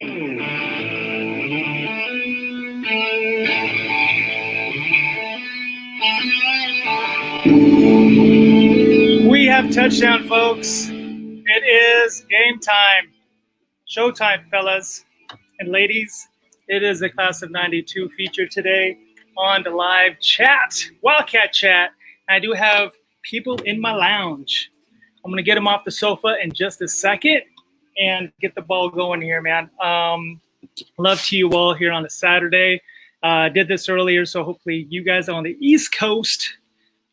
We have touchdown, folks. It is game time. Showtime, fellas and ladies. It is the class of 92 feature today on the live chat, Wildcat Chat. I do have people in my lounge. I'm going to get them off the sofa in just a second and get the ball going here, man. Love to you all here on a Saturday. Did this earlier, so hopefully you guys on the East Coast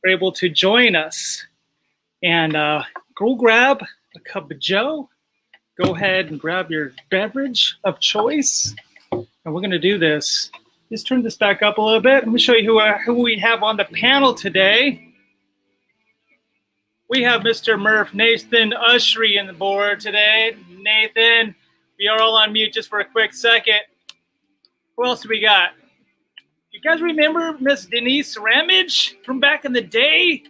are able to join us. And go grab a cup of Joe. Go ahead and grab your beverage of choice. And we're going to do this. Just turn this back up a little bit. Let me show you who we have on the panel today. We have Mr. Murph Nathan Ushery in the board today. Nathan, we are all on mute just for a quick second. Who else do we got? You guys remember Miss Denice Ramage from back in the day?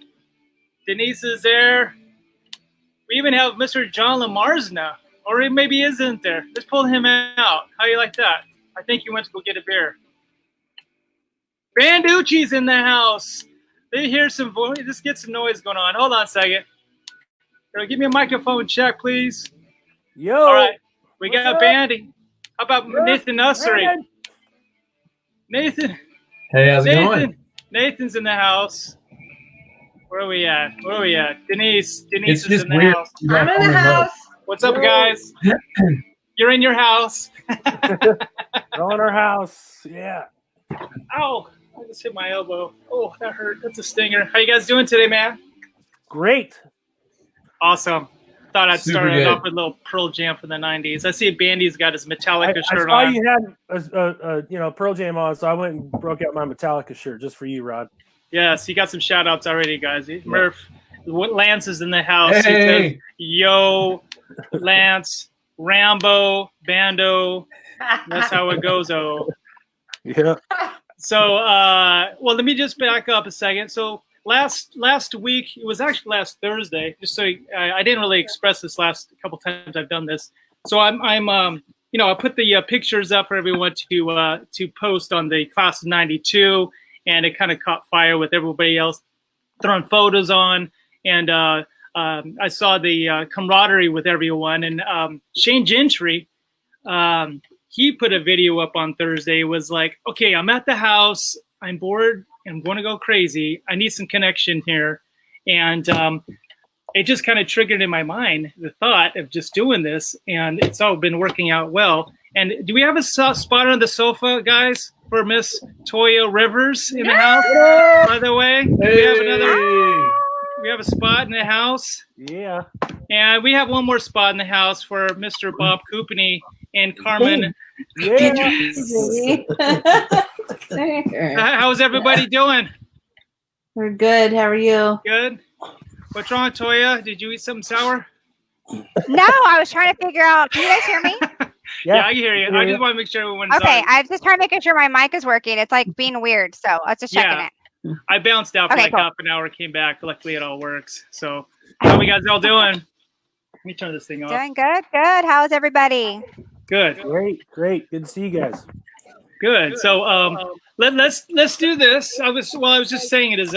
Denice is there. We even have Mr. John Lamarsna, or maybe he isn't there. Let's pull him out. How do you like that? I think he went to go get a beer. Banducci's in the house. They hear some voice. Just get some noise going on. Hold on a second. Give me a microphone check, please. Yo. All right. We got Bandy. How about Nathan Ussery? Nathan. Hey, how's it going? Nathan's in the house. Where are we at? Denise It's is just in the weird. house. I'm in the house. What's up, guys? You're in your house. We're in our house. Yeah. Ow. I just hit my elbow. Oh, that hurt. That's a stinger. How you guys doing today, man? Great. Awesome. Thought I'd Super start it good. off with a little Pearl Jam from the 90s. I see Bandy's got his Metallica shirt I saw on. you had a Pearl Jam on, so I went and broke out my Metallica shirt just for you, Rod. Yes, you got some shout outs already, guys. Murph, Lance is in the house. Hey. He says, yo, Lance, Rambo, Bando. That's how it goes. Oh. Yeah. So, well, let me just back up a second. So last week, it was actually last Thursday. Just so I didn't really express this last couple times I've done this. So I'm you know, I put the pictures up for everyone to post on the class of 92, and it kind of caught fire with everybody else throwing photos on, and I saw the camaraderie with everyone. And Shane Gentry, he put a video up on Thursday. It was like, okay, I'm at the house, I'm bored, I'm going to go crazy. I need some connection here. And it just kind of triggered in my mind the thought of just doing this, and it's all been working out well. And do we have a spot on the sofa, guys, for Miss Toya Rivers in the house, by the way? Hey. We have a spot in the house. Yeah. And we have one more spot in the house for Mr. Bob Koupeny and Carmen. Yeah. How's everybody doing? We're good. How are you? Good. What's wrong, Toya? Did you eat something sour? No, I was trying to figure out. Can you guys hear me? Yeah, I can hear you. I just want to make sure everyone's Okay, on. I was just trying to make sure my mic is working. It's like being weird, so I was just checking it. I bounced out for Okay, like cool. half an hour, came back. Luckily, it all works. So, how you guys all doing? Let me turn this thing off. Doing good, good. How's everybody? Good, Great. Good to see you guys. good. So, let's do this. I was just saying it is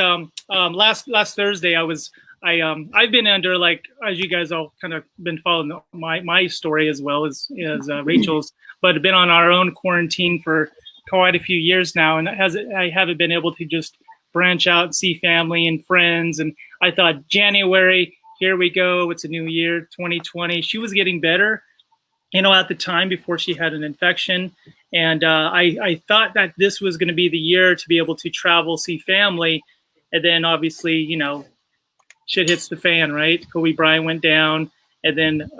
last Thursday. I've been under, like, as you guys all kind of been following my story as well as Rachel's, but been on our own quarantine for quite a few years now, and I haven't been able to just branch out and see family and friends. And I thought, January, here we go. It's a new year, 2020. She was getting better, at the time before she had an infection. And I thought that this was going to be the year to be able to travel, see family. And then obviously, shit hits the fan, right? Kobe Bryant went down, and then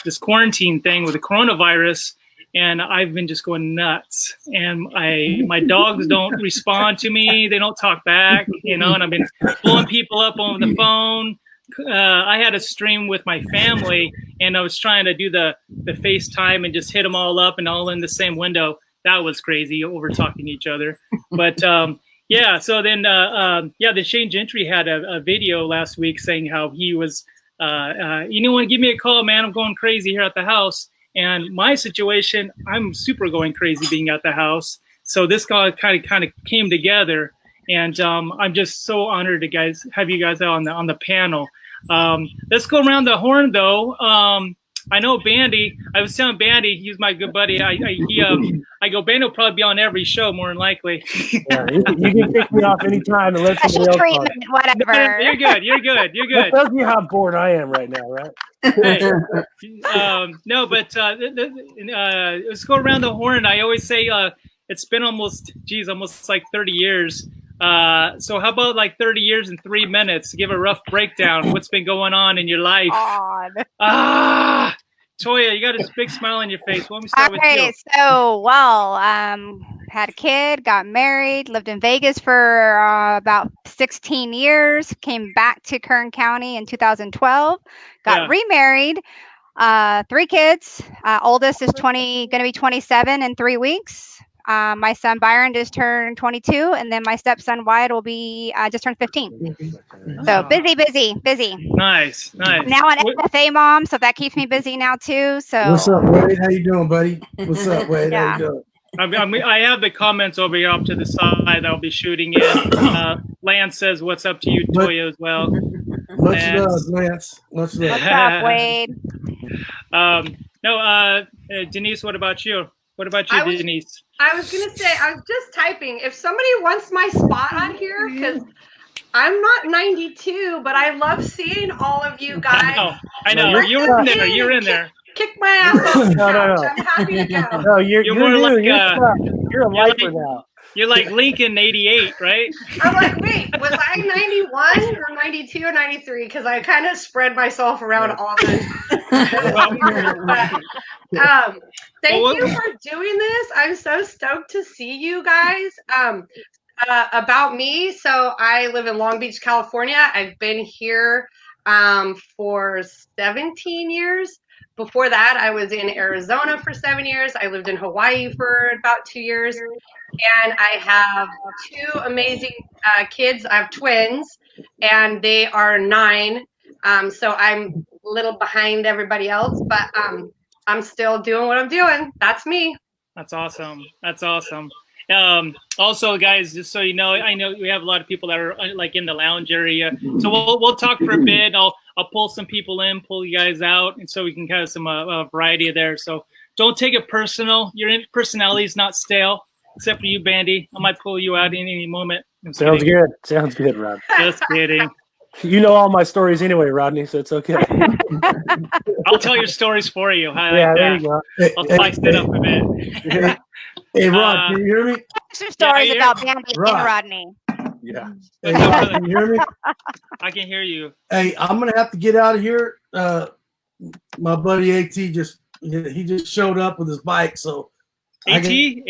this quarantine thing with the coronavirus, and I've been just going nuts. And my dogs don't respond to me; they don't talk back, and I've been blowing people up on the phone. I had a stream with my family, and I was trying to do the FaceTime and just hit them all up and all in the same window. That was crazy, over talking each other, but. Yeah, so then, then Shane Gentry had a video last week saying how he was, give me a call, man, I'm going crazy here at the house. And my situation, I'm super going crazy being at the house. So this guy kind of came together, and I'm just so honored to have you guys out on the panel. Let's go around the horn though. I know Bandy. I was telling Bandy, he's my good buddy. I go, Bandy will probably be on every show more than likely. Yeah, you can kick me off anytime and let Special somebody else treatment, whatever. No, you're good. You're good. You're good. That tells you how bored I am right now, right? Hey, no, but let's go around the horn. I always say it's been almost like 30 years. So how about like 30 years and 3 minutes to give a rough breakdown? What's been going on in your life? Toya, you got a big smile on your face. Let me start with you. So, had a kid, got married, lived in Vegas for about 16 years, came back to Kern County in 2012, got remarried, 3 kids. Oldest is going to be 27 in 3 weeks. My son Byron just turned 22, and then my stepson Wyatt will be just turned 15. So busy. Nice. Now an FFA mom, so that keeps me busy now too. So what's up, Wade? How you doing, buddy? What's up, Wade? Yeah. How you doing? I have the comments over here up to the side. I'll be shooting in. Lance says, "What's up to you, Toya, as well?" Much love, Lance. Much love. What's up, Wade? Denice, what about you? What about you, Denice? I was going to say, I was just typing. If somebody wants my spot on here, because I'm not 92, but I love seeing all of you guys. I know. You're in there. Kick my ass off. No. I'm happy to go. No, you're more new. like you're a lifer now. You're like Lincoln 88, right? I'm like, wait, was I 91 or 92 or 93? Because I kind of spread myself around all the thank you for doing this. I'm so stoked to see you guys. About me, so I live in Long Beach, California. I've been here for 17 years. Before that, I was in Arizona for 7 years. I lived in Hawaii for about 2 years. And I have 2 amazing kids. I have twins, and they are 9. So I'm a little behind everybody else, but I'm still doing what I'm doing. That's me. That's awesome. Also, guys, just so you know, I know we have a lot of people that are like in the lounge area. So we'll talk for a bit. I'll pull some people in, pull you guys out, and so we can have some variety there. So don't take it personal. Your personality is not stale, except for you, Bandy. I might pull you out in any moment. Sounds good, Rod. Just kidding. You know all my stories anyway, Rodney, so it's okay. I'll tell your stories for you. There you go. I'll spice it up a bit. Hey, Rod, can you hear me? Some stories about Bandy and Rodney. Yeah. Hey, Rod, can you hear me? I can hear you. Hey, I'm gonna have to get out of here. My buddy AT just showed up with his bike, so AT Hill?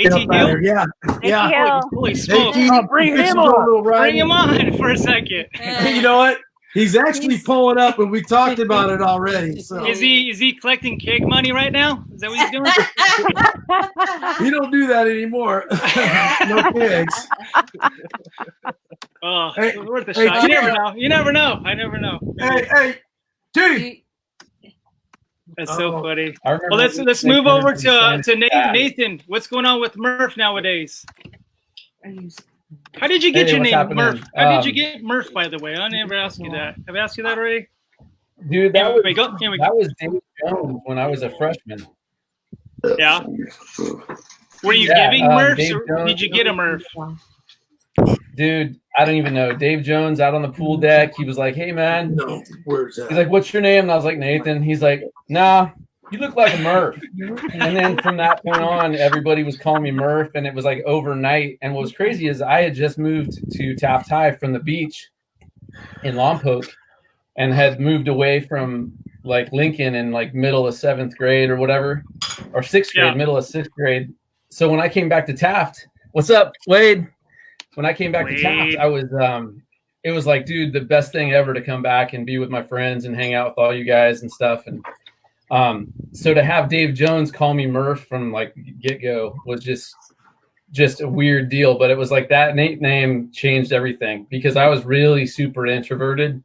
Yeah. Holy smokes. Bring him on. Bring him on for a second. You know what? He's actually pulling up, and we talked about it already. So is he collecting cake money right now? Is that what he's doing? he don't do that anymore. No pigs. Oh, hey, worth a shot. You never know. I never know. Hey, T. That's so funny. Well, let's move over to Nathan. What's going on with Murph nowadays? How did you get your name, Murph? How did you get Murph, by the way? I never asked you that. Have I asked you that already? Dude, that was Dave Jones when I was a freshman. Yeah. Were you giving Murphs, or did you get a Murph? Dude, I don't even know. Dave Jones out on the pool deck. He was like, "Hey, man." No, where's that? He's like, "What's your name?" And I was like, "Nathan." He's like, "Nah, you look like a Murph." And then from that point on, everybody was calling me Murph, and it was like overnight. And what was crazy is I had just moved to Taft High from the beach in Lompoc, and had moved away from like Lincoln in like middle of 7th grade or whatever, or 6th grade, middle of 6th grade. So when I came back to Taft, what's up, Wade? When I came back to Taft, I was, it was like, dude, the best thing ever to come back and be with my friends and hang out with all you guys and stuff. And so to have Dave Jones call me Murph from like get-go was just a weird deal. But it was like that Nate name changed everything because I was really super introverted.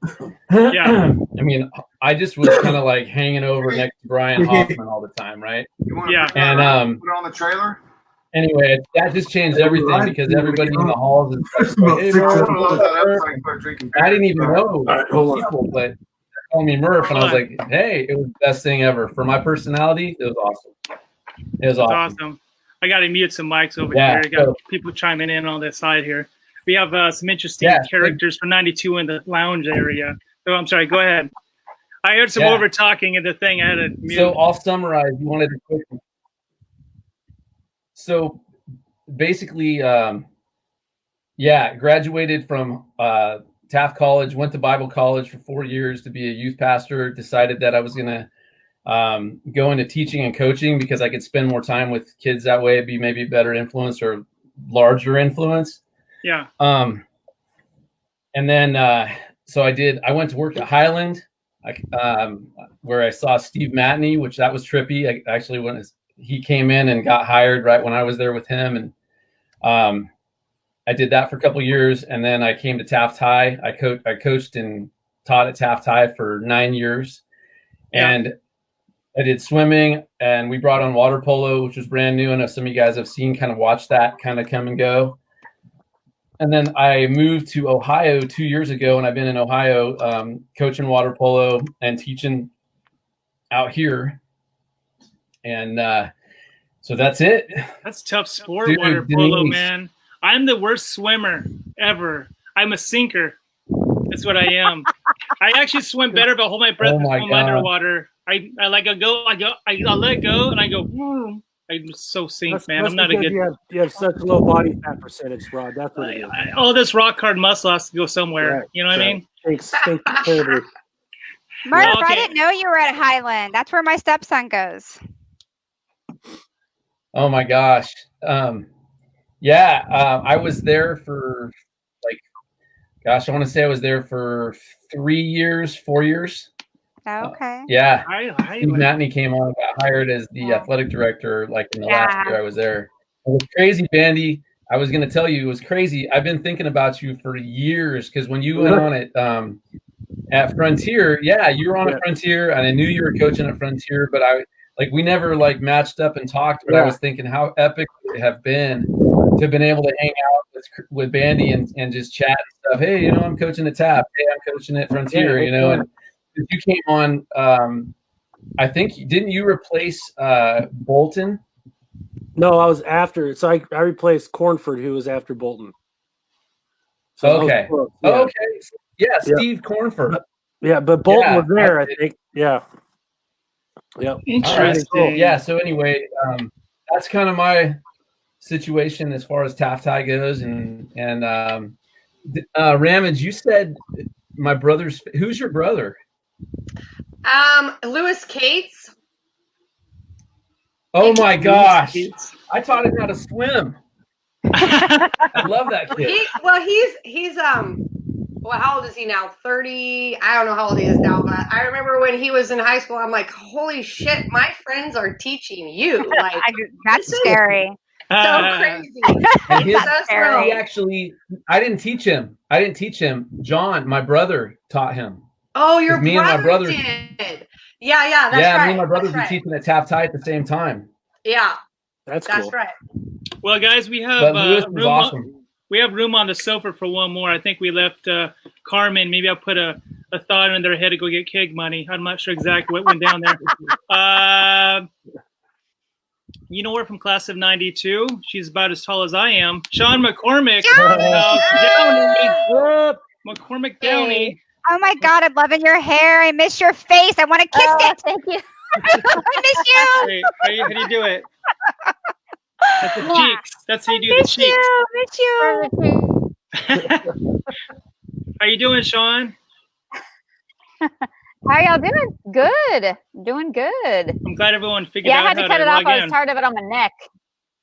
Yeah. I mean, I just was kind of like hanging over next to Brian Hoffman all the time, right? Yeah. And put it on the trailer. anyway, that just changed everything because everybody in the halls is like, hey, I didn't even know people, but they called me Murph, and I was like, hey, it was the best thing ever. For my personality, it was awesome. It was awesome. I got to mute some mics over here. I got people chiming in on this side here. We have some interesting characters for 92 in the lounge area. Oh, I'm sorry. Go ahead. I heard some over talking in the thing. I had to mute. So I'll summarize. You wanted to quickly. So basically, graduated from Taft College, went to Bible college for 4 years to be a youth pastor, decided that I was going to go into teaching and coaching because I could spend more time with kids that way, be maybe a better influence or larger influence. Yeah. And then, so I went to work at Highland, where I saw Steve Matney, which that was trippy. I actually he came in and got hired right when I was there with him. And I did that for a couple of years. And then I came to Taft High. I coached and taught at Taft High for 9 years. Yeah. And I did swimming, and we brought on water polo, which was brand new. I know some of you guys have watched that kind of come and go. And then I moved to Ohio 2 years ago, and I've been in Ohio coaching water polo and teaching out here. And so that's it. That's tough sport, water polo, man. I'm the worst swimmer ever. I'm a sinker. That's what I am. I actually swim better, but hold my breath and swim underwater. I let go, and I go, boom. I'm so sink, man. I'm not a good. You have such low body fat percentage, Rod. That's what it is. All this rock hard muscle has to go somewhere. Right. You know what I mean? Murph, I didn't know you were at Highland. That's where my stepson goes. Oh my gosh. I was there for I want to say I was there for 4 years. Okay. Steve Matney came on, got hired as the athletic director in the last year I was there. It was crazy, Bandy. I was going to tell you, it was crazy. I've been thinking about you for years because when you went on it at Frontier, you were on at Frontier, and I knew you were coaching at Frontier, but we never matched up and talked. But I was thinking how epic it would have been to have been able to hang out with Bandy and just chat and stuff. Hey, I'm coaching at Taft. Hey, I'm coaching at Frontier. And you came on. I think didn't you replace Bolton? No, I was after. So I replaced Cornford, who was after Bolton. So okay. Steve Cornford. But Bolton was there, I think. Yeah. Yep. Interesting. Cool. Yeah. So anyway, that's kind of my situation as far as Taft High goes, and Ramage, you said my brother's. Who's your brother? Lewis Cates. Oh my gosh! I taught him how to swim. I love that kid. He's well, how old is he now? 30. I don't know how old he is now, but I remember when he was in high school, I'm like, holy shit, my friends are teaching you. That's scary. So crazy. He actually, I didn't teach him. John, my brother, taught him. Oh, your brother me and my brother did. Yeah, that's right. Me and my brother were teaching at Taft High at the same time. Yeah, that's cool. right. Well, guys, we have awesome. We have room on the sofa for one more. I think we left Carmen. Maybe I'll put a thought in their head to go get keg money. I'm not sure exactly what went down there. We're from class of 92. She's about as tall as I am. Sean McCormick. McCormick Downey. Oh my God, I'm loving your hair. I miss your face. I want to kiss it. Thank you. I miss you. Wait, how do you do it? That's the cheeks. That's how you do the cheeks. Miss you. How you doing, Sean? How y'all doing? Good. Doing good. I'm glad everyone figured out how to cut it off. I was tired of it on my neck.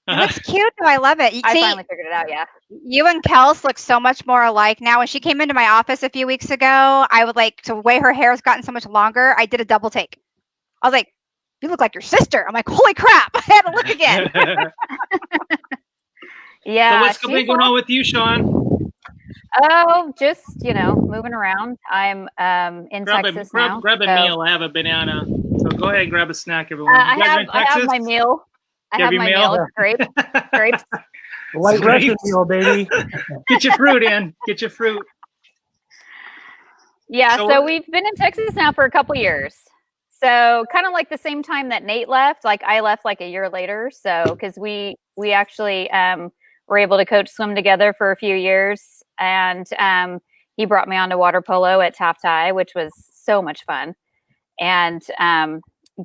It's cute, though. I love it. I finally figured it out, You and Kels look so much more alike now. When she came into my office a few weeks ago, I would the way her hair has gotten so much longer, I did a double take. I was like, you look like your sister. I'm like, holy crap. I had to look again. So what's going on with you, Sean? Oh, just moving around. I'm in Texas now. Grab a meal. I have a banana. So go ahead and grab a snack, everyone. I have my meal. I have my meal. Grapes. White Russian meal, baby. Get your fruit in. Get your fruit. Yeah, so we've been in Texas now for a couple years. So kind of like the same time that Nate left, like I left like a year later. So because we actually were able to coach swim together for a few years, and he brought me on to water polo at Taft High, which was so much fun. And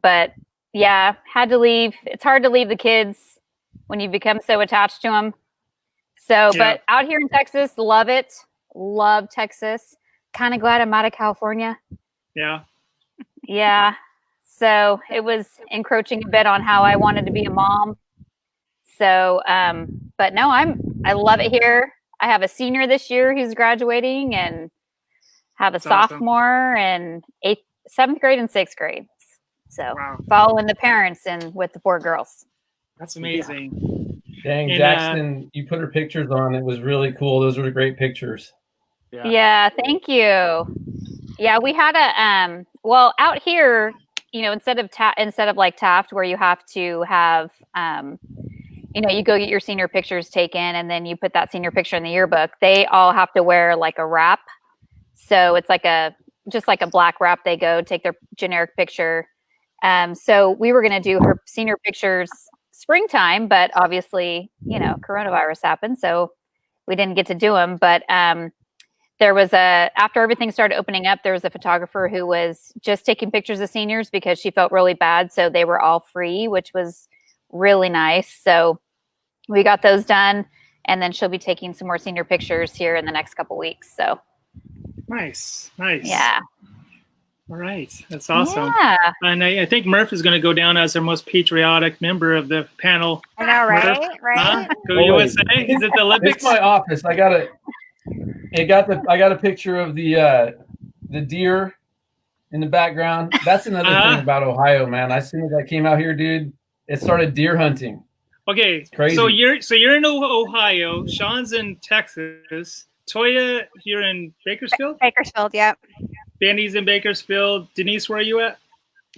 but yeah, had to leave. It's hard to leave the kids when you become so attached to them. So, but out here in Texas, love it. Love Texas. Kind of glad I'm out of California. Yeah. Yeah. So it was encroaching a bit on how I wanted to be a mom. So, but no, I love it here. I have a senior this year who's graduating, and have a sophomore and 7th grade and 6th grade. So following the parents and with the 4 girls. That's amazing. Dang, and, Jackson, you put her pictures on. It was really cool. Those were great pictures. Yeah, thank you. Yeah, we had a well, out here, instead of like Taft, where you have to have you go get your senior pictures taken and then you put that senior picture in the yearbook. They all have to wear like a wrap. So it's like just like a black wrap. They go take their generic picture. So we were going to do her senior pictures springtime, but obviously, coronavirus happened. So we didn't get to do them. But there was after everything started opening up, there was a photographer who was just taking pictures of seniors because she felt really bad. So they were all free, which was really nice. So we got those done, and then she'll be taking some more senior pictures here in the next couple weeks. So nice. Yeah. All right. That's awesome. Yeah. And I think Murph is going to go down as our most patriotic member of the panel. I know, right? Murph, Right? Go USA. Is it the Olympics? It's my office. I got a picture of the deer in the background. That's another thing about Ohio, man. As soon as I came out here, dude, it started deer hunting. Okay, it's crazy. So you're in Ohio. Shawn's in Texas. Toya, you're in Bakersfield. Bakersfield, yep. Bandy's in Bakersfield. Denice, where are you at?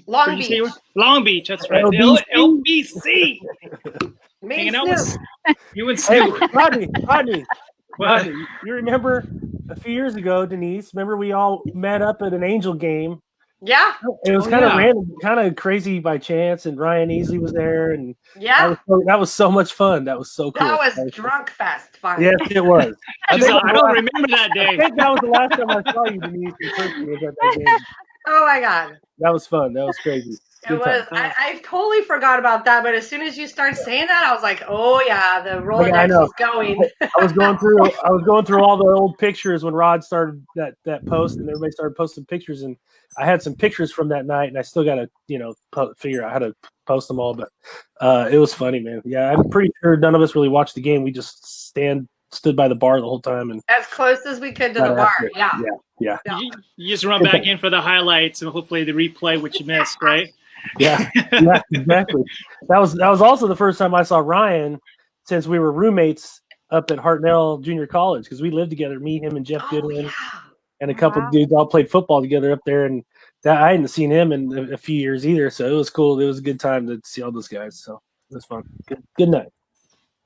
Long Beach. Long Beach. That's right. LBC. Hanging out with you and Snoop. Rodney, you remember a few years ago, Denice? Remember we all met up at an Angel game? Yeah. It was kind of random, kind of crazy by chance, and Ryan Easley was there, and that was so much fun. That was so cool. That was drunk fest fun. Yes, it was. I don't remember that day. I think that was the last time I saw you, Denice, in person. Was at that game. Oh my God. That was fun. That was crazy. It was. I totally forgot about that, but as soon as you started saying that, I was like, "Oh yeah, the Rolodex is going." I was going through all the old pictures when Rod started that post, and everybody started posting pictures, and I had some pictures from that night, and I still got to figure out how to post them all. But it was funny, man. Yeah, I'm pretty sure none of us really watched the game. We just stood by the bar the whole time, and as close as we could to the bar. Yeah. You just run back in for the highlights and hopefully the replay, which you missed, right? Yeah, exactly. That was also the first time I saw Ryan since we were roommates up at Hartnell Junior College, because we lived together. Me, him, and Jeff Goodwin, and a couple of dudes all played football together up there. And I hadn't seen him in a few years either, so it was cool. It was a good time to see all those guys. So it was fun. Good night.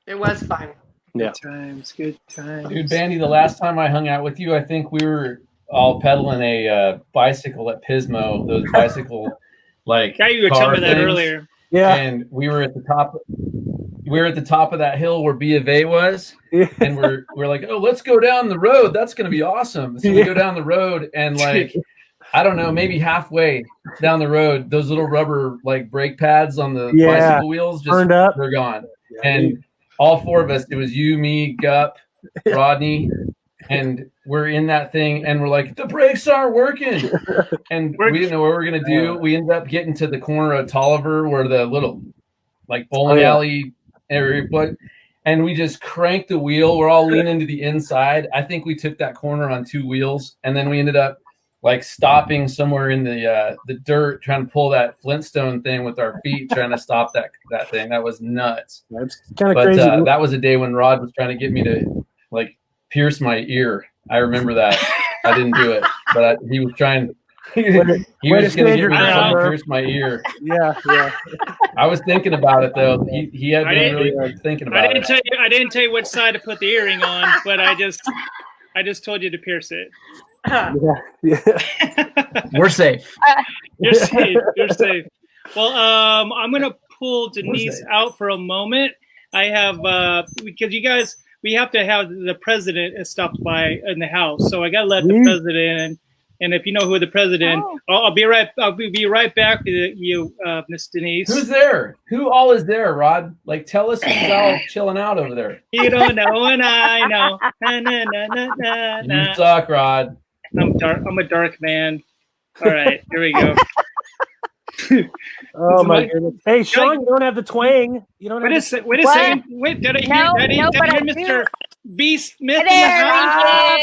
It was fun. Yeah. Good times. Dude, Bandy, the last time I hung out with you, I think we were all pedaling a bicycle at Pismo. Those bicycle. You were telling me that earlier. Yeah, and we were at the top. We were at the top of that hill where B of A was, and we're like, oh, let's go down the road. That's gonna be awesome. So we go down the road, and I don't know, maybe halfway down the road, those little rubber brake pads on the bicycle wheels just burned up. They're gone, and all 4 of us. It was you, me, Gup, Rodney. And we're in that thing, and we're like, the brakes aren't working. And we didn't know what we were going to do. We ended up getting to the corner of Tolliver where the little, bowling alley area was. And we just cranked the wheel. We're all leaning to the inside. I think we took that corner on 2 wheels. And then we ended up, stopping somewhere in the dirt, trying to pull that Flintstone thing with our feet, trying to stop that thing. That was nuts. That's kind of crazy. That was a day when Rod was trying to get me to, pierce my ear. I remember that. I didn't do it, but he was trying. He was going to get me to pierce my ear. Yeah. I was thinking about it though. He had been really thinking about it. I didn't tell you which side to put the earring on, but I just told you to pierce it. Yeah. We're safe. You're safe. You're safe. Well, I'm gonna pull Denice out for a moment. I have because you guys, we have to have the president stopped by in the house, so I gotta let the president in. And if you know who the president, I'll be right back with you, Miss Denice. Who's there? Who all is there, Rod? Like, tell us who's all chilling out over there. You don't know, and I know. Na, na, na, na, na, na. You suck, Rod. I'm a dark man. All right, here we go. Oh my goodness! Hey, Shawn, you don't have the twang. You don't. Wait a second. Wait, did I hear? Did I hear Mr. B. Smith in the house?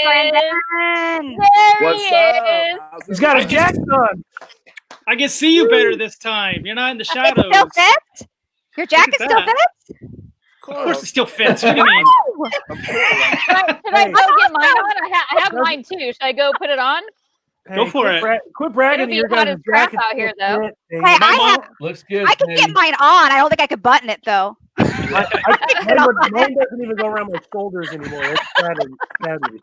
What's up? He's got a jacket on. I can see you better this time. You're not in the shadows. It still fits? Your jacket still fits? Of course, it still fits. What do you mean? Should I go get mine on? I have mine too. Should I go put it on? Hey, go for it. Quit bragging. It'll be hot as crap out here, though. Hey, looks good. I can get mine on. I don't think I could button it though. Mine doesn't even go around my shoulders anymore. That's sadly.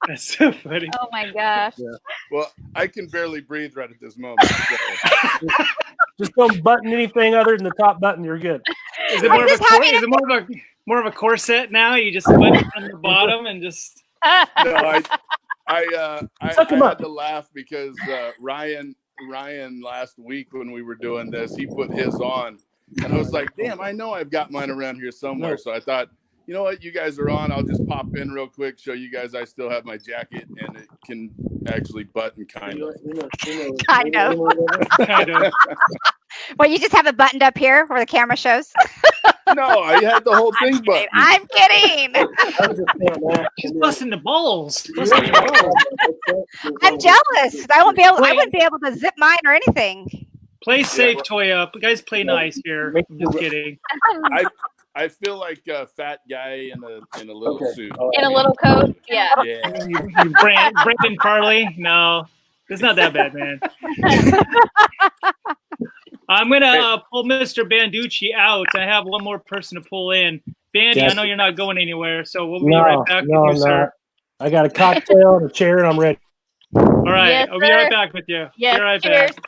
That's so funny. Oh my gosh. Yeah. Well, I can barely breathe right at this moment. So. Just don't button anything other than the top button. You're good. Is it more of a corset now? You just put it on the bottom and just. No, I had to laugh because Ryan last week when we were doing this, he put his on, and I was like, damn, I know I've got mine around here somewhere. So I thought, you know what, you guys are on. I'll just pop in real quick, show you guys I still have my jacket, and it can actually button kind of. Kind of. Well, you just have it buttoned up here where the camera shows. No, I had the whole thing buttoned. I'm kidding. She's busting the balls. I'm jealous. I wouldn't be able to zip mine or anything. Play safe, Toya. You guys play nice here. I'm just kidding. I feel like a fat guy in a little suit. In a little coat? Yeah. Brandon Farley? No, it's not that bad, man. I'm going to pull Mr. Banducci out. I have one more person to pull in. Bandy, I know you're not going anywhere, so we'll be right back with you, sir. I got a cocktail and a chair, and I'm ready. All right. Yes, I'll be right back with you. Yes, be right cheers. back.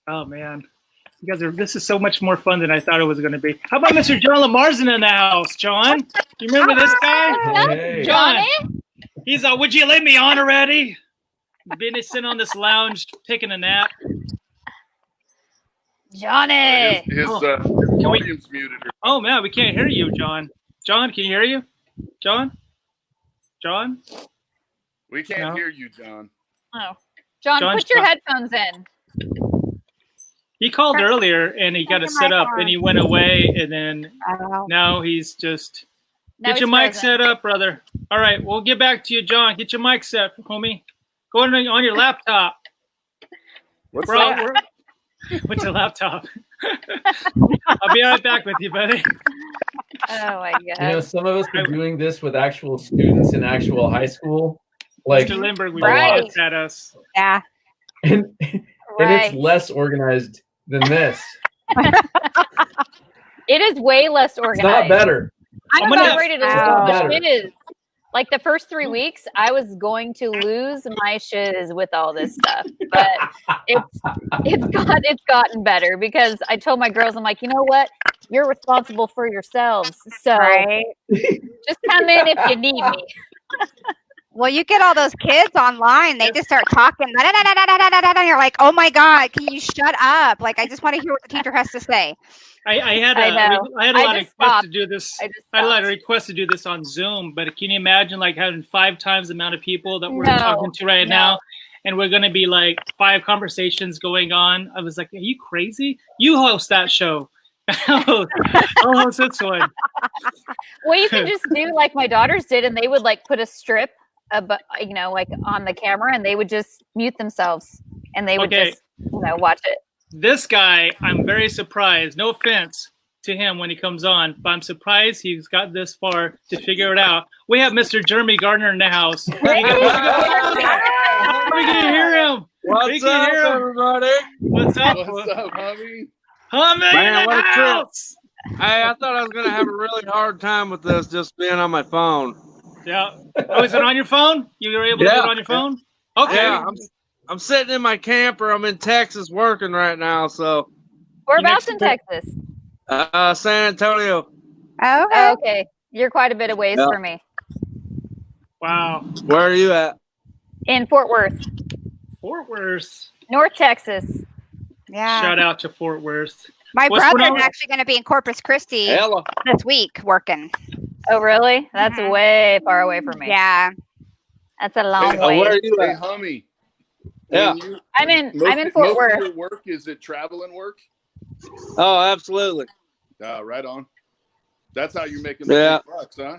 Oh, man. You guys this is so much more fun than I thought it was going to be. How about Mr. John Lamarson in the house, John? Do you remember this guy? Hey. John. He's would you let me on already? Been sitting on this lounge taking a nap. Johnny. His volume's muted. Oh man, we can't hear you, John. John, can you hear you? John? We can't hear you, John. Oh. John, put your headphones in. He called earlier and he got it set up and he went away and then now he's just get your mic set up, brother. All right, we'll get back to you, John. Get your mic set, homie. Go on your laptop. What's up? What's your laptop? I'll be right back with you, buddy. Oh my god! You know, some of us are doing this with actual students in actual high school. Like Mr. Lindbergh, we right. at us. Yeah. And it's less organized than this. It is way less organized. It's not better. I'm about ready to lose my shiz. Like the first 3 weeks, I was going to lose my shiz with all this stuff, but it's gotten better because I told my girls, I'm like, you know what? You're responsible for yourselves, so just come in if you need me. Well, you get all those kids online; they just start talking, and you're like, "Oh my god, can you shut up?" Like, I just want to hear what the teacher has to say. I had a lot of requests to do this. I had a lot of requests to do this on Zoom, but can you imagine like having 5 times the amount of people that we're talking to right now, and we're going to be like 5 conversations going on? I was like, "Are you crazy? You host that show." I'll host this one. Well, you can just do like my daughters did, and they would like put a strip, like on the camera, and they would just mute themselves, and they would just watch it. This guy, I'm very surprised. No offense. to him when he comes on, but I'm surprised he's got this far to figure it out. We have Mr. Jeramy Garner in the house. We can hear him. What's up, everybody? What's up, homie? Homie, Man, what a trip. house. Hey, I thought I was going to have a really hard time with this just being on my phone. Yeah. Oh, is it on your phone? You were able to do it on your phone? Okay. Yeah, I'm sitting in my camper. I'm in Texas working right now, so. Whereabouts in Texas? San Antonio. Okay. Oh, okay. You're quite a bit of ways for me. Wow. Where are you at? In Fort Worth. Fort Worth. North Texas. Yeah. Shout out to Fort Worth. My What's going brother's on? actually going to be in Corpus Christi this week working. Oh, really? That's way far away from me. Yeah. That's a long Hey, way. where are you Hey, at? homie. Yeah. I'm in Fort most Worth. of your work, is it traveling work? Oh, absolutely. Right on. That's how you're making the big bucks, huh?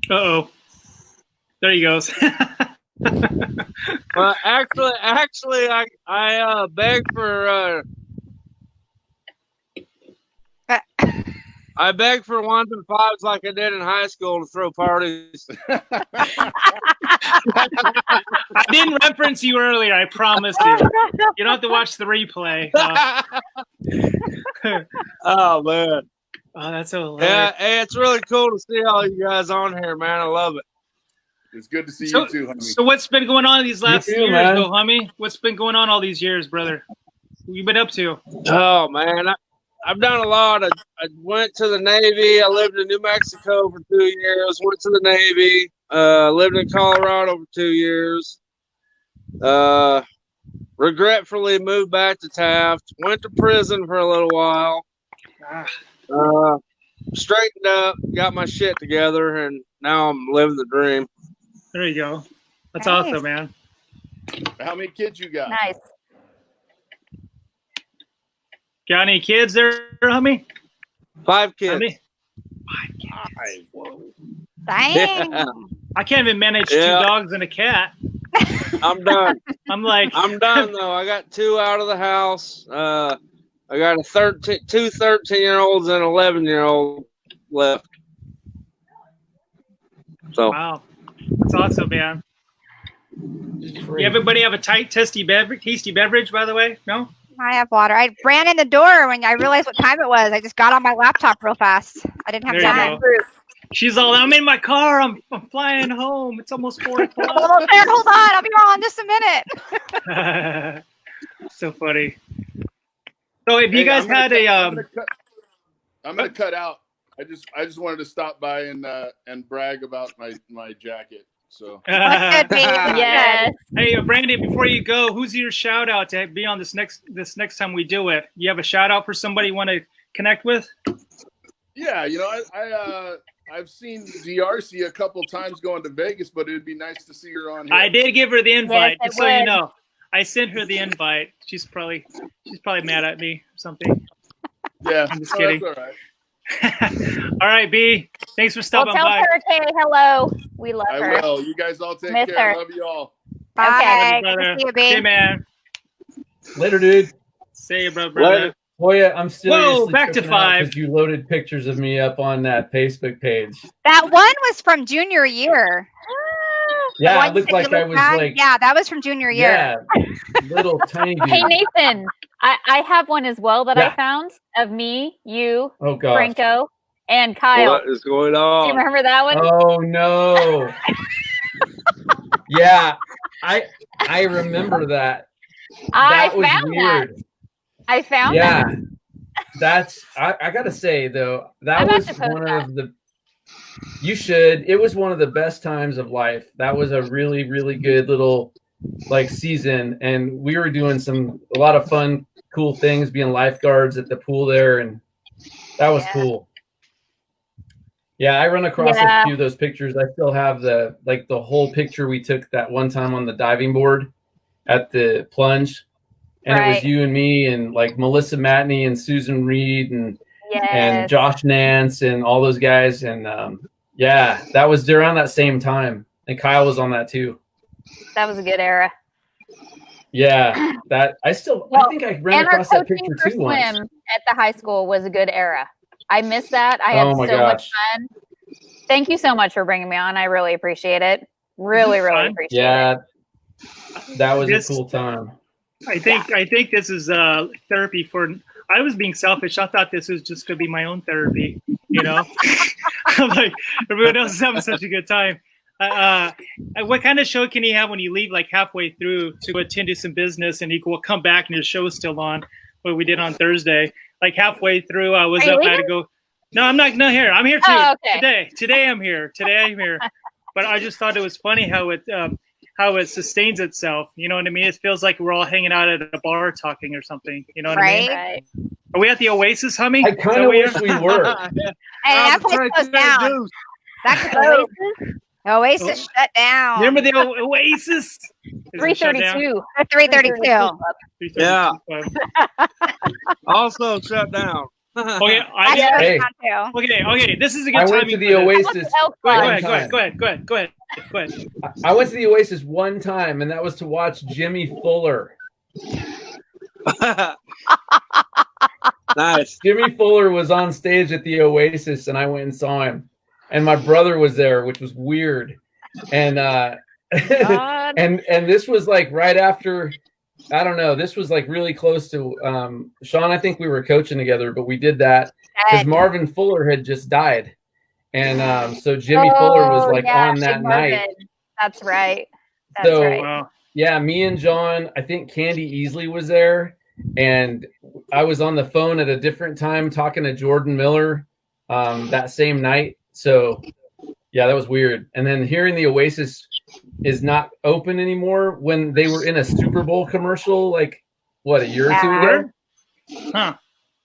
Uh-oh. There he goes. Well, actually, I beg for I beg for ones and fives like I did in high school to throw parties. I didn't reference you earlier, I promised you. You don't have to watch the replay. Oh man. Oh, that's so hilarious. Yeah, hey, it's really cool to see all you guys on here, man. I love it. It's good to see So, you too, homie. so what's been going on these last too, years, man. though, homie? What's been going on all these years, brother? What you been up to? Oh man, I've done a lot. I went to the Navy. I lived in New Mexico for 2 years. Went to the Navy. Lived in Colorado for 2 years. Regretfully moved back to Taft. Went to prison for a little while. Straightened up, got my shit together, and now I'm living the dream. There you go. That's Nice. awesome, man. How many kids you got? Nice. Got any kids there, homie? 5 kids. Homie? Nice. Dang. Yeah. I can't even manage 2 Yeah. dogs and a cat. I'm done. I'm like, I'm done though. I got 2 out of the house. I got two 13-year-olds and an 11-year-old left. So wow. That's awesome, man. Everybody have a tasty beverage, by the way? No? I have water. I ran in the door when I realized what time it was. I just got on my laptop real fast. I didn't have There you time. go. She's all, I'm in my car. I'm flying home. It's almost 4 o'clock. Hold on. I'll be on just a minute. So funny. So have you guys had I'm gonna cut out. I just wanted to stop by and brag about my jacket. So What's good, baby? Yes. Hey, Brandon, before you go, who's your shout out to be on this next time we do it? You have a shout out for somebody you want to connect with? yeah, I've seen DRC a couple times going to Vegas, but it'd be nice to see her on here. I did give her the invite, Yes, just so you know. I sent her the invite. She's probably mad at me or something. Yeah, I'm just kidding. That's all right. All right, B. Thanks for Well, stopping tell by. her, Kay, hello. We love I her. will. You guys all take Miss care. her. Love you all. Bye. Good Brother. to see you, Hey, babe. man. Later, dude. See you, brother. Later. Boya, I'm still Whoa, back to 5. because you loaded pictures of me up on that Facebook page. That one was from junior year. Yeah, One it looked that you like I look was back? like, Yeah, that was from junior year. yeah, little tiny dude. Hey, Nathan, I have one as well that Yeah. I found of me, you, Oh gosh. Franco, and Kyle. what is going Do you on? remember that one? Oh no. Yeah, I remember that. I That was found weird. that. I found Yeah. that. That's I gotta say though, that I'm about was to post one that. of the you should. It was one of the best times of life. That was a really, really good little like season. And we were doing a lot of fun, cool things, being lifeguards at the pool there, and that was cool. Yeah, I run across a few of those pictures. I still have the whole picture we took that one time on the diving board at the plunge. And it was you and me and like Melissa Matney and Susan Reed and Josh Nance and all those guys. And yeah, that was around that same time. And Kyle was on that too. That was a good era. Yeah, that I think I ran across that picture too once. at the high school was a good era. I miss that. I had so much fun. Thank you so much for bringing me on. I really appreciate it. Really appreciate it. That was a cool time. I think this is therapy for. I was being selfish. I thought this was just gonna be my own therapy. You know, I'm like everyone else is having such a good time. What kind of show can you have when you leave like halfway through to go attend to some business and you will come back and your show is still on? What we did on Thursday, like halfway through, I was up. I had to go. No, I'm not here. I'm here too. Oh, okay. Today I'm here. But I just thought it was funny how it sustains itself. You know what I mean? It feels like we're all hanging out at a bar talking or something. You know what I mean? Right. Are we at the Oasis, Hummy? I kind of wish we were. And that place goes down. That's Oasis. Oasis shut down. Remember the Oasis? 332. 332. Yeah. Also shut down. Okay, okay. This is a good time. I went to the Oasis. Go ahead. I went to the Oasis one time, and that was to watch Jimmy Fuller. Nice. Jimmy Fuller was on stage at the Oasis, and I went and saw him. And my brother was there, which was weird. And and this was like right after. I don't know. This was like really close to Shawn. I think we were coaching together, but we did that because Marvin Fuller had just died, and so Jimmy Fuller was like on that night. That's right. Yeah, me and John. I think Candy Easley was there, and I was on the phone at a different time talking to Jordan Miller that same night. So yeah, that was weird. And then hearing the Oasis is not open anymore when they were in a Super Bowl commercial like what, a year or two ago? Huh.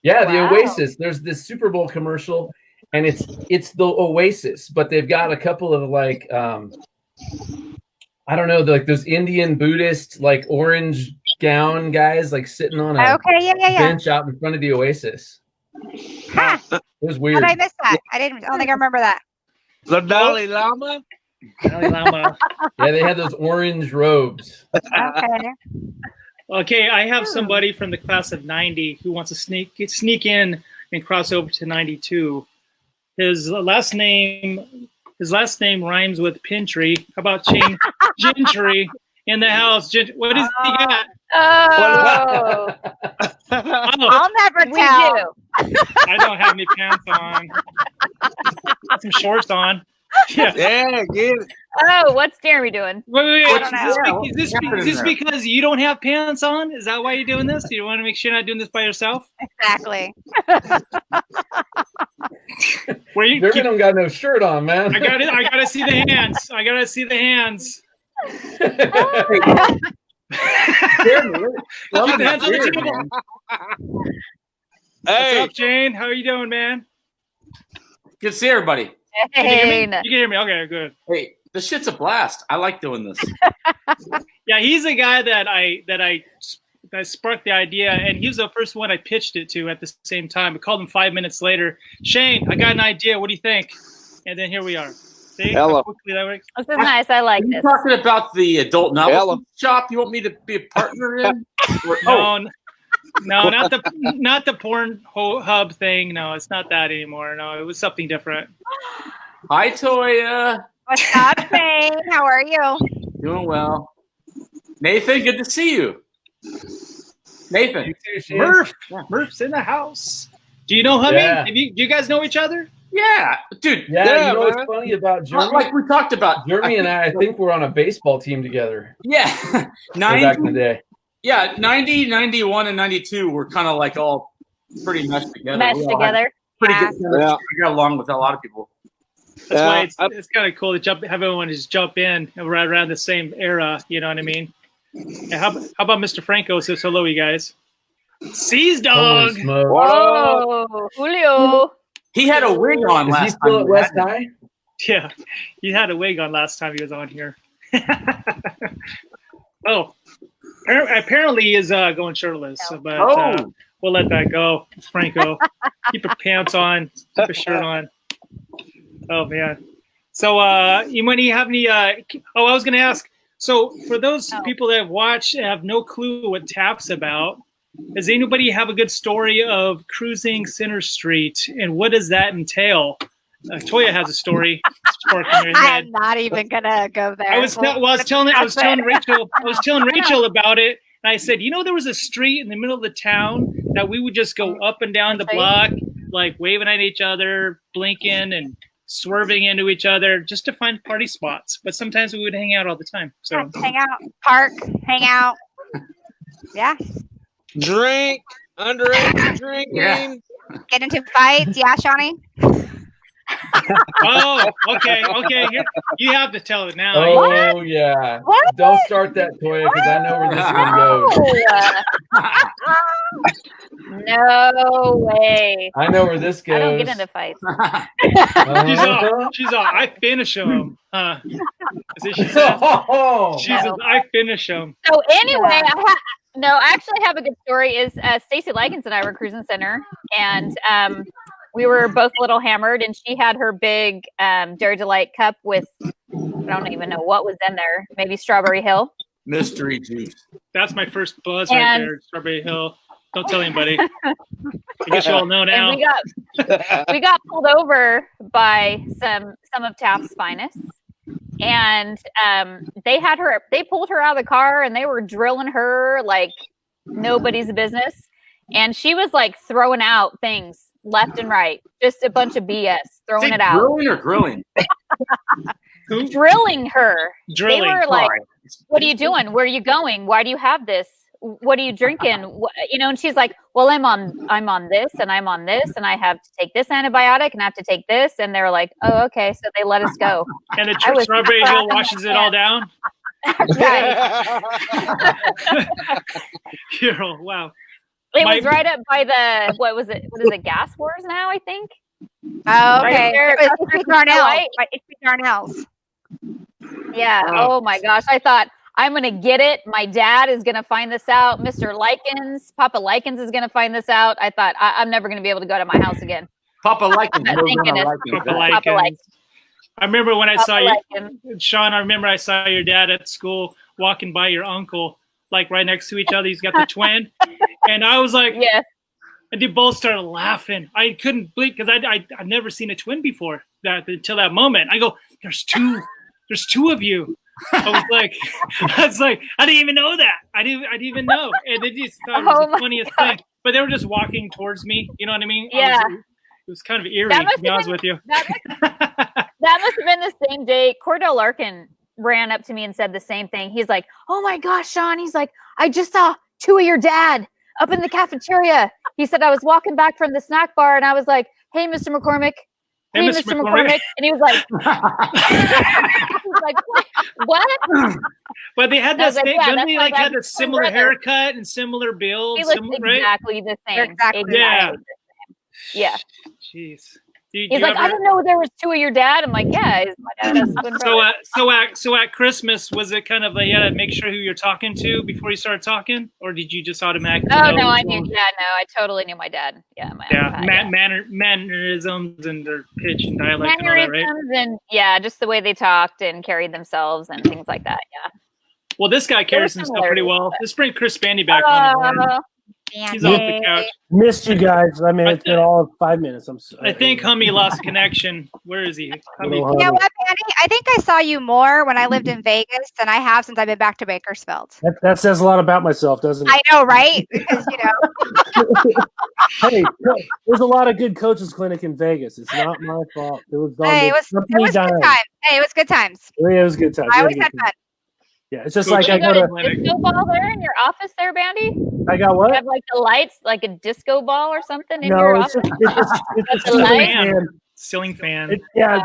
Yeah, the Oasis. There's this Super Bowl commercial and it's the Oasis, but they've got a couple of like I don't know, like those Indian Buddhist like orange gown guys like sitting on a bench out in front of the Oasis. Huh. It was weird. How did I miss that? I don't think I remember that. The Dalai Lama? Yeah, they had those orange robes. Okay, I have somebody from the class of 90 who wants to sneak in and cross over to 92. His last name rhymes with Pintry. How about Gentry in the house? What does he got? Oh. I'll never tell. I don't have any pants on. Got some shorts on. Yeah, get it. Oh, what's Jeremy doing? Wait. Is this because you don't have pants on? Is that why you're doing this? Do you want to make sure you're not doing this by yourself? Exactly. Jeremy don't got no shirt on, man. I gotta see the hands. Jeremy, Keep the hands on the table. Hey. What's up, Jane? How are you doing, man? Good to see everybody. Hey, you can hear me? Okay, good. Hey, this shit's a blast. I like doing this. Yeah, he's the guy that I sparked the idea, and he was the first one I pitched it to at the same time. I called him 5 minutes later. Shane, I got an idea. What do you think? And then here we are. See Hello. how quickly that works? This is nice. I like this. Talking about the adult novelty shop. You want me to be a partner in? No, not the porn hub thing. No, it's not that anymore. No, it was something different. Hi, Toya. What's up, Shane? How are you? Doing well. Nathan, good to see you. Nathan. You too, Shane. Murph's in the house. Do you know Hummy? Yeah. Do you guys know each other? Yeah, dude. Yeah, you know what's funny about Jeremy? Like we talked about. Jeremy and I think we're on a baseball team together. Yeah. Back in the day. Yeah, 90, 91, and 92 were kind of like all pretty meshed together. Pretty good. I got along with a lot of people. That's why it's kind of cool to have everyone just jump in right around the same era. You know what I mean? And how about Mr. Franco says hello, you guys? Seize dog. Whoa, Julio. He had a wig on last time. Is he still at West High? Yeah, he had a wig on last time he was on here. Oh, apparently he is going shirtless, but we'll let that go. Franco, keep your pants on, keep your shirt on. Oh man. So, when you have any? I was going to ask. So, for those people that have watched and have no clue what TAP's about, does anybody have a good story of cruising Center Street, and what does that entail? Toya has a story. I'm not even gonna go there. I was telling Rachel about it, and I said, there was a street in the middle of the town that we would just go up and down the block, like waving at each other, blinking, and swerving into each other just to find party spots. But sometimes we would hang out all the time. So hang out, park, hang out. Yeah. Drink, underage drinking. Yeah. Get into fights. Yeah, Shawnee. Oh, okay. You have to tell it now. Oh, yeah. What? Don't start that, Toya, because I know where this one goes. No way. I know where this goes. I don't get into fights. She's all, I finish them. I finish them. So anyway, I actually have a good story. Is Stacy Likens and I were cruising Center, and we were both a little hammered, and she had her big Dairy Delight cup with, I don't even know what was in there, maybe Strawberry Hill. Mystery juice. That's my first buzz right there, Strawberry Hill. Don't tell anybody. I guess you all know now. And we got pulled over by some of Taft's finest, and they pulled her out of the car, and they were drilling her like nobody's business, and she was like throwing out things left and right, just a bunch of BS, throwing it out. Drilling or grilling? Drilling her. Drilling. They were like, "What are you doing? Where are you going? Why do you have this? What are you drinking?" And she's like, "Well, I'm on this, and I'm on this, and I have to take this antibiotic, and I have to take this." And they're like, "Oh, okay." So they let us go. And the Strawberry Hill washes it all down. Hero, wow. It was right up by the what is it? Gas Wars now, I think. Oh, okay. Right it's Darnell's. Yeah. Oh my gosh. I thought, I'm going to get it. My dad is going to find this out. Mr. Likens, Papa Likens is going to find this out. I thought, I'm never going to be able to go to my house again. Papa Likens. Papa Likens. I remember when I saw you, Shawn, I remember I saw your dad at school walking by your uncle, like right next to each other. He's got the twin. And I was like, yes. And they both started laughing. I couldn't believe, because I've never seen a twin before until that moment. I go, there's two of you. I was like, I didn't even know that. I didn't even know. And they just thought it was the funniest thing. But they were just walking towards me. You know what I mean? Yeah. It was kind of eerie, to be honest with you. That must have been the same day. Cordell Larkin ran up to me and said the same thing. He's like, "Oh my gosh, Shawn." He's like, "I just saw two of your dad up in the cafeteria." He said, "I was walking back from the snack bar, and I was like, 'Hey, Mr. McCormick.' Hey, Mr. McCormick." And he was like, "What?" But they had that same, didn't they had a similar haircut and similar build? He looked exactly the same. Exactly. Yeah. Jeez. He's like, "I didn't know there was two of your dad." I'm like, "Yeah, he's my dad." So at Christmas, was it kind of like you had to make sure who you're talking to before you started talking, or did you just automatically? Oh no, I knew. Yeah, no, I totally knew my dad. Yeah, mannerisms and their pitch and dialect and all that, right? And just the way they talked and carried themselves and things like that. Yeah. Well, this guy carries himself pretty well. Let's bring Chris Bandy back on. He's off the couch. Missed you guys. I mean, it's been all 5 minutes. I'm sorry. I think Hummy lost connection. Where is he? You know what, Bandy? I think I saw you more when I lived in Vegas than I have since I've been back to Bakersfield. That says a lot about myself, doesn't it? I know, right? Because, Hey, there's a lot of good coaches clinic in Vegas. It's not my fault. It was good times. Hey, it was good times. Yeah, it was good times. I always had fun. Yeah, it's just like I got a disco ball there in your office there, Bandy? I got what? You have like the lights, like a disco ball or something in your office? It's a ceiling fan. It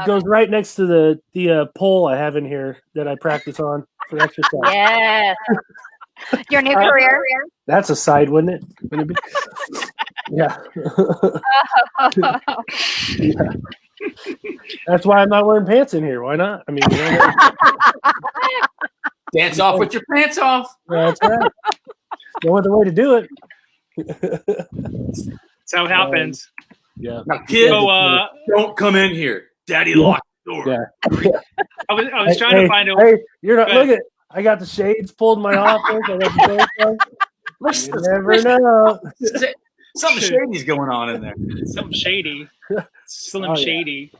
goes right next to the pole I have in here that I practice on for exercise. Yes. Your new career? That's a side, wouldn't it? Wouldn't it be? Yeah. Yeah. That's why I'm not wearing pants in here. Why not? I mean, dance off with your pants off. That's right. No other way to do it. That's how it happens. Yeah. Now, kids, don't come in here. Daddy locked the door. Yeah. I was trying to find a. Hey, you're not. Look at. I got the shades pulled in my office. I got the Looks You never know. something shady's going on in there. Something shady. Slim Oh, yeah. shady.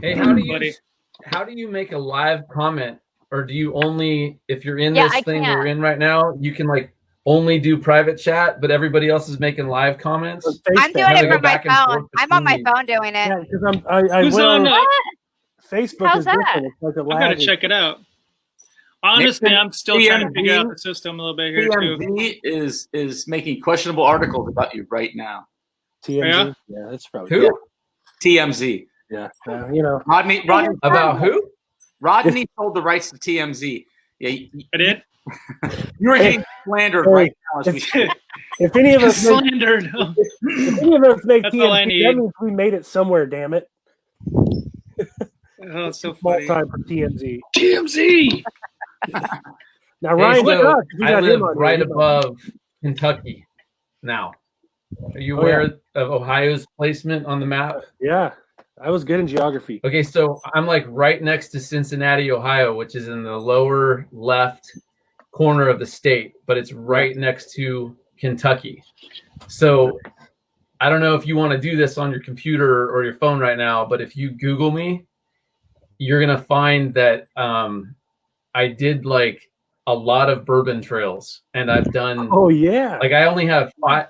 Hey, how do you make a live comment, or do you only, if you're in this thing that we're in right now, you can like only do private chat, but everybody else is making live comments? I'm doing it from my phone. I'm on my phone doing it. Yeah, because I Who's went on Facebook How's is that? different. It's like a I gotta lag. check it out. Honestly, I'm still trying to figure out TMZ the system a little bit here too. TMZ is making questionable articles about you right now. TMZ. Yeah, that's probably Who? TMZ. Yeah, you know. Rodney About who? Rodney sold the rights to TMZ. Yeah, I did. you are getting slandered right now as we speak. If any of us make, Slandered. if any of us make That's all I TMZ, need. that means we made it somewhere. Damn it! Oh, it's so Small funny. time for TMZ. TMZ. Now Ryan, Hey, so you I got live him on right here. above Kentucky now. Are you aware of Ohio's placement on the map? Yeah, I was good in geography. Okay, so I'm like right next to Cincinnati, Ohio, which is in the lower left corner of the state, but it's right next to Kentucky. So I don't know if you want to do this on your computer or your phone right now, but if you Google me, you're going to find that I did like a lot of bourbon trails, and I've done. Oh yeah. Like I only have 5.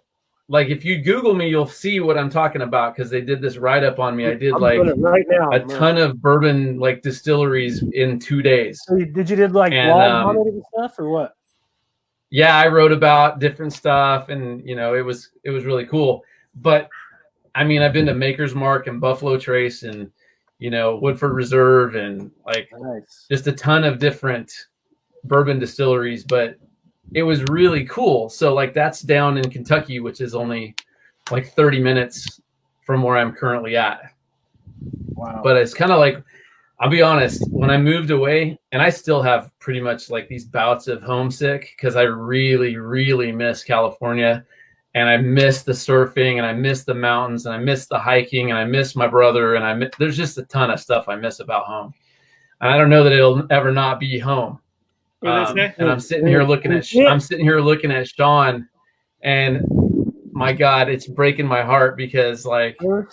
Like if you Google me, you'll see what I'm talking about because they did this write up on me. I did like doing it right now. a ton of bourbon like distilleries in 2 days. So did you did like blogs on it and stuff or what? Yeah, I wrote about different stuff, and you know it was really cool. But I mean, I've been to Maker's Mark and Buffalo Trace and you know Woodford Reserve and like just a ton of different bourbon distilleries, but it was really cool. So like that's down in Kentucky, which is only like 30 minutes from where I'm currently at. Wow. But it's kind of like, I'll be honest, when I moved away, and I still have pretty much like these bouts of homesick because I really, really miss California, and I miss the surfing, and I miss the mountains, and I miss the hiking, and I miss my brother, and there's just a ton of stuff I miss about home. And I don't know that it'll ever not be home. And I'm sitting here looking at Shawn, and my God, it's breaking my heart because like you're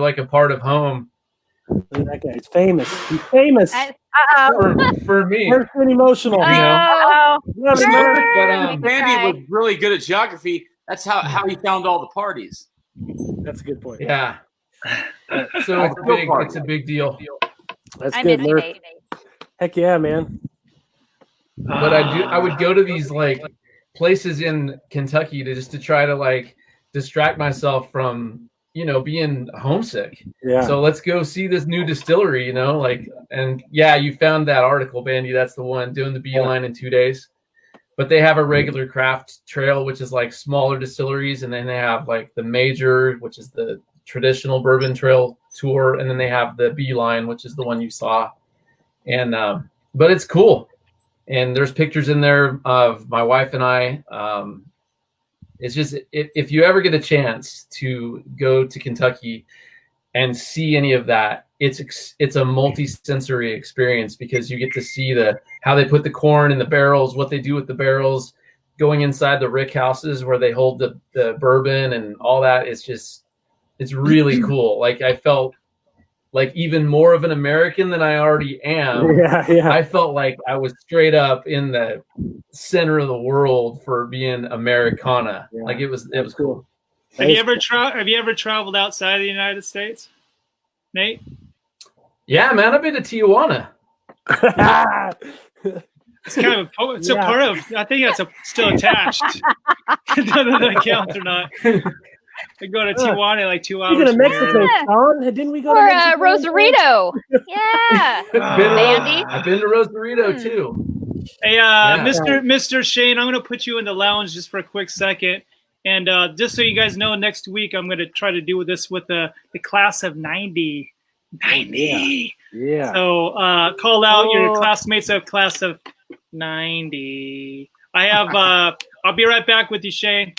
like a part of home. That guy's famous. He's famous. For me. We're emotional. You know? But Bandy was really good at geography. That's how he found all the parties. That's a good point. Yeah. So it's a big deal. That's good, Murph. Heck yeah, man. But I would go to these like places in Kentucky to try to like distract myself from, you know, being homesick. Yeah. So let's go see this new distillery, you know, like, and yeah, you found that article, Bandy. That's the one, doing the beeline in 2 days. But they have a regular craft trail, which is like smaller distilleries. And then they have like the major, which is the traditional bourbon trail tour. And then they have the beeline, which is the one you saw. And, but it's cool. And there's pictures in there of my wife and I. It's just, if you ever get a chance to go to Kentucky and see any of that, it's a multi-sensory experience because you get to see how they put the corn in the barrels, what they do with the barrels, going inside the rick houses where they hold the bourbon and all that. It's really cool. Like I felt like even more of an American than I already am. Yeah. I felt like I was straight up in the center of the world for being Americana. Yeah. Like it was cool. Have you ever traveled outside of the United States, Nate? Yeah, man, I've been to Tijuana. It's kind of a part of. I think that's still attached. None of that counts or not. I go to Tijuana like 2 hours. Speaking of Mexico, Shawn, didn't we go to Mexico? Rosarito? Yeah. Bandy. I've been to Rosarito too. Hey, Mr. Shane, I'm going to put you in the lounge just for a quick second. And just so you guys know, next week I'm going to try to do this with the class of 90. 90. Yeah. So call out your classmates of class of 90. I have. I'll be right back with you, Shane.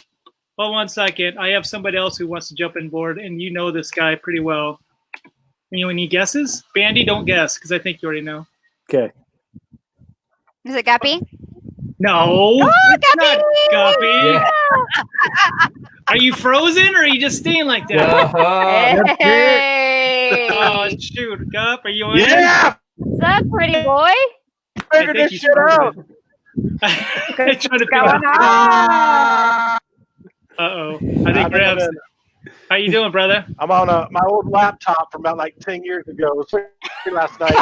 Hold 1 second. I have somebody else who wants to jump on board, and you know this guy pretty well. Any guesses? Bandy, don't guess, because I think you already know. Okay. Is it Guppy? No, it's not Guppy. Yeah. Are you frozen or are you just staying like that? Hey. Oh shoot, Gup, are you in? Yeah. What's up, pretty boy? Figure this he's shit out. I'm trying to figure Going out. on? Uh-oh. I think Grabs. How you doing, brother? I'm on my old laptop from about like 10 years ago. Last night.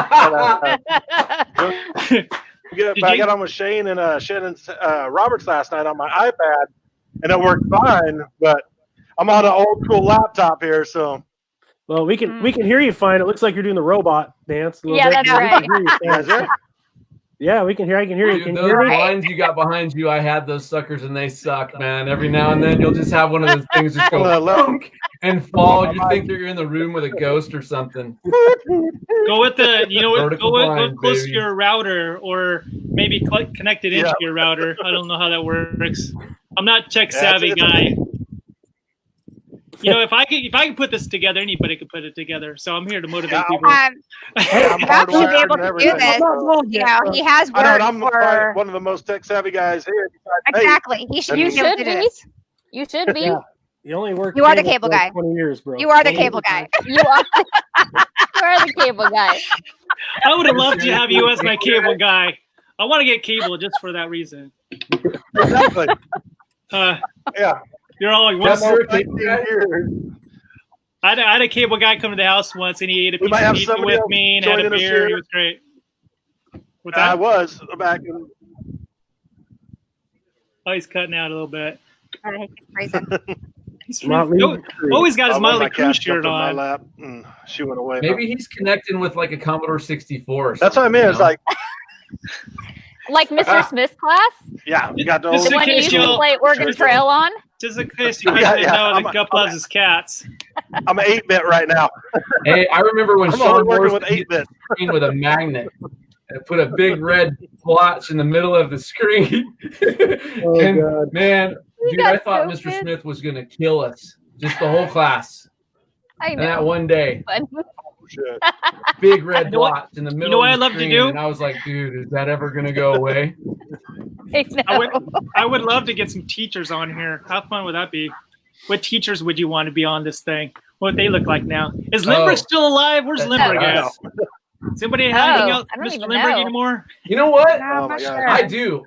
I got on with Shane and Shannon Roberts last night on my iPad, and it worked fine. But I'm on an old school laptop here, so. Well, we can hear you fine. It looks like you're doing the robot dance. Yeah, that's right. Yeah, we can hear. I can hear you. Dude, Can you those hear me? blinds you got behind you, I had those suckers and they suck, man. Every now and then you'll just have one of those things just go thunk and fall. You think you're in the room with a ghost or something. Go with the, Vertical go blind, close baby. to your router or maybe connect it into your router. I don't know how that works. I'm not tech savvy guy. If I could put this together, anybody could put it together. So I'm here to motivate people. I'm Gup should be able to do this. He has worked I'm for. one of the most tech savvy guys here. Exactly. He should You be able should to do be. this. You should be. Yeah. You only work. You are the cable guy. 20 years, bro. You are the cable guy. You are the cable guy. I would have loved to have you as my cable guy. I want to get cable just for that reason. Exactly. Yeah. You're all I had a cable guy come to the house once, and he ate a piece of pizza with me and had a beer. He was great. What's that? I was back in. Oh, he's cutting out a little bit. He's always got his Motley Crue shirt on. My lap. She went away. Maybe he's connecting with like a Commodore 64. That's what I mean. It's like Mr. Smith's class. Yeah, you got those. The one you used to play Oregon Trail on. Just in case you guys didn't know that Gup loves his cats. I'm an 8-bit right now. Hey, I remember when Shawn working with 8-bit with a magnet and put a big red blotch in the middle of the screen. God. Man, dude, I thought Mr. Smith was going to kill us, just the whole class. I know. And that one day, big red blotch in the middle. You know what of the I love to screen, do? And I was like, dude, is that ever going to go away? I would love to get some teachers on here. How fun would that be? What teachers would you want to be on this thing? What they look like now? Is Limbrick still alive? Where's Limbrick at? Does anybody have anything else, Mr. Limbrick anymore? You know what? Oh my God.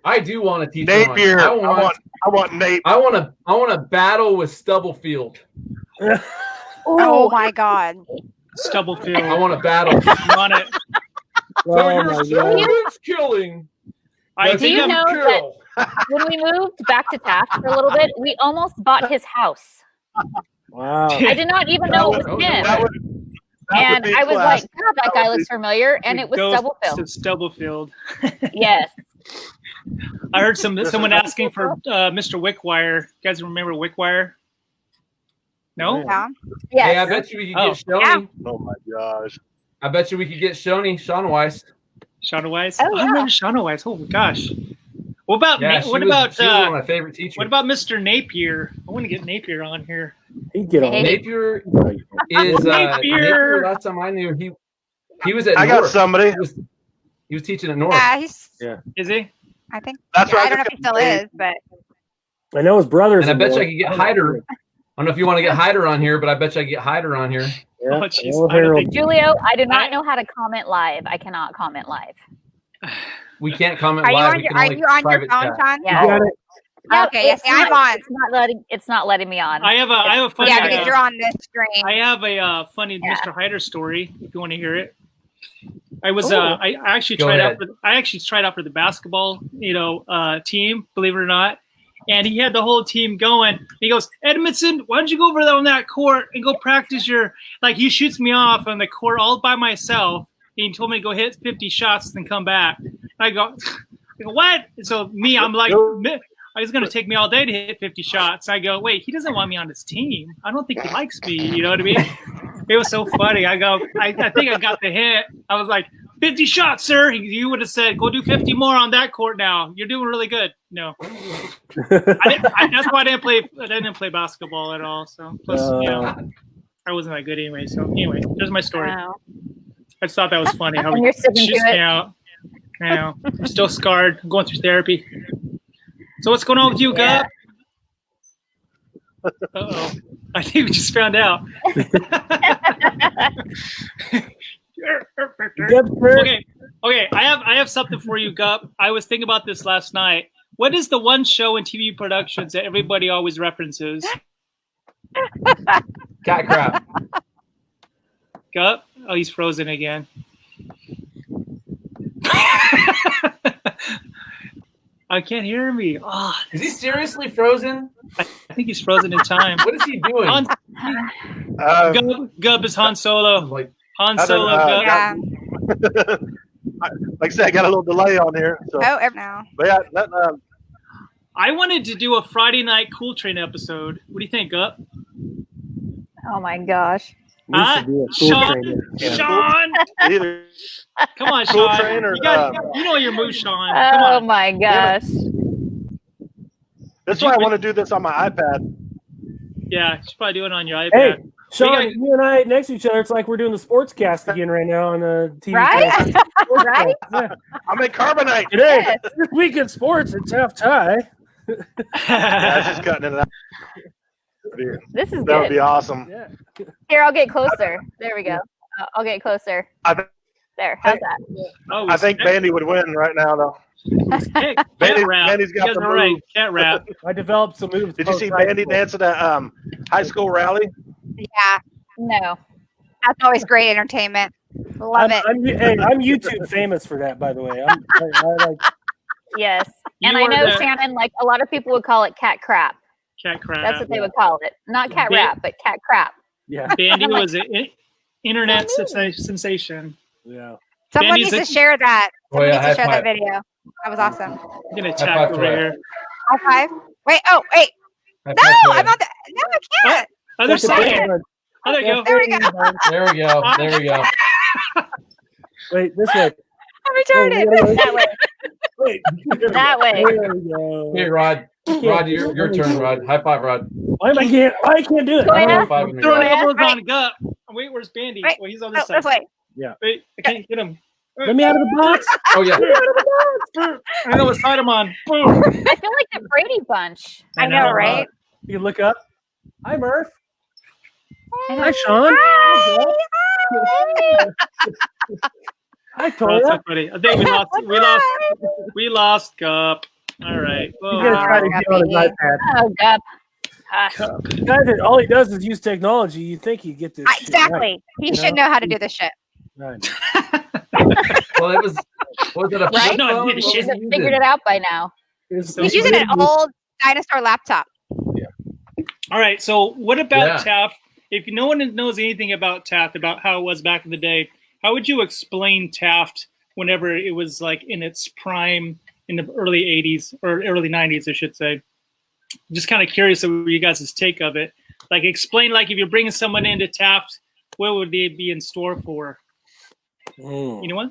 I do want to teach Napier. I want Nate. I want to battle with Stubblefield. Oh my God. Stubblefield. I want to battle. I'm on it. So you're Sullivan's killing. Do you know that when we moved back to Taft for a little bit, we almost bought his house. Wow. I did not even know it was him. And I was like, God, that guy looks familiar. And it was Stubblefield. Stubblefield. Yes. I heard someone asking for Mr. Wickwire. You guys remember Wickwire? No? Yeah. Yes. Hey, I bet you we could get Shoney. Yeah. Oh my gosh. I bet you we could get Shoney, Shawn Weiss. Shawn Weiss? Oh, yeah. I remember Shawn Weiss. Oh my gosh. What about she was one of my favorite teachers. What about Mr. Napier? I want to get Napier on here. He'd get on. Napier is Napier. Last time I knew he was at. I North. got somebody. He was teaching at North. Yeah, Is he? I think. That's right. I don't know if he still is, but. I know his brothers. And I bet you I could get Hyder. I don't know if you want to get Hyder on here, but I bet you I could get Hyder on here. Yeah. Julio, I do not know how to comment live. I cannot comment live. We can't comment Are you live. on your phone, Shawn? Yeah. You got it. Okay, yes, I'm on. It's not letting me on. I have a funny. Yeah, because you're on this screen. I have a funny Mr. Hyder story. If you want to hear it, I was I actually tried out for the basketball team. Believe it or not. And he had the whole team going. He goes, Edmondson, why don't you go over there on that court and go practice your he shoots me off on the court all by myself. He told me to go hit 50 shots and come back. I go, what? So I'm like, it's going to take me all day to hit 50 shots. I go, wait, he doesn't want me on his team. I don't think he likes me. You know what I mean? It was so funny. I go, I think I got the hit. I was like, 50 shots, sir. You would have said, go do 50 more on that court now. You're doing really good. No. That's why I didn't play basketball at all. So, plus, I wasn't that good anyway. So, anyway, there's my story. Wow. I just thought that was funny. How And you're sticking to shoots me it. out. I know. I'm still scarred. I'm going through therapy. So what's going on with you, Gup? Uh-oh. I think we just found out. Okay. I have something for you, Gup. I was thinking about this last night. What is the one show in TV productions that everybody always references? Cat crap. Gup? Oh, he's frozen again. I can't hear me. Oh, is he seriously frozen? I think he's frozen in time. What is he doing? Gup is Han Solo. Like Han Solo. Gup. Yeah. Like I said, I got a little delay on here. So. Now. But yeah, I wanted to do a Friday Night Cool Train episode. What do you think, Gup? Oh my gosh. Shawn! Come on, Cool Shawn. Train or, you know your move, Shawn. Come Oh on. my gosh. that's why I want to do this on my iPad. Yeah, you should probably do it on your iPad. Hey, Shawn, you and I next to each other, it's like we're doing the sportscast again right now on the TV. Right? Right? Yeah. I'm in Carbonite. Today, Yes. this week in sports, it's half tie. Yeah, it's just cutting it out. This is That would good. be awesome. Yeah. Here, I'll get closer. There we go. I'll get closer. There. How's that? Oh, I think Bandy would win right now, though. Cat rap. Bandy's got You guys the are right. move. Cat rap. I developed some moves. Did you see Bandy dancing at high school rally? Yeah. No. That's always great entertainment. Love it. I'm YouTube famous for that, by the way. I like. Yes. You And I are know, the- Shannon, like a lot of people would call it cat crap. Cat crap. That's what they would call it. Not cat rap, but cat crap. Yeah. Bandy was an internet sensation. Yeah. Someone Bandy's needs to share that. Oh, Someone yeah, needs to share high that video. That was awesome. I'm gonna High chat five over to here. High five. Wait. Oh, wait. High No, five to I'm him. on the. No, I can't. Other side. There Oh, there you go. There we go. There we go. There we go. Wait, this way. I'm retarded. That way. Wait. That way. There we go. Hey, Rod. Rod, your turn, Rod. High five, Rod. Why can't do it? Toya? High five with me, Throwing Rod. elbows Right. on Gup. Wait, where's Bandy? Right. Well, he's on Oh, this side. this way. Wait, I can't get him. Let me out of the box. Oh, yeah. I know what side I'm on. Boom. I feel like the Brady Bunch. I know, right? You look up. Hi, Murph. I Hi, Shawn. Hi, Oh, Toya. that's so funny. I think we lost Gup. All right. He's gonna try to get on his iPad. Oh, God. The guy that all he does is use technology. You think he'd get this? shit Exactly. right. He You should know how to do this shit. Right. Well, it was it a Right? flip phone? No, What he was should he Should have using? figured it out by now. It's- He's using an old dinosaur laptop. All right. So, what about Yeah. Taft? If no one knows anything about Taft, about how it was back in the day, how would you explain Taft whenever it was like in its prime in the early 80s or early 90s, I should say? Just kind of curious of you guys' take of it. Like, explain, like, if you're bringing someone into Taft, what would they be in store for? You know what?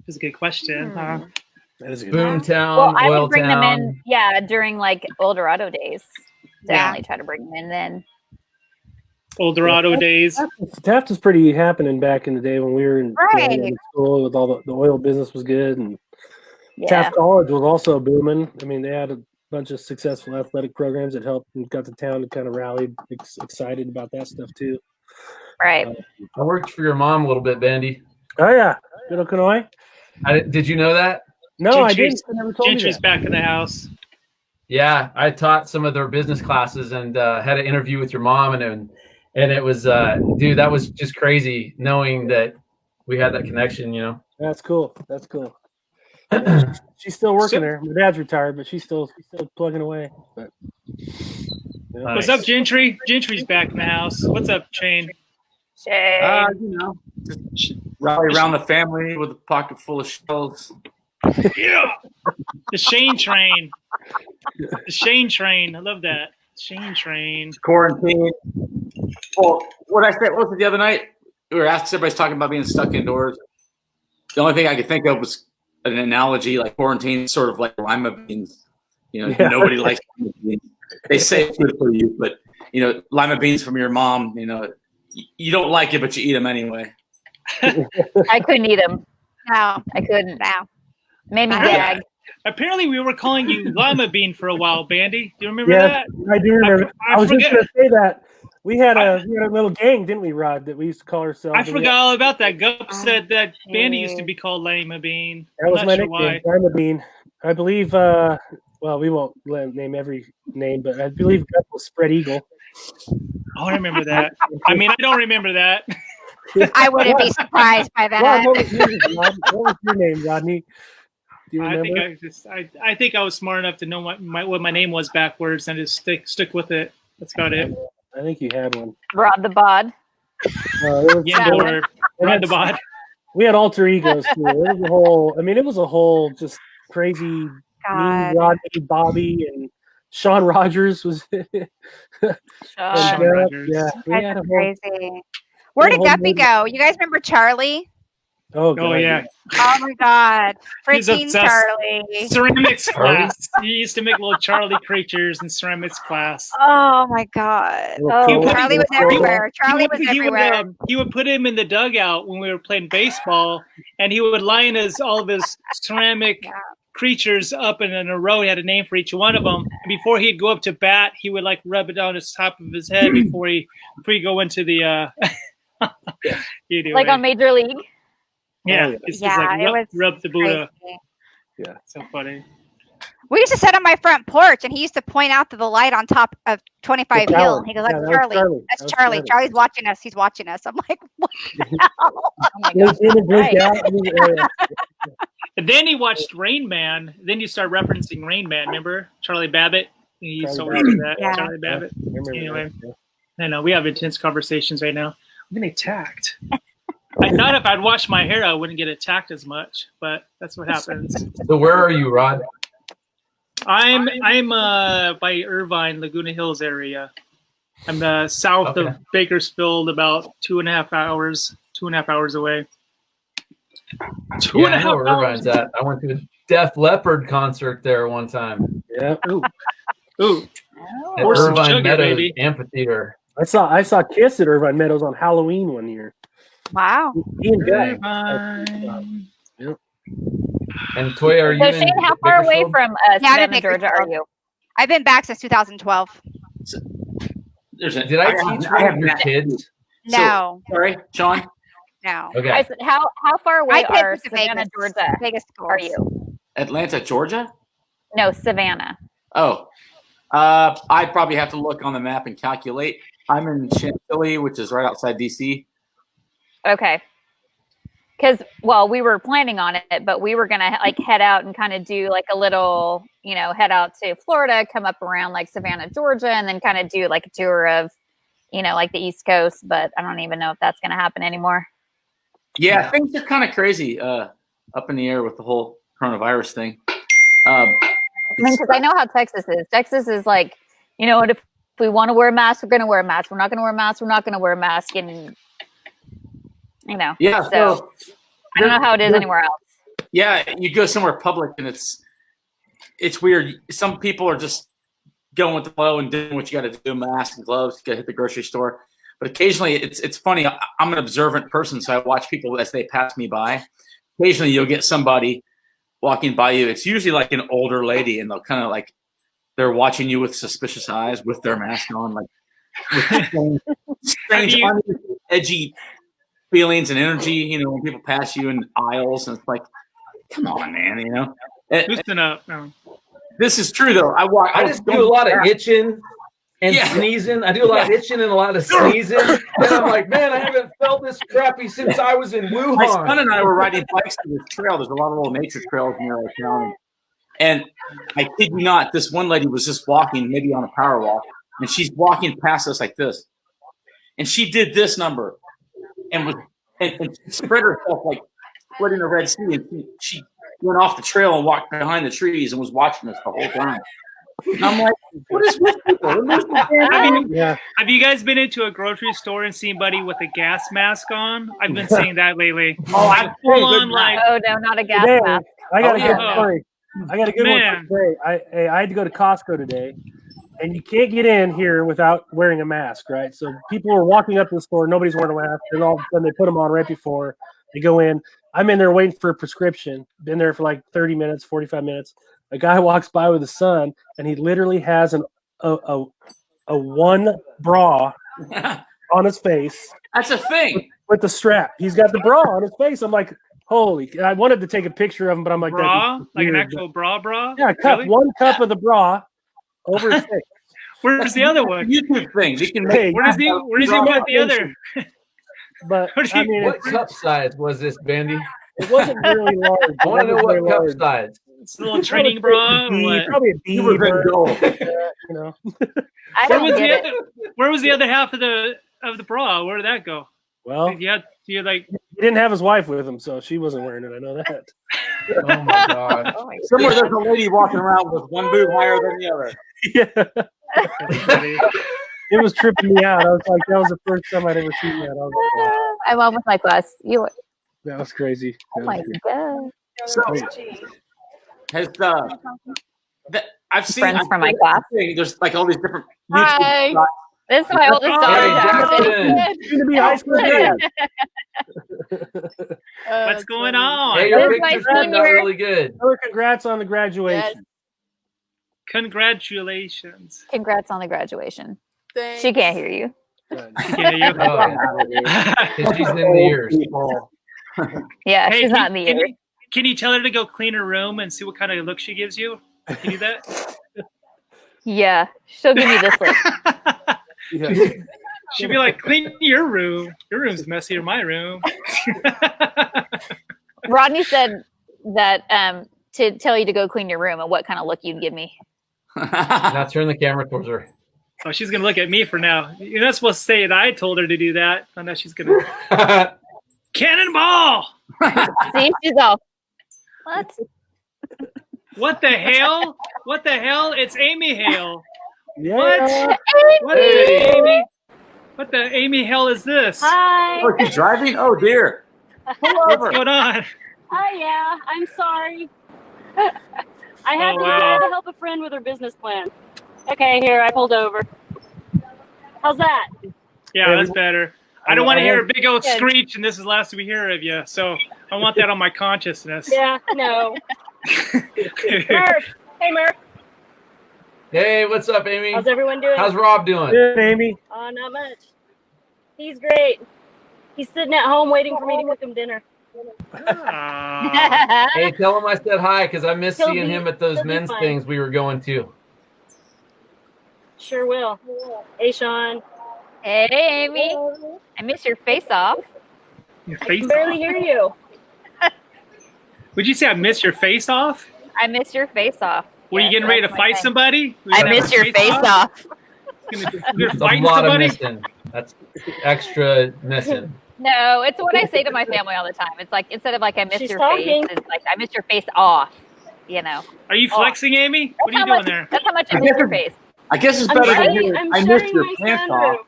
That's a good question. That is a good one. Boomtown, Well, I Oil would bring them Town. in, during like Eldorado days. Definitely try to bring them in then. Old Dorado days. Taft was pretty happening back in the day when we were in, Right. in school. With all the oil business was good, and Yeah. Taft College was also booming. I mean, they had a bunch of successful athletic programs that helped and got the town to kind of rally, excited about that stuff too. Right. I worked for your mom a little bit, Bandy. Oh yeah, good Koupeny. Did you know that? No, I Gentry's- didn't. I never told me Gentry's that. back in the house. Yeah, I taught some of their business classes and had an interview with your mom, and it was, dude, that was just crazy knowing that we had that connection. You know. That's cool. That's cool. She's still working there. My dad's retired, but she's still plugging away. But, yeah. What's up, Gentry? Gentry's back in the house. What's up, Shane? Shane. You know, just rally around the family with a pocket full of shells. Yeah. The Shane train. The Shane train. I love that. Shane train. Quarantine. Well, what I said, what was it the other night? We were asked, everybody's talking about being stuck indoors. The only thing I could think of was an analogy, like quarantine, sort of like lima beans. You know, nobody likes lima beans. They say it's good for you, but, you know, lima beans from your mom, you know, you don't like it, but you eat them anyway. I couldn't eat them. No, I couldn't. no. Made me gag. apparently we were calling you Lima Bean for a while, Bandy. Do you remember Yeah, that? I do remember. I was just forget- going to say that. We had a little gang, didn't we, Rod, that we used to call ourselves? I forgot all about that. Gup said that Bandy used to be called Lima Bean. That was I'm my not sure nickname, why. Lima Bean. I believe, well, we won't name every name, but I believe Gup was Spread Eagle. Oh, I remember that. I mean, I don't remember that. I wouldn't be surprised by that. Rod, what was your name, Rodney? Do you remember? I think I was smart enough to know what my name was backwards and just stick with it. That's about it. I think you had one. Rod the Bod. YeNDoR, Rod the Bod. We had alter egos too. It was a whole just crazy mean Rodney, Bobby, and Shawn Rogers was. Shawn Rogers. Yeah, we had a whole, crazy. Where did Guppy go? You guys remember Charlie? Oh, God. Oh yeah. Oh my God, He's freaking obsessed. Charlie! Ceramics class. He used to make little Charlie creatures in ceramics class. Oh my God! Oh, Charlie was everywhere. Charlie was everywhere. He would put him in the dugout when we were playing baseball, and he would line all of his ceramic creatures up in a row. He had a name for each one of them. And before he'd go up to bat, he would like rub it on the top of his head before he go into the. Like on Major League. Yeah, it's like rub the Buddha. Yeah, so funny. We used to sit on my front porch, and he used to point out to the light on top of 25 Hill. He goes, "That's Charlie. That's Charlie. Charlie's watching us. He's watching us." I'm like, "What the hell?" Oh my God. And then he watched Rain Man. Then you start referencing Rain Man. Remember Charlie Babbitt? You used to remember that, Yeah. Charlie Babbitt. Anyway, I know we have intense conversations right now. I'm getting attacked. I thought if I'd wash my hair, I wouldn't get attacked as much, but that's what happens. So where are you, Rod? I'm by Irvine, Laguna Hills area. I'm south of Bakersfield, about 2.5 hours away. Two and a I know half where hours. Irvine's at. I went to a Def Leppard concert there one time. Yeah. Ooh. At Or some Irvine sugar, Meadows baby. Amphitheater. I saw Kiss at Irvine Meadows on Halloween one year. Wow. Ian Guy. Irvine. Yep. And Toya, are you So in Shane, how far away Bakersfield? from Yeah, I'm in Savannah, Georgia are Bakersfield. you? I've been back since 2012. Did I teach one of your kids? No, Sorry, Shawn. no. Okay. I said, how far away I are went to Savannah, Vegas. Georgia? Vegas Are schools. you? Atlanta, Georgia? No, Savannah. Oh. I probably have to look on the map and calculate. I'm in Chantilly, which is right outside DC. Okay. Because, well, we were planning on it, but we were going to like head out and kind of do like a little, head out to Florida, come up around like Savannah, Georgia, and then kind of do like a tour of, like the East Coast. But I don't even know if that's going to happen anymore. Yeah, things are kind of crazy up in the air with the whole coronavirus thing. Because I know how Texas is. Texas is like, if we want to wear a mask, we're going to wear a mask. We're not going to wear a mask. We're not going to wear a mask. And, Yeah, so I don't know how it is anywhere else. Yeah, you go somewhere public and it's weird. Some people are just going with the flow and doing what you got to do, mask and gloves, you got to hit the grocery store. But occasionally it's funny. I'm an observant person, so I watch people as they pass me by. Occasionally you'll get somebody walking by you. It's usually like an older lady, and they'll kind of like they're watching you with suspicious eyes with their mask on, like with strange edgy feelings and energy, when people pass you in aisles, and it's like, come on, man, Loosen up. No. This is true though. I just do a lot of itching and sneezing. I do a lot of itching and a lot of sneezing. And I'm like, man, I haven't felt this crappy since I was in Wuhan. My son and I were riding bikes to this trail. There's a lot of little nature trails near our town. And I kid you not, this one lady was just walking, maybe on a power walk, and she's walking past us like this. And she did this number and spread herself like split in the Red Sea. And she went off the trail and walked behind the trees and was watching us the whole time. And I'm like, what is with people? Have you guys been into a grocery store and seen buddy with a gas mask on? I've been seeing that lately. I'm full on like. Oh no, not a gas Today, mask. I got a good story. I got a good Man. one today. I had to go to Costco today, and you can't get in here without wearing a mask, right? So people are walking up to the store, nobody's wearing a mask, and all of a sudden they put them on right before they go in. I'm in there waiting for a prescription. Been there for like 30 minutes, 45 minutes. A guy walks by with his son, and he literally has a one bra on his face. That's a thing. With the strap. He's got the bra on his face. I'm like, holy. I wanted to take a picture of him, but I'm like, bra? Like an actual bra? Yeah, cup. Really? One cup of the bra over his face. Where's the other one? YouTube thing. You can Where does he put the other? But I mean, what cup size was this, Bandy? It wasn't really large. I want to know what cup size. It's a little training bra. Or what? Probably a B. You know. Where was the other half of the bra? Where did that go? Well, you didn't have his wife with him, so she wasn't wearing it. I know that. Oh my god! Somewhere there's a lady walking around with one boob higher than the other. Yeah. It was tripping me out. I was like, that was the first time I'd ever seen that. I was like, wow. I'm on with my class. That was crazy. Oh my god! So, I've seen friends from my class. There's like all these different. Hi. This is my oldest daughter. Soon to be high school grad. What's going on? Hey, your pictures turned out really good. Congrats on the graduation. Yes. Congratulations. Congrats on the graduation. Thanks. She can't hear you. She can't hear you. Because she's in the ears. Yeah, Hey, she's not in the ears. Can you tell her to go clean her room and see what kind of look she gives you? Can you do that? Yeah, she'll give you this look. She'll be like, clean your room. Your room's messy or my room. Rodney said that to tell you to go clean your room and what kind of look you'd give me. Now turn the camera towards her. Oh, she's going to look at me for now. You're not supposed to say that I told her to do that. I know she's going to. Cannonball! See, she's all, what? What the hell? What the hell? It's Amie Hale. Yeah. What? What the Amie Hale is this? Hi. Oh, she's driving? Oh, dear. What's going on? Oh, yeah. I'm sorry. I had to help a friend with her business plan. Okay, here. I pulled over. How's that? Yeah, that's better. I don't want to hear a big old screech, and this is the last we hear of you. So I want that on my consciousness. Yeah, no. Murph. Hey, Murph. Hey, what's up, Amy? How's everyone doing? How's Rob doing? Good, Amy. Oh, not much. He's great. He's sitting at home waiting for me to cook him dinner. Hey, tell him I said hi because I miss seeing him at those men's fine. things we were going to. Sure will. Hey, Shawn. Hey, Amy. I miss your face off. Your I face can barely off? hear you. Would you say I miss your face off? I miss your face off. Were you getting ready to fight somebody? I miss your face off. You're A fighting lot of somebody? missing. That's extra missing. No, it's what I say to my family all the time. It's like instead of like I miss She's your talking. face, it's like I miss your face off. You know. Are you flexing, Amy? What are you doing there? That's how much I miss your face. I guess it's I'm better than shutting- you. I'm I missed shutting your my pants sunroof. off.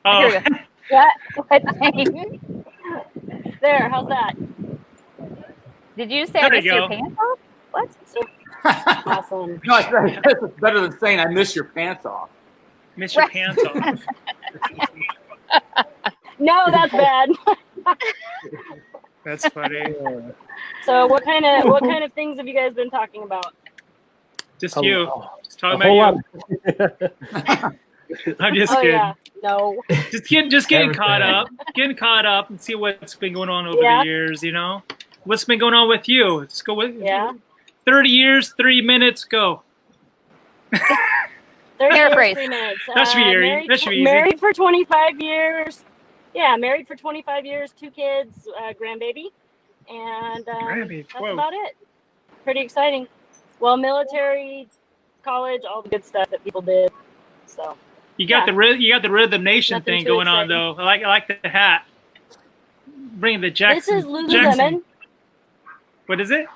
Oh, What? There, how's that? Did you say There I you miss your go. pants off? What? Awesome. No, I guess it's better than saying I miss your pants off. miss your pants off. No, that's bad. That's funny. So what kind of things have you guys been talking about? Just you. Just talking A whole about lot. you. I'm just Oh kidding. yeah. No. Just getting Everything. caught up. Getting caught up and see what's been going on over Yeah. the years, you know? What's been going on with you? Let's go with Yeah. 30 years, 3 minutes, go. 30 Paraphrase. 3 minutes. That should be easy. That should be easy. Married for 25 years. Yeah, married for 25 years, 2 kids, grandbaby, and Grandbaby, that's whoa. about it. Pretty exciting. Well, military, college, all the good stuff that people did. So You got the Rhythm Nation Nothing thing too going on exciting. though. I like the hat. Bring the Jackson. this is Lululemon. Jackson. What is it?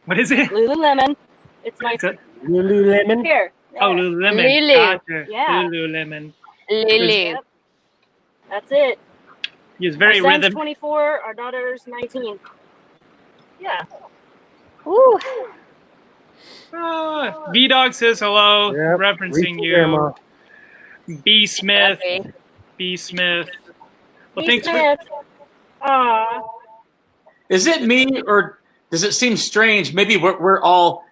What is it? Lululemon. It's my Is it- Lululemon. here. Oh, There. Lululemon. Lulu. Gotcha. Yeah. Lululemon. Lulu. Yep. That's it. He's very Our son's rhythm. 24. Our daughter's 19. Yeah. Ooh. V-Dog says hello, Yep. referencing Reach you. grandma. B. Smith. Happy. B. Smith. Well, Hey, thanks for. Smith. Aw. Is it me, or does it seem strange? Maybe we're all,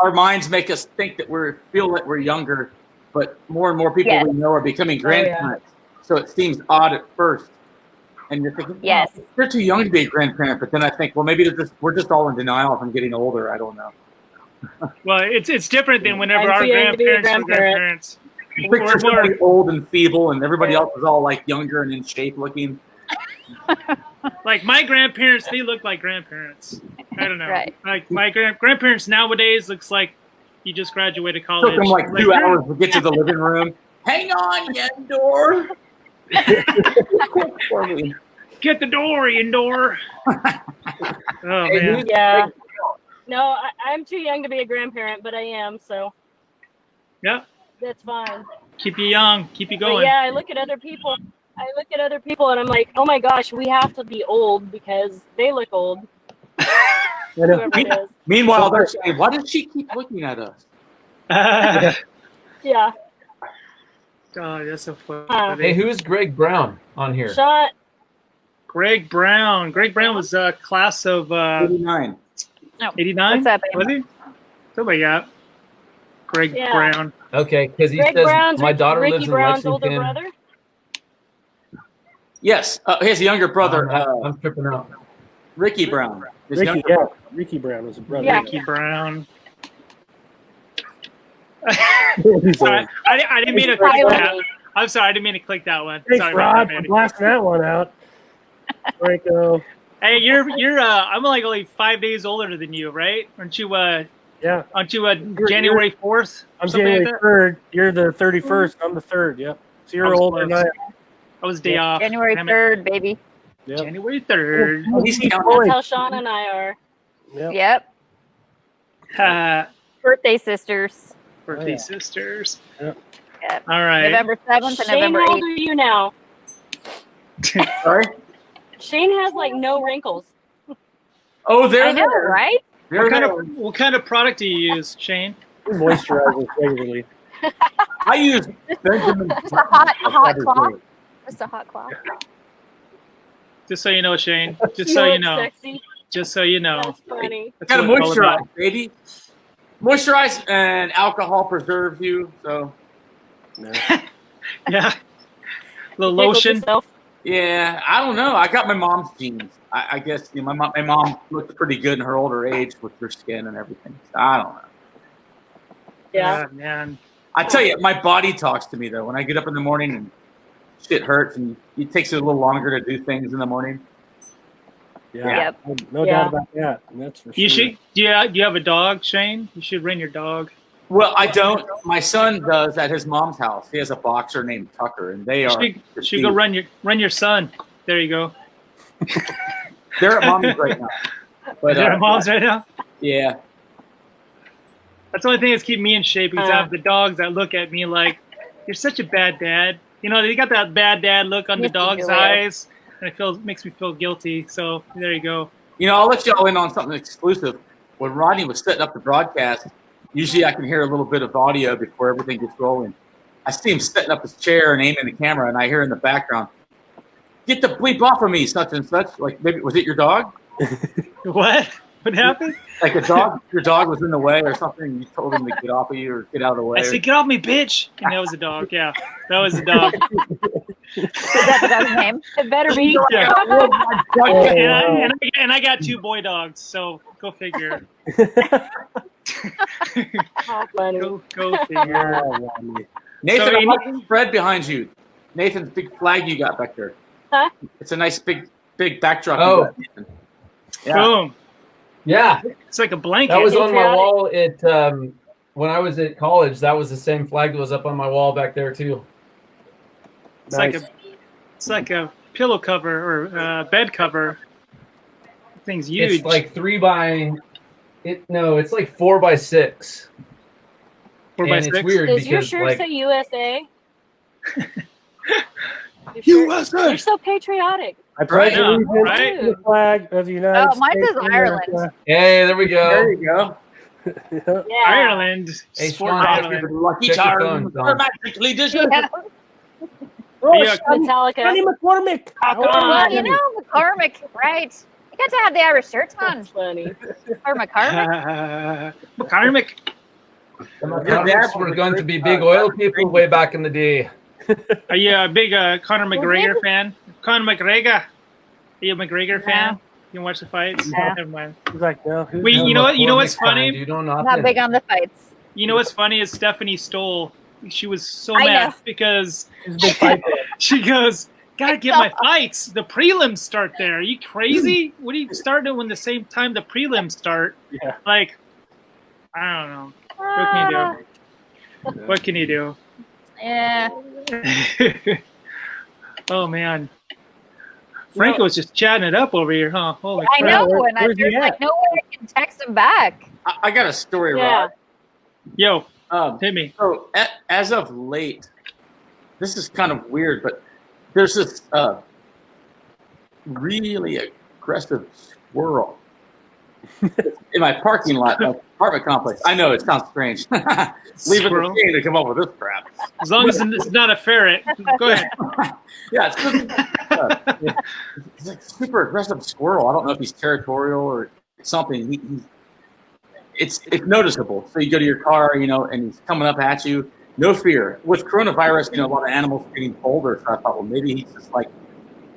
our minds make us think that feel that we're younger, but more and more people we know are becoming grandparents. So it seems odd at first. And you're thinking, yes, you're too young to be a grandparent. But then I think, well, maybe we're just all in denial from getting older. I don't know. Well, it's different than whenever our grandparents were grandparents. Picture somebody old and feeble, and everybody else is all like younger and in shape looking. Like my grandparents, they look like grandparents. I don't know. Right. Like my grandparents nowadays looks like you just graduated college. Took them like 2 hours to get to the living room. Hang on, YeNDoR. Get the door, YeNDoR. Oh man. Yeah. No, I'm too young to be a grandparent, but I am, so. Yeah. That's fine. Keep you young. Keep you going. But yeah, I look at other people and I'm like, oh my gosh, we have to be old because they look old. Whoever it is. Meanwhile, they're saying, why does she keep looking at us? Yeah. God, that's so funny. Hey, who's Greg Brown on here? Shot. Greg Brown. Greg Brown was a class of 89. Oh, 89? what's up, Was he? Somebody got Greg Brown. Okay, because he Greg says Brown's my daughter Ricky lives in Brown's older Lexington. brother. Yes, his younger brother. I'm tripping out. Ricky Brown. Ricky Brown was a brother. Yeah. Ricky Brown. Sorry, I didn't mean to click that. I'm sorry, I didn't mean to click that one. Thanks, Sorry Rod, about for that, man. blasting that one out. Franco. Hey, you're I'm like only 5 days older than you, right? Aren't you Yeah. Aren't you January 4th? I'm January 3rd. You're the 31st. I'm the 3rd. Yep. So you're older than I am. I was day off. January 3rd, baby. Yep. January 3rd. That's how Shawn and I are. Yep. Birthday sisters. Birthday sisters. Yep. Yep. All right. November 7th and Shane, November how 8th. old are you now? Sorry? Shane has like no wrinkles. Oh, there I know, right? What kind of product do you use, Shane? We moisturize it regularly. I use Benjamin. Just a hot cloth. Just a hot cloth. Just so you know, Shane. Just You so you look know. sexy. Just so you know. That's funny. That's Gotta what it's all moisturize, about. baby. Moisturize and alcohol preserves you. So Yeah. Little Pickled lotion. yourself. yeah, I don't know. I got my mom's genes. I guess my mom looked pretty good in her older age with her skin and everything. So I don't know. Yeah. Man. I tell you, my body talks to me though. When I get up in the morning and shit hurts, and it takes it a little longer to do things in the morning. Yeah. Yep. No doubt about that. That's for sure. You should. Do you have a dog, Shane? You should bring your dog. Well, I don't. My son does at his mom's house. He has a boxer named Tucker, and they are. Should go run your son. There you go. They're at mommy's right now. But, They're at mom's right now. Yeah. That's the only thing that's keeping me in shape because I have the dogs that look at me like, you're such a bad dad. You know, they got that bad dad look on the dog's eyes, and it makes me feel guilty. So there you go. You know, I'll let y'all in on something exclusive. When Rodney was setting up the broadcast, usually I can hear a little bit of audio before everything gets rolling. I see him setting up his chair and aiming the camera, and I hear in the background, "Get the bleep off of me, such and such." Like, maybe, was it your dog? What? What happened? Like your dog was in the way or something, and you told him to get off of you or get out of the way. I said, "Get off me, bitch!" And that was a dog. Yeah, that was a dog. Is that the dog's name? It better be. Yeah. Oh, and I got 2 boy dogs, so go figure. How funny. Go figure. Nathan, So, I'm looking Fred behind you. Nathan, big flag you got back there. Huh? It's a nice big backdrop. Oh. You got, Nathan. Yeah. Boom. Yeah, It's like a blanket. that was on my wall at when I was at college. That was the same flag that was up on my wall back there too. It's like a pillow cover or bed cover. The thing's huge. It's like 3 by. It's like 4 by 6. 4 by And 6. it's weird Does your because shirt like say USA? USA. You're so patriotic. I pledge Right. allegiance Right. to the flag of the United Oh, mine States. says of Ireland. America. hey, there we go. There you go. Yeah. Ireland. Hey, Sport Shawn, Ireland. Lucky Check your charm. phone, John. Automatically dishes. Yeah. Oh, Yeah. Johnny Metallica. McCormick. Come Well, on. you know, McCormick, right? I got to have the Irish shirts on. That's funny. Or McCormick. McCormick. Your dads were going to be big oil people way back in the day. Are you a big Conor McGregor fan? Conor McGregor. Are you a McGregor fan? You watch the fights? Yeah. Never mind. He's like, no. Wait, you know what? You know what's funny? You don't Not big on the fights. You know what's funny is Stephanie Stoll. She was so I mad know. because He's a big fight fan. she goes, "Gotta get my fights. The prelims start there. Are you crazy? What are you starting when the same time the prelims start?" Yeah. Like, I don't know. What can you do? What can you do? Yeah. Oh man, Franco's just chatting it up over here, huh? Holy I crap. know, and where's he there's like at? no way I can text him back. I got a story, Yeah. Yo, Rod. hit me. So as of late, this is kind of weird, but there's this really aggressive squirrel in my parking lot of apartment complex. I know it sounds strange. Leave it Squirrel. to me to come up with this crap. As long as it's not a ferret. Go ahead. Yeah, it's like super aggressive squirrel. I don't know if he's territorial or something. It's noticeable. So you go to your car, and he's coming up at you. No fear. With coronavirus, a lot of animals are getting bolder. So I thought, well, maybe he's just like,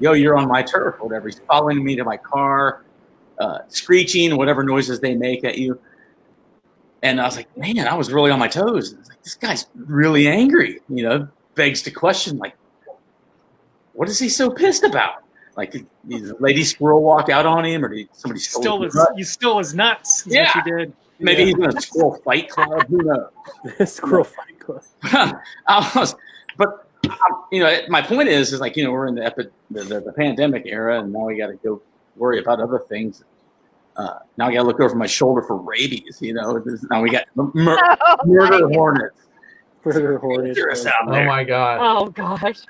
yo, you're on my turf or whatever. He's following me to my car, screeching, whatever noises they make at you. And I was like, man, I was really on my toes. I was like, this guy's really angry. Begs to question, like, what is he so pissed about? Like, did the lady squirrel walk out on him, or did somebody steal his nuts? You stole his nuts. Is Yeah. what you did. Maybe he's in a squirrel fight club. Who knows? Squirrel fight club. My point is like, we're in the pandemic era, and now we got to go worry about other things. Now I got to look over my shoulder for rabies. Now we got murder hornets. Murder hornets. Dangerous out there. Oh my god. Oh gosh.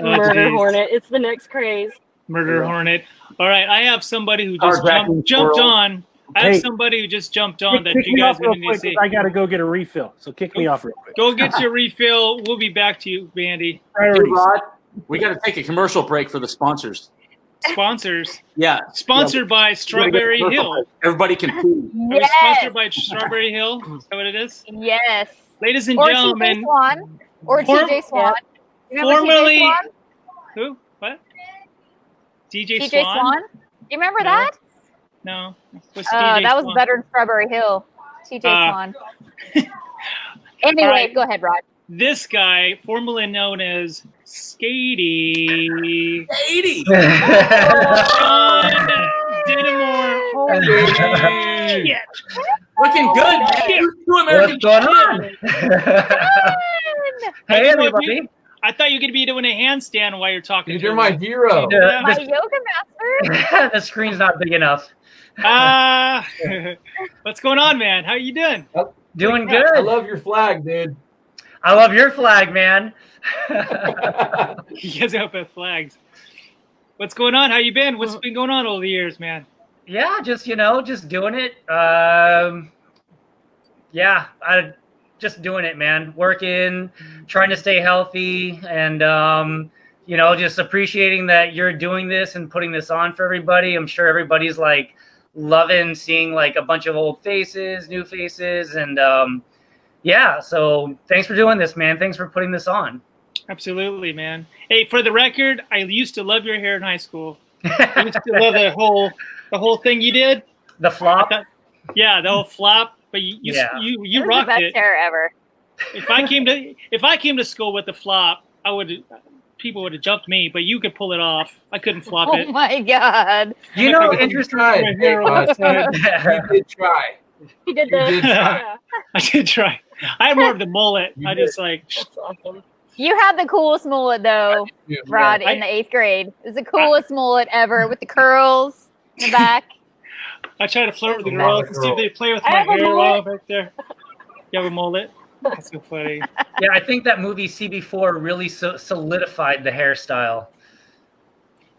Oh, Murder geez. hornet. It's the next craze. Murder hornet. All right, I have somebody who just Carjacking jumped squirrel. on. I have Hey. somebody who just jumped on that Kick you me guys off real wouldn't quick, see. 'cause I got to go get a refill. So kick me off real quick. Go get your refill. We'll be back to you, Bandy. Hey, Priorities. Rod, we got to take a commercial break for the sponsors. Sponsors. Yeah. Sponsored by Strawberry Commercial Hill. break. Everybody can pee. Are we Yes. sponsored by Strawberry Hill? Is that what it is? Yes. Ladies and Or TJ gentlemen, Swan. Or Form- TJ Swan. You remember formerly- TJ Swan? who? What? DJ TJ Swan? Swan? You remember No. that? No. What's DJ That was Swan? better than Strawberry Hill. TJ Swan. Anyway, All right. go ahead, Rod. This guy, formerly known as Skatey. 80. Shawn Dittamore. Holy shit. Looking good, man. Two American What's going on? Hey, everybody. I thought you were going to be doing a handstand while you're talking. Dude, to you're me. my hero. My yoga master. The screen's not big enough. What's going on, man? How you doing? Doing I good. love your flag, dude. I love your flag, man. You guys have flags. What's going on? How you been? What's been going on over the years, man? Yeah, just doing it. Just doing it, man. Working, trying to stay healthy, and just appreciating that you're doing this and putting this on for everybody. I'm sure everybody's like loving seeing like a bunch of old faces, new faces, and so thanks for doing this, man. Thanks for putting this on. Absolutely, man. Hey, for the record, I used to love your hair in high school. I used to love the whole thing you did. The flop. Yeah, the whole flop. But you It was rocked the best it. hair ever. If I came to school with the flop, people would have jumped me. But you could pull it off. I couldn't flop Oh it. my god. You know, I interesting. tried. My hair on the side. You did try. He did You the. did try. Yeah. I did try. I had more of the mullet. You I did. just like. That's awesome. You had the coolest mullet though, Yeah. Rod, in the 8th grade. It was the coolest mullet ever with the curls in the back. I try to flirt with the A girls lot of and see if they play with I my have a hair while I'm mullet. back there. You have a mullet? That's so funny. Yeah, I think that movie CB4 really solidified the hairstyle.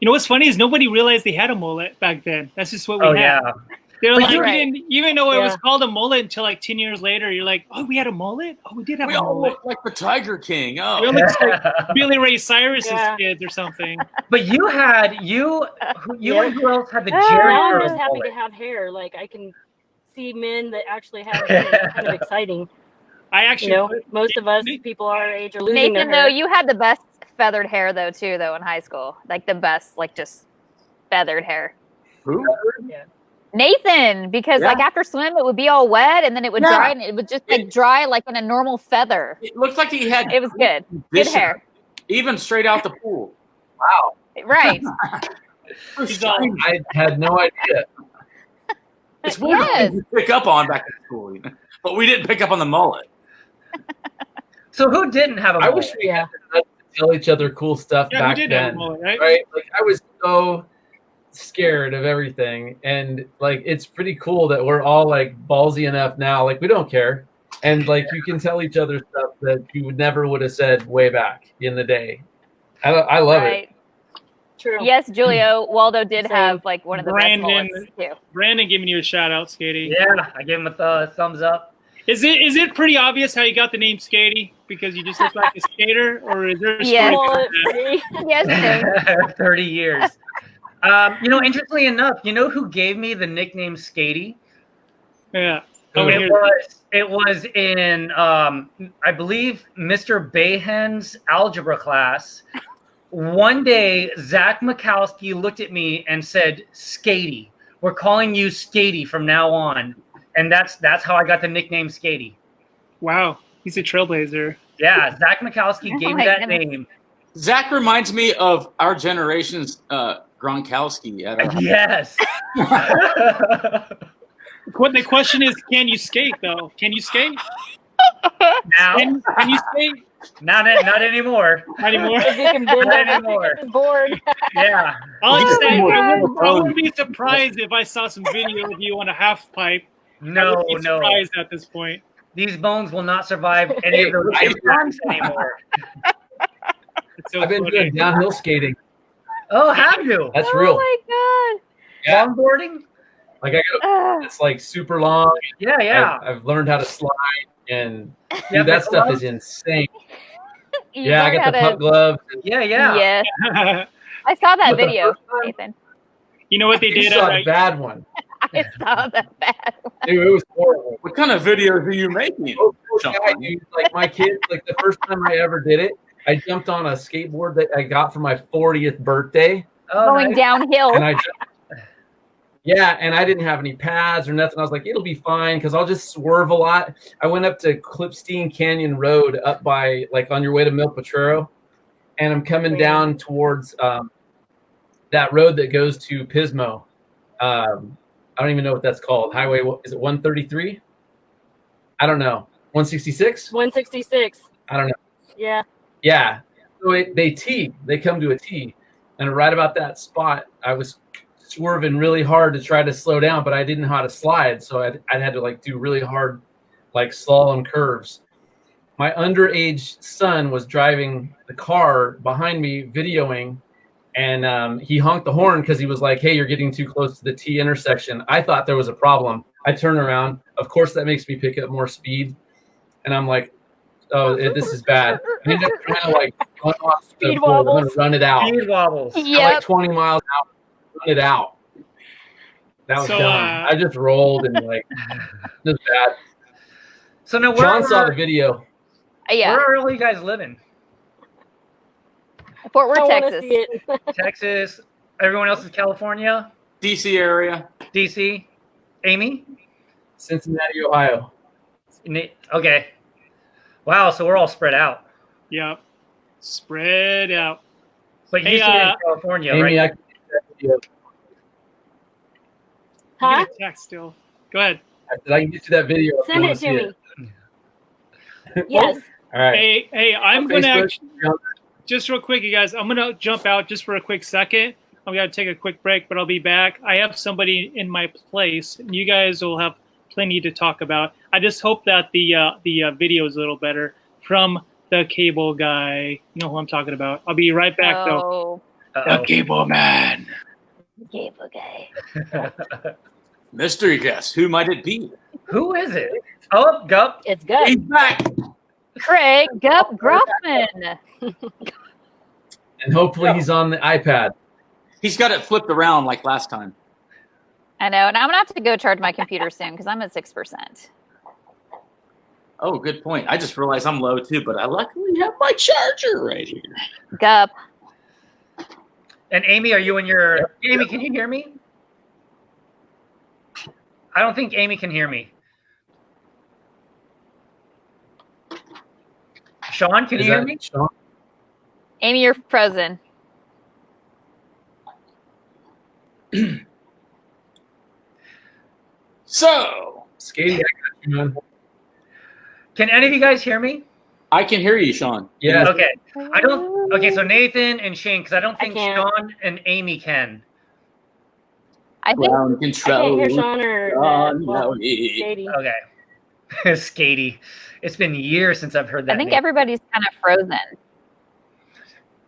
You know what's funny is nobody realized they had a mullet back then. That's just what we Oh had. yeah, They're like, Right. you didn't know it was called a mullet until like 10 years later. You're like, oh, we had a mullet? Oh, we did have We a all mullet. look like the Tiger King. Oh, We all look like Billy Ray Cyrus's Yeah. kids or something. But you and who else had the Now Jerry I'm curl just happy mullet? to have hair. Like I can see men that actually have hair. It's kind of exciting. I actually, You know, most of us people our age are losing Nathan, their hair. though, you had the best feathered hair though too, though in high school, like the best, like just feathered hair. who? Yeah. Nathan, because like after swim, it would be all wet, and then it would dry, and it would just like dry like in a normal feather. It looks like he had. It was good. Good conditioner, hair. even straight out the pool. Wow. Right. I had no idea. It's weird Yes. to pick up on back in school, you know? But we didn't pick up on the mullet. So who didn't have a I mullet? wish we had to tell each other cool stuff Yeah, we back did have a then. mullet, right? Like I was so scared of everything, and like it's pretty cool that we're all like ballsy enough now. Like we don't care, and like you can tell each other stuff that you would have said way back in the day. I love it. True. Yes, Julio Waldo did have like one of the Brandon, best mullets too. Brandon giving you a shout out, Skatey. Yeah, I give him a thumbs up. Is it pretty obvious how you got the name Skatey? Because you just look like a skater, or is there a story Yes. behind that? Yes, 30 years. Interestingly enough, you know who gave me the nickname Skatey? Yeah. It was in I believe Mr. Bayhen's algebra class. One day, Zach Mikowski looked at me and said, "Skatey, we're calling you Skatey from now on," and that's how I got the nickname Skatey. Wow, he's a trailblazer. Yeah, Zach Mikowski gave me my that goodness. name. Zach reminds me of our generation's Gronkowski. At our Yes. The question is, can you skate though? Can you skate? Now, Can you skate? not anymore. Not anymore. If you can bend Not over, anymore. pick up his board. Yeah. All I'm saying, I God. wouldn't be surprised if I saw some video of you on a half pipe. I No, would be no. surprised at this point. These bones will not survive any of those impacts anymore. It's so I've been funny. doing downhill skating. Oh, have you? That's Oh real. my Yeah. Longboarding? Like I go, god. it's like super long. Yeah, yeah. I've learned how to slide, and Yeah, dude, that but stuff gloves? is insane. You Yeah, I learned got the how puck gloves. Yeah, yeah. Yes, I saw that But the video, first time- Nathan. You know what they You did? saw a bad one. I saw that bad one. Dude, it was horrible. What kind of videos are you making? Oh, poor guy, dude. Like my kids, like the first time I ever did it, I jumped on a skateboard that I got for my 40th birthday, Oh, Going nice. downhill. and I didn't have any pads or nothing. I was like, it'll be fine because I'll just swerve a lot. I went up to Clipstein Canyon Road up by like on your way to Mil Potrero, and I'm coming down towards that road that goes to Pismo. I don't even know what that's called. Highway, is it 133? I don't know. 166? 166. I don't know. Yeah. Yeah. So they come to a T. And right about that spot, I was swerving really hard to try to slow down, but I didn't know how to slide. So I had to like do really hard, like slalom curves. My underage son was driving the car behind me videoing, and he honked the horn because he was like, "Hey, you're getting too close to the T intersection." I thought there was a problem. I turn around. Of course, that makes me pick up more speed. And I'm like, oh, this is bad. I ended up trying to like run off Speed the board. I'm wobbles. gonna run it out. Speed wobbles. At Yep. like 20 miles out, run it out. That was So, dumb. I just rolled and like, this is bad. So now, John saw the video. Yeah. Where are all you guys living? Fort Worth, I wanna Texas. see it. Texas. Everyone else is California. DC area. DC. Amy. Cincinnati, Ohio. Okay. Wow. So we're all spread out. Yep. Spread out. But you Hey, stay in California, Amy, I right? can see that video. You Huh? get a text still. Go ahead. I said I can get you that video. if you Send wanna it see to me. Yes. All right. Hey, I'm On gonna Facebook, just real quick, you guys. I'm gonna jump out just for a quick second. I'm gonna take a quick break, but I'll be back. I have somebody in my place, and you guys will have plenty to talk about. I just hope that the video is a little better from the cable guy. You know who I'm talking about. I'll be right back though. Oh, The cable man. cable guy. Mystery guest. Who might it be? Who is it? Oh, Gup. It's good. He's back. Craig Gup Graupman. And hopefully he's on the iPad. He's got it flipped around like last time. I know, and I'm gonna have to go charge my computer soon because I'm at 6%. Oh, good point. I just realized I'm low too, but I luckily have my charger right here. Gup. And Amie, are you in your... Amie, can you hear me? I don't think Amie can hear me. Shawn, can you hear me? Shawn? Amie, you're frozen. So, Skating, I got you, man. Can any of you guys hear me? I can hear you, Shawn. Yeah. Okay. I don't... Okay, so Nathan and Shane, because I don't think can't. Shawn and Amie can. I think Ground I control. can't hear Shawn or Katie. Okay. Skatey. It's been years since I've heard that I think name. everybody's kind of frozen.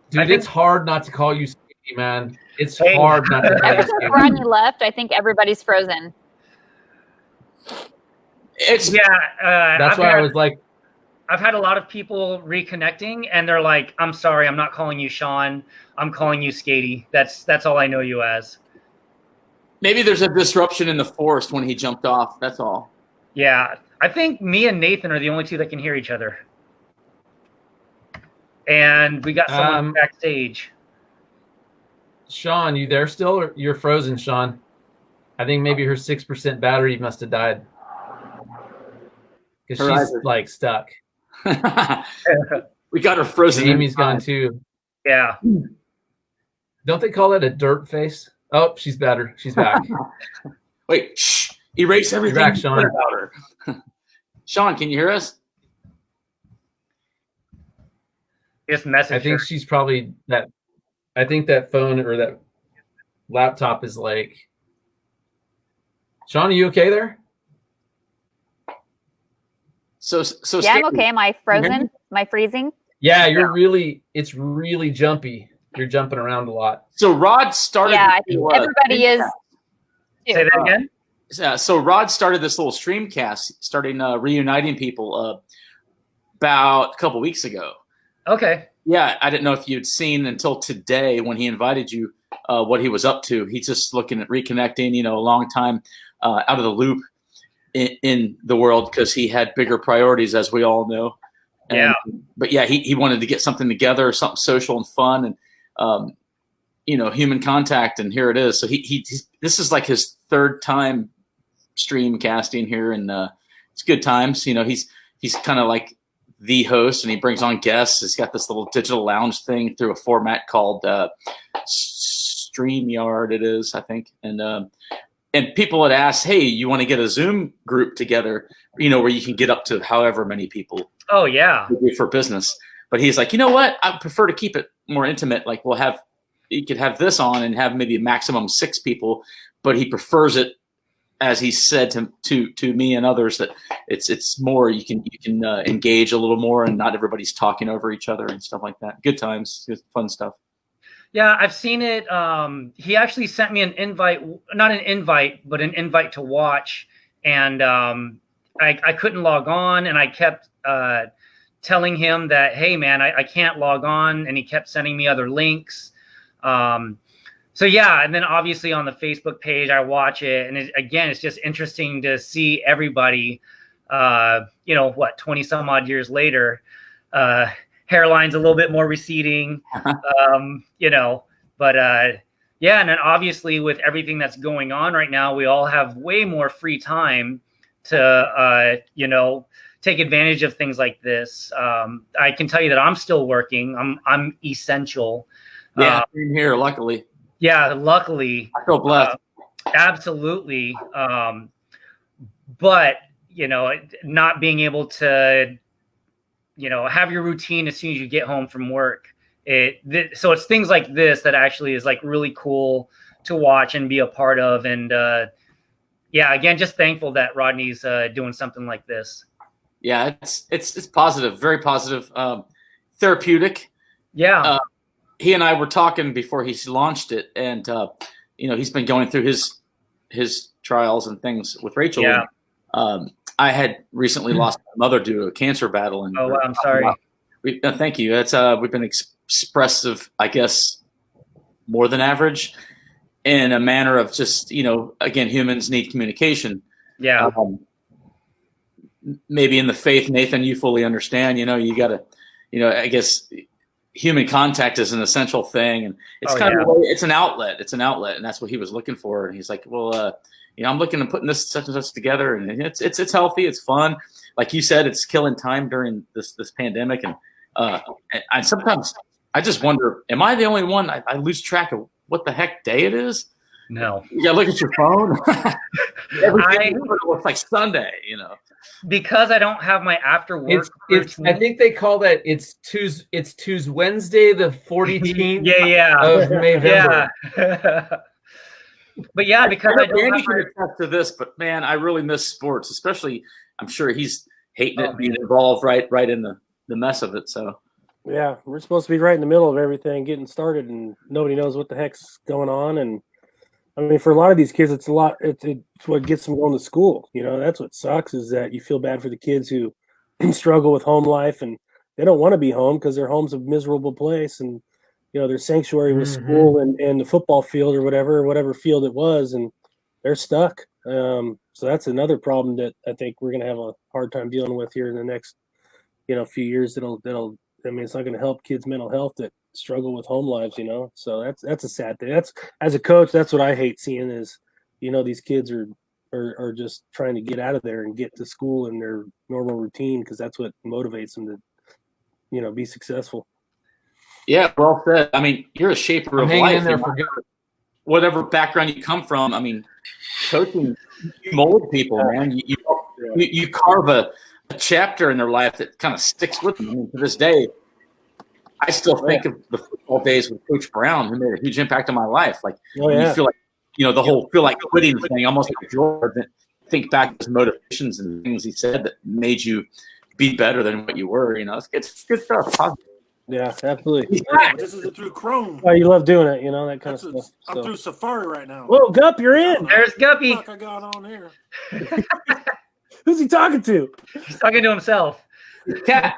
Dude, it's hard not to call you Skating, man. It's Hey. hard not to call you Ever since Skating. Rodney left, I think everybody's frozen. It's Yeah. That's I've why had, I was like, I've had a lot of people reconnecting, and they're like, "I'm sorry, I'm not calling you Shawn. I'm calling you Skatey. That's all I know you as." maybe there's a disruption in the force when he jumped off. That's all. Yeah, I think me and Nathan are the only two that can hear each other. And we got someone backstage. Shawn, you there still? Or you're frozen, Shawn. I think maybe her 6% battery must have died. Because Her eyes she's are- like stuck. We got her frozen. Amy's gone too. Yeah. Don't they call that a dirt face? Oh, she's better. She's back. Wait, shh. Erase You're everything back, you Shawn. said about her. Shawn, can you hear us? Just message I think her. she's probably that. I think that phone or that laptop is like. Shawn, are you okay there? So Yeah, I'm Skating, okay. Am I frozen? Am I freezing? Yeah, you're really. It's really jumpy. You're jumping around a lot. So Rod started. Yeah, I think everybody is. Say that again. So Rod started this little streamcast, starting reuniting people about a couple weeks ago. Okay. Yeah, I didn't know if you'd seen until today when he invited you what he was up to. He's just looking at reconnecting, you know, a long time out of the loop in the world because he had bigger priorities, as we all know. And, Yeah. But yeah, he wanted to get something together, something social and fun and, you know, human contact. And here it is. So this is like his third time stream casting here. And it's good times. You know, he's kind of like the host and he brings on guests. He's got this little digital lounge thing through a format called StreamYard, it is, I think. And people had asked, hey, you want to get a Zoom group together, you know, where you can get up to however many people Oh, yeah. for business. But he's like, you know what? I prefer to keep it more intimate. Like you could have this on and have maybe a maximum 6 people, but he prefers it, as he said to me and others, that it's more you can engage a little more and not everybody's talking over each other and stuff like that. Good times, good fun stuff. Yeah, I've seen it. He actually sent me an invite, not an invite, but an invite to watch. And I couldn't log on, and I kept telling him that, hey, man, I can't log on. And he kept sending me other links. So, yeah, and then obviously on the Facebook page, I watch it. And again, it's just interesting to see everybody, you know, 20 some odd years later, hairline's a little bit more receding, you know, but yeah. And then obviously with everything that's going on right now, we all have way more free time to, you know, take advantage of things like this. I can tell you that I'm still working. I'm essential. Yeah, I'm here, luckily. Yeah, luckily. I feel blessed. Absolutely. But, you know, not being able to, you know, have your routine as soon as you get home from work. So it's things like this that actually is like really cool to watch and be a part of. And yeah, again, just thankful that Rodney's doing something like this. Yeah, it's positive, very positive, therapeutic. Yeah. He and I were talking before he launched it, and you know, he's been going through his trials and things with Rachel. Yeah. And, I had recently lost my mother due to a cancer battle. And oh, wow, I'm sorry. Thank you. That's we've been expressive, I guess, more than average, in a manner of just, again, humans need communication. Yeah. Maybe in the faith, Nathan, you fully understand. You got to, I guess human contact is an essential thing, and it's it's an outlet. It's an outlet, and that's what he was looking for. And he's like, well, I'm looking at putting this such and such together, and it's healthy, it's fun. Like you said, it's killing time during this pandemic, and I sometimes I just wonder, am I the only one? I lose track of what the heck day it is. No, you gotta look at your phone. It looks like Sunday, because I don't have my after work. I think they call that it's Tuesday, Wednesday, the 14th. Of November. Yeah. But yeah, because I don't Bandy have can attest to this, but man, I really miss sports, especially. I'm sure he's hating it being involved right in the mess of it. So yeah, we're supposed to be right in the middle of everything getting started, and nobody knows what the heck's going on. And I mean, for a lot of these kids, it's what gets them going to school. That's what sucks, is that you feel bad for the kids who struggle with home life, and they don't want to be home because their home's a miserable place, and their sanctuary was school and the football field or whatever field it was, and they're stuck. So that's another problem that I think we're going to have a hard time dealing with here in the next, few years. It's not going to help kids' mental health that struggle with home lives, So that's a sad thing. That's, as a coach, that's what I hate seeing is, these kids are just trying to get out of there and get to school in their normal routine, because that's what motivates them to, be successful. Yeah, well said. I mean, you're a shaper of life. In there for whatever background you come from. I mean, coaching, you mold people, man. You carve a chapter in their life that kind of sticks with them. I mean, to this day, I still think of the football days with Coach Brown, who made a huge impact on my life. Like, you feel like, the whole feel like quitting thing, almost like George. Think back to his motivations and things he said that made you be better than what you were. It's good stuff. Positive. Yeah, absolutely. This is through Chrome. Oh, you love doing it, that kind of stuff. I'm through Safari right now. Whoa, Gup, you're in. There's Guppy. What I got on here? Who's he talking to? He's talking to himself. CHaT.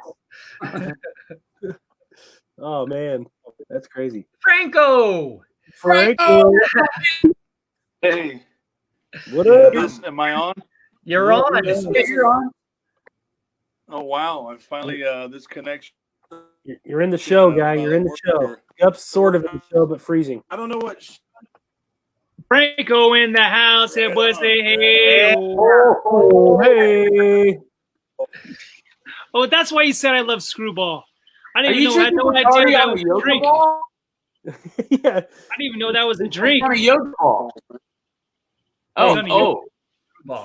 Oh man, that's crazy. Franco. Hey. What up? Am I on? You're on. You're on. Oh wow! I finally this connection. You're in the show, guy. You're in the show. Gup's sort of in the show, but freezing. I don't know what. Franco in the house. It was hey. Oh, hey. Oh, that's why you said I love screwball. I didn't even know. I had no idea that was a drink. Yeah. I didn't even know that was a drink. What kind of yoga ball? Oh.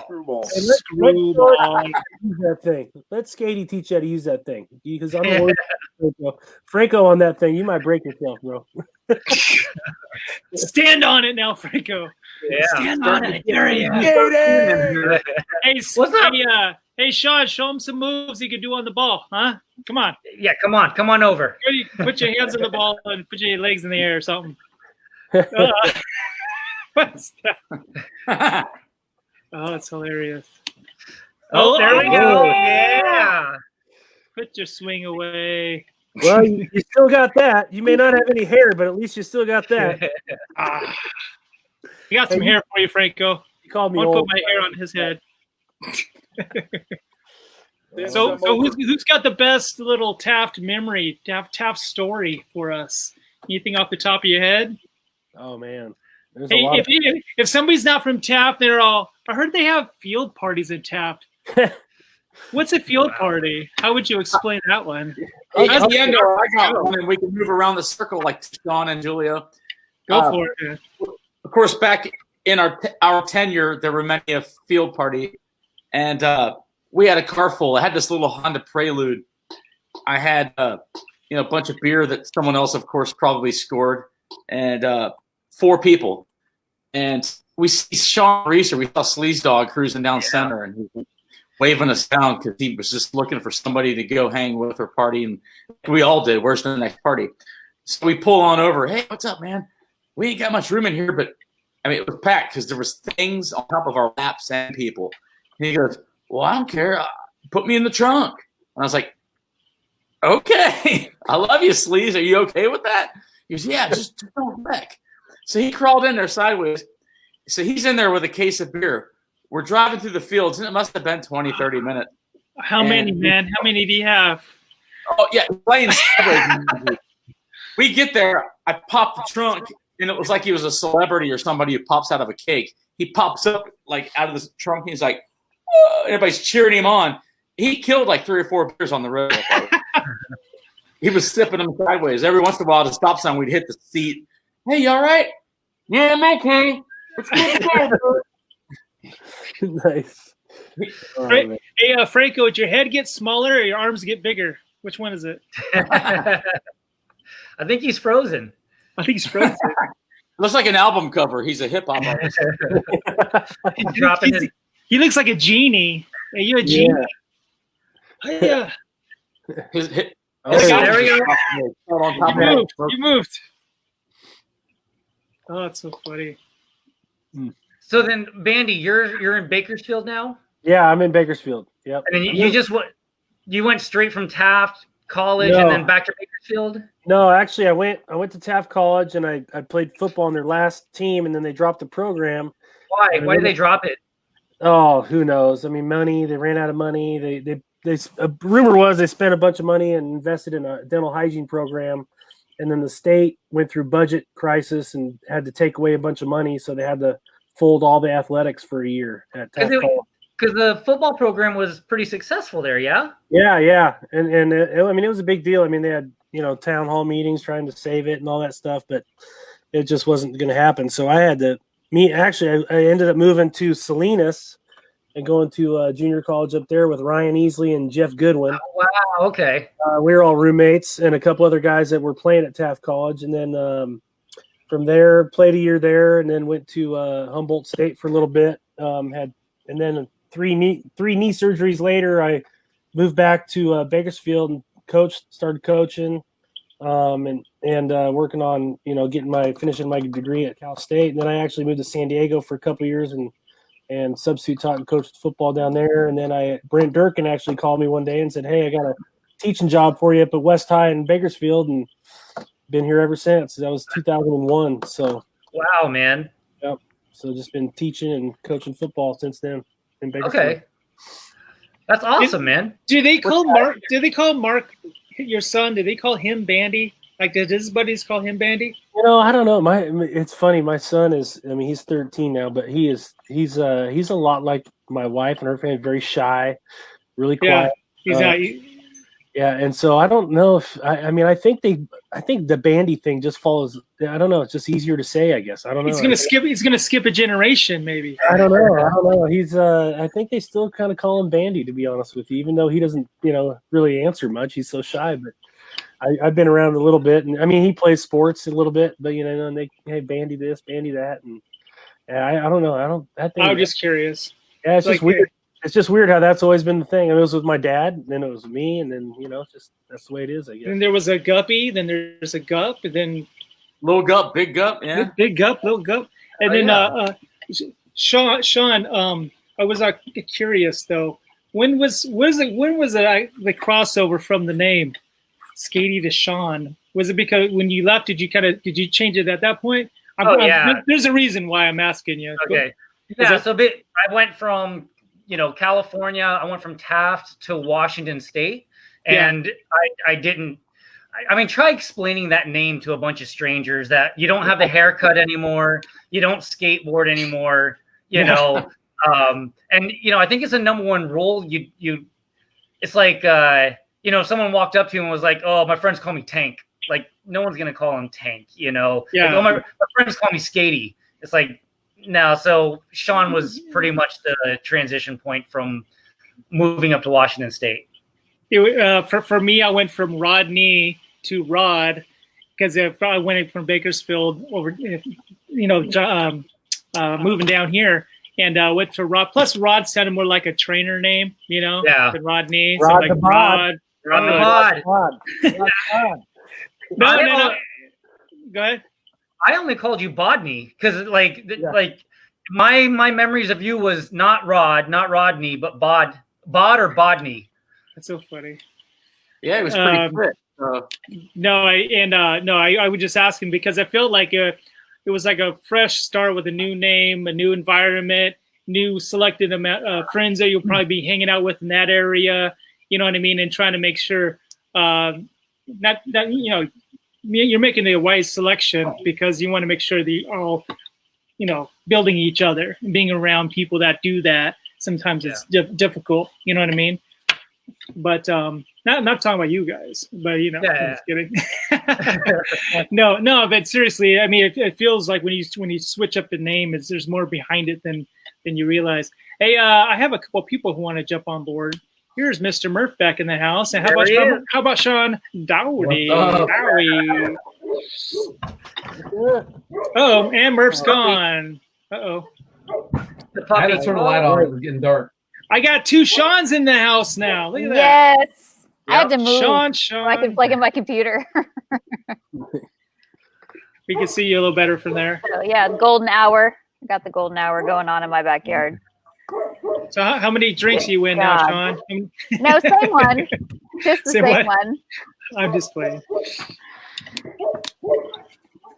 Screwball. Hey, let's use that thing. Let Skatey teach you how to use that thing. Because I'm worried Franco on that thing. You might break yourself, bro. Stand on it now, Franco. Yeah. Stand on it. There he is. Hey, what's up? Hey, Shawn, show him some moves he could do on the ball, huh? Come on. Yeah, come on over. Put your hands on the ball and put your legs in the air or something. What's that? Oh, that's hilarious. Oh, there we go. Yeah. Put your swing away. Well, you still got that. You may not have any hair, but at least you still got that. We got some hair for you, Franco. You called me I'll old. put my hair on his head. So who's got the best little Taft memory, Taft story for us? Anything off the top of your head? Oh man, hey, if somebody's not from Taft, they're all. I heard they have field parties at Taft. What's a field party? How would you explain that one? Hey, I got one, and we can move around the circle like Shawn and Julio. Go for it. Man. Of course, back in our tenure, there were many a field party, and we had a car full. I had this little Honda Prelude. I had a bunch of beer that someone else, of course, probably scored, and 4 people. And we see Sean Reeser. We saw Sleaze Dog cruising down center, and he was waving us down because he was just looking for somebody to go hang with or party. And we all did. Where's the next party? So we pull on over. Hey, what's up, man? We ain't got much room in here, but I mean, it was packed because there was things on top of our laps and people. And he goes, well, I don't care. Put me in the trunk. And I was like, okay. I love you, Sleaze. Are you okay with that? He goes, yeah, just don't wreck. So he crawled in there sideways. So he's in there with a case of beer. We're driving through the fields, and it must have been 20, 30 minutes. How many, man? How many do you have? Oh, yeah, playing Subway. We get there. I pop the trunk, and it was like he was a celebrity or somebody who pops out of a cake. He pops up, like, out of the trunk, and he's like, whoa, everybody's cheering him on. He killed, like, 3 or 4 beers on the road. He was sipping them sideways. Every once in a while, at a stop sign, we'd hit the seat. Hey, you all right? Yeah, I'm okay. What's going on? Nice. Hey, Franco, did your head get smaller or your arms get bigger? Which one is it? I think he's frozen. I think he's frozen. Looks like an album cover. He's a hip hop artist. He's dropping it. He looks like a genie. Are you a genie? Yeah. There we go. You moved. Oh, that's so funny. So then, Bandy, you're in Bakersfield now? Yeah, I'm in Bakersfield. Yep. And then you went straight from Taft College and then back to Bakersfield? No, actually, I went to Taft College and I played football on their last team, and then they dropped the program. Why? Why did they drop it? Oh, who knows? I mean, money. They ran out of money. They a rumor was they spent a bunch of money and invested in a dental hygiene program, and then the state went through budget crisis and had to take away a bunch of money, so they had to fold all the athletics for a year at Taft College. Because the football program was pretty successful there, yeah? Yeah, and I mean, it was a big deal. I mean, they had town hall meetings trying to save it and all that stuff, but it just wasn't going to happen. So I had to I ended up moving to Salinas and going to junior college up there with Ryan Easley and Jeff Goodwin. Oh, wow, okay. We were all roommates and a couple other guys that were playing at Taft College, and then from there played a year there, and then went to Humboldt State for a little bit. And then three knee surgeries later, I moved back to Bakersfield and started coaching, and working on finishing my degree at Cal State. And then I actually moved to San Diego for a couple of years and substitute taught and coached football down there. And then Brent Durkin actually called me one day and said, "Hey, I got a teaching job for you up at West High in Bakersfield," and been here ever since. That was 2001. So wow, man. Yep. So just been teaching and coaching football since then in Bakersfield. Okay. That's awesome, man. Do they call Mark? Your son? Do they call him Bandy? Like, did his buddies call him Bandy? I don't know. It's funny. My son is. I mean, he's 13 now, but he's a lot like my wife and her family. Very shy, really quiet. He's not. Yeah, and so I don't know if I think the Bandy thing just follows. I don't know. It's just easier to say, I guess. I don't know. He's gonna skip a generation, maybe. I don't know. He's. I think they still kind of call him Bandy, to be honest with you, even though he doesn't, really answer much. He's so shy. But I've been around a little bit, and I mean, he plays sports a little bit, but and they Bandy this, Bandy that, and I don't know. I'm just curious. Yeah, it's just weird. It's just weird how that's always been the thing. I mean, it was with my dad, and then it was me, and then it's just that's the way it is, I guess. And there was a Guppy, then there's a Gup, and then little Gup, big Gup, yeah, big Gup, little Gup, and then Shawn. I was curious though. When was the crossover from the name Skatey to Shawn? Was it because when you left, did you change it at that point? There's a reason why I'm asking you. Okay. Yeah. I went from California. I went from Taft to Washington State, and I didn't. I mean, try explaining that name to a bunch of strangers that you don't have the haircut anymore, you don't skateboard anymore, and I think it's a number one rule. It's like someone walked up to you and was like, "Oh, my friends call me Tank." Like, no one's gonna call him Tank, Yeah. Like, oh, my friends call me Skatey. It's like, no. So Shawn was pretty much the transition point from moving up to Washington State. For me, I went from Rodney to Rod because I went from Bakersfield over, moving down here, and went to Rod. Plus, Rod sounded more like a trainer name, than Rodney. Rod so the Bod. Rod. No. Go ahead. I only called you Bodney because like my memories of you was not Rodney, but Bod or Bodney. That's so funny. Yeah, it was pretty quick. I would just ask him because I felt like it was like a fresh start with a new name, a new environment, new selected amount of friends that you'll probably be hanging out with in that area. You know what I mean? And trying to make sure not that you're making a wise selection because you want to make sure that you're all building each other and being around people that do that. Sometimes it's difficult. You know what I mean? But not talking about you guys, but I'm just kidding. no, but seriously, I mean, it feels like when you switch up the name, there's more behind it than you realize. Hey, I have a couple of people who want to jump on board. Here's Mr. Murph back in the house, and how about Shawn Dowhy? Oh, and Murph's gone. I had to turn the light on. It was getting dark. I got two Shawns in the house now. Look at that. Yes. I had to move. Shawn. I can plug in my computer. We can see you a little better from there. So, yeah, golden hour. I got the golden hour going on in my backyard. So how many drinks are you in now, Shawn? No, same one. Just the same one. I'm just playing.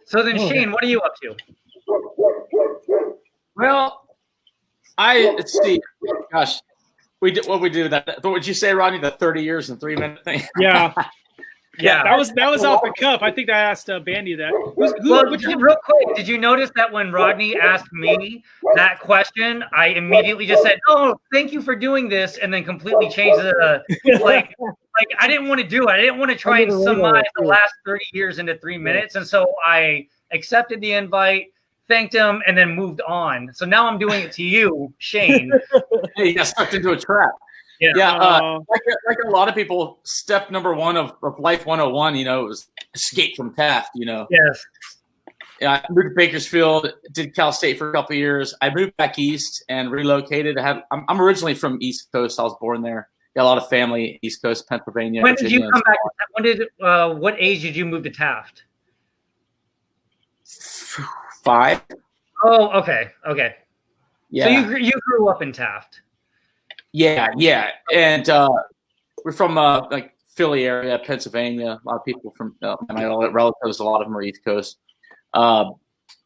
So then, Shane, what are you up to? Well, let's see. Gosh, we did what we do that. What would you say, Rodney? The 30 years and 3 minute thing? Yeah. Yeah, that was off the cuff. I think I asked Bandy that. Real quick, did you notice that when Rodney asked me that question, I immediately just said, "Oh, thank you for doing this," and then completely changed the like I didn't want to do it. I didn't want to try and summarize the last 30 years into 3 minutes, and so I accepted the invite, thanked him, and then moved on. So now I'm doing it to you, Shane. Hey, you got stuck into a trap. Yeah, like a lot of people, step number one of Life 101, it was escape from Taft, Yes. Yeah, I moved to Bakersfield, did Cal State for a couple of years. I moved back east and relocated. I'm originally from East Coast. I was born there. Got a lot of family, East Coast, Pennsylvania. When Virginia, did you come back? What age did you move to Taft? 5. Oh, okay. Yeah. So you grew up in Taft. Yeah, and we're from like Philly area, Pennsylvania. A lot of people from my relatives. A lot of them are East Coast.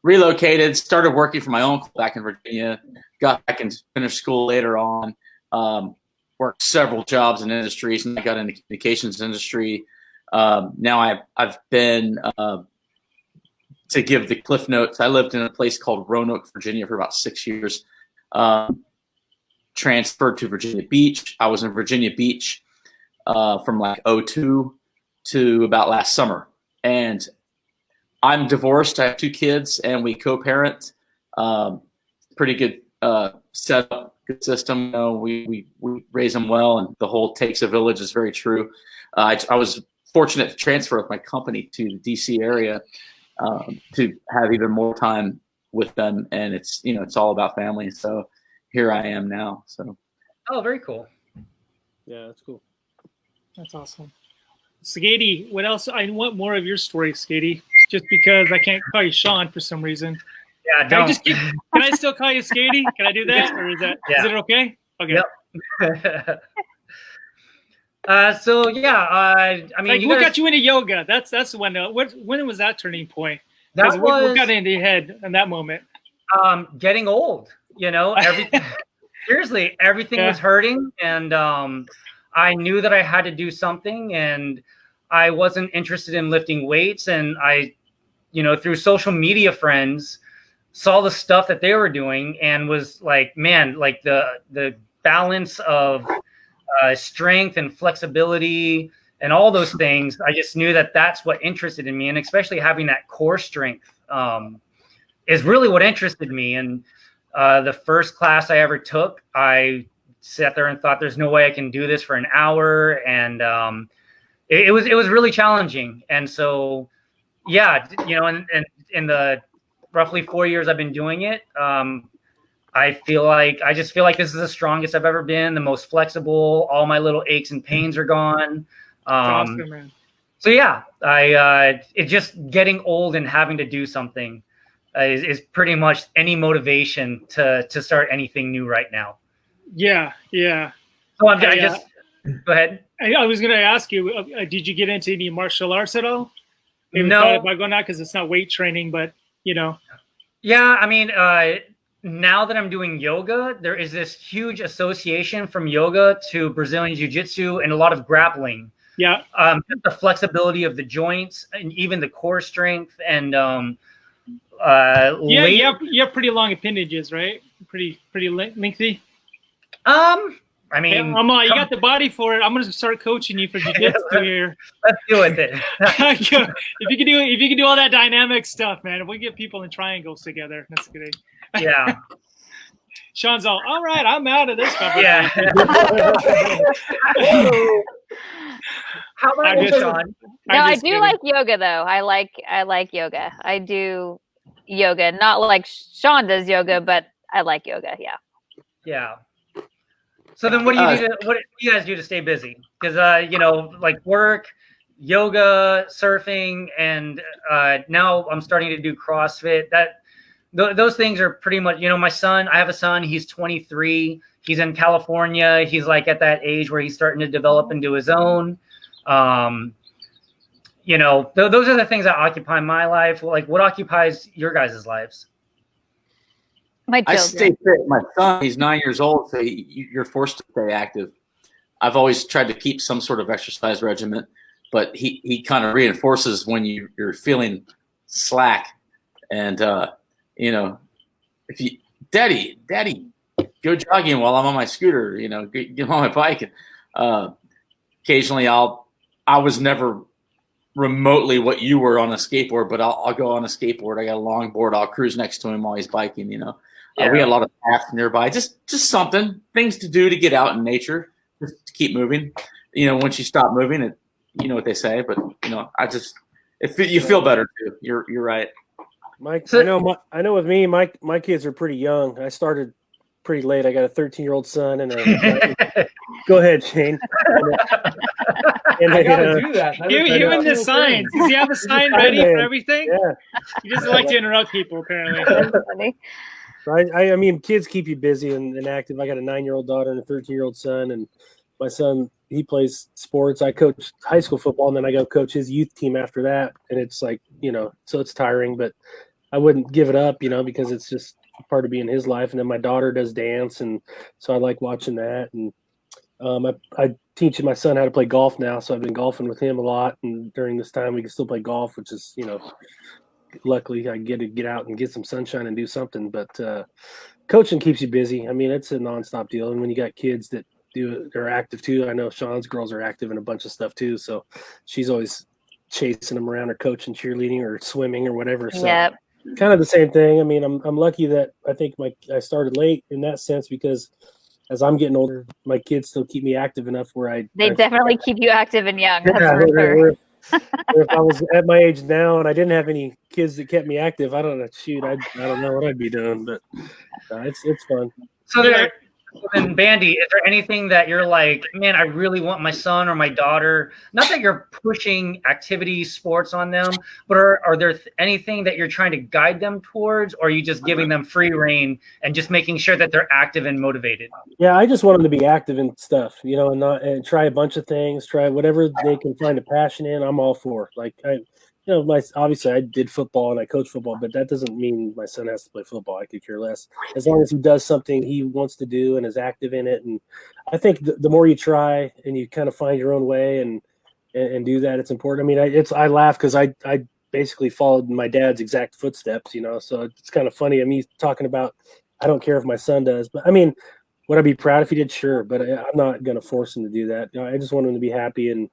Relocated, started working for my own back in Virginia. Got back and finished school later on. Worked several jobs in industries, and I got into communications industry. Now I've been to give the cliff notes. I lived in a place called Roanoke, Virginia, for about 6 years. Transferred to Virginia Beach. I was in Virginia Beach from like 2002 to about last summer. And I'm divorced. I have 2 kids, and we co-parent. Pretty good setup, good system. We raise them well, and the whole takes a village is very true. I was fortunate to transfer with my company to the DC area to have even more time with them, and it's all about family. So here I am now. So. Oh, very cool. Yeah, that's cool. That's awesome. Skatey, what else? I want more of your story, Skatey. Just because I can't call you Shawn for some reason. Yeah, can I still call you Skatey? Can I do that, or is it okay? Okay. Yep. So yeah, I mean, what got you into yoga? That's when. When was that turning point? What got into your head in that moment? Getting old. Everything. Seriously, everything was hurting, and I knew that I had to do something, and I wasn't interested in lifting weights, and I, through social media friends, saw the stuff that they were doing, and was like, man, like the balance of strength and flexibility and all those things. I just knew that that's what interested in me, and especially having that core strength is really what interested me. And the first class I ever took, I sat there and thought, there's no way I can do this for an hour. And it was really challenging. And so, yeah, and in the roughly 4 years I've been doing it, I just feel like this is the strongest I've ever been, the most flexible. All my little aches and pains are gone. Awesome, man. So yeah, it's just getting old and having to do something is pretty much any motivation to start anything new right now. Yeah, yeah. So I just go ahead. I was going to ask you, did you get into any martial arts at all? Maybe No. thought about going out because it's not weight training, but you know. Yeah, I mean, now that I'm doing yoga, there is this huge association from yoga to Brazilian Jiu-Jitsu and a lot of grappling. Yeah. The flexibility of the joints and even the core strength and you have pretty long appendages, right? Pretty lengthy. I mean, you got the body for it. I'm gonna start coaching you for jiu-jitsu here. Let's do it then. if you can do all that dynamic stuff, man. If we get people in triangles together, that's good. Yeah. Shawn's all right. I'm out of this conversation. Yeah. How about you, Shawn? No, I do like yoga though. I like yoga. I do yoga, not like Shawn does yoga, but I like yoga. Yeah. Yeah. So then, what do you guys do to stay busy? Because like work, yoga, surfing, and now I'm starting to do CrossFit. Those things are pretty much. My son. I have a son. He's 23. He's in California. He's like at that age where he's starting to develop into his own. Those are the things that occupy my life. Like, what occupies your guys' lives? I stay fit. My son, he's 9 years old, so you're forced to stay active. I've always tried to keep some sort of exercise regimen, but he kind of reinforces when you're feeling slack. And, if you, Daddy, go jogging while I'm on my scooter, get on my bike. And, occasionally I was never remotely what you were on a skateboard, but I'll go on a skateboard. I got a longboard. I'll cruise next to him while he's biking, We got a lot of paths nearby. Just things to do to get out in nature, just to keep moving. Once you stop moving, you know what they say. But you feel better too. You're right. Mike, I know with me, my kids are pretty young. I started pretty late. I got a 13-year-old son and a. Go ahead, Shane. I gotta do that. You and the signs. Does he have a sign ready for everything? Yeah. He doesn't like to interrupt people, apparently. I mean, kids keep you busy and active. I got a 9-year-old daughter and a 13-year-old son, and my son, he plays sports. I coach high school football, and then I go coach his youth team after that. And it's like, so it's tiring, but I wouldn't give it up, because it's just part of being his life. And then my daughter does dance, and so I like watching that. And I teach my son how to play golf now, so I've been golfing with him a lot. And during this time, we can still play golf, which is, luckily I get to get out and get some sunshine and do something. But coaching keeps you busy. I mean, it's a nonstop deal. And when you got kids that they're active too, I know Shawn's girls are active in a bunch of stuff too. So she's always chasing them around or coaching cheerleading or swimming or whatever. So kind of the same thing. I mean, I'm lucky that I think I started late in that sense, because as I'm getting older, my kids still keep me active enough where they definitely keep you active and young. That's yeah, for sure. If I was at my age now and I didn't have any kids that kept me active, I don't know what I'd be doing, but it's fun. So then, Bandy, is there anything that you're like, man, I really want my son or my daughter, not that you're pushing activities, sports on them, but are there anything that you're trying to guide them towards, or are you just giving them free rein and just making sure that they're active and motivated? Yeah, I just want them to be active in stuff, and try a bunch of things, try whatever they can find a passion in. I'm all for. Like obviously I did football and I coach football, but that doesn't mean my son has to play football. I could care less, as long as he does something he wants to do and is active in it. And I think the more you try and you kind of find your own way and do that, it's important. I mean, I laugh because I basically followed my dad's exact footsteps, so it's kind of funny. I mean, talking about, I don't care if my son does, but I mean, would I be proud if he did? Sure. But I'm not going to force him to do that. I just want him to be happy. And,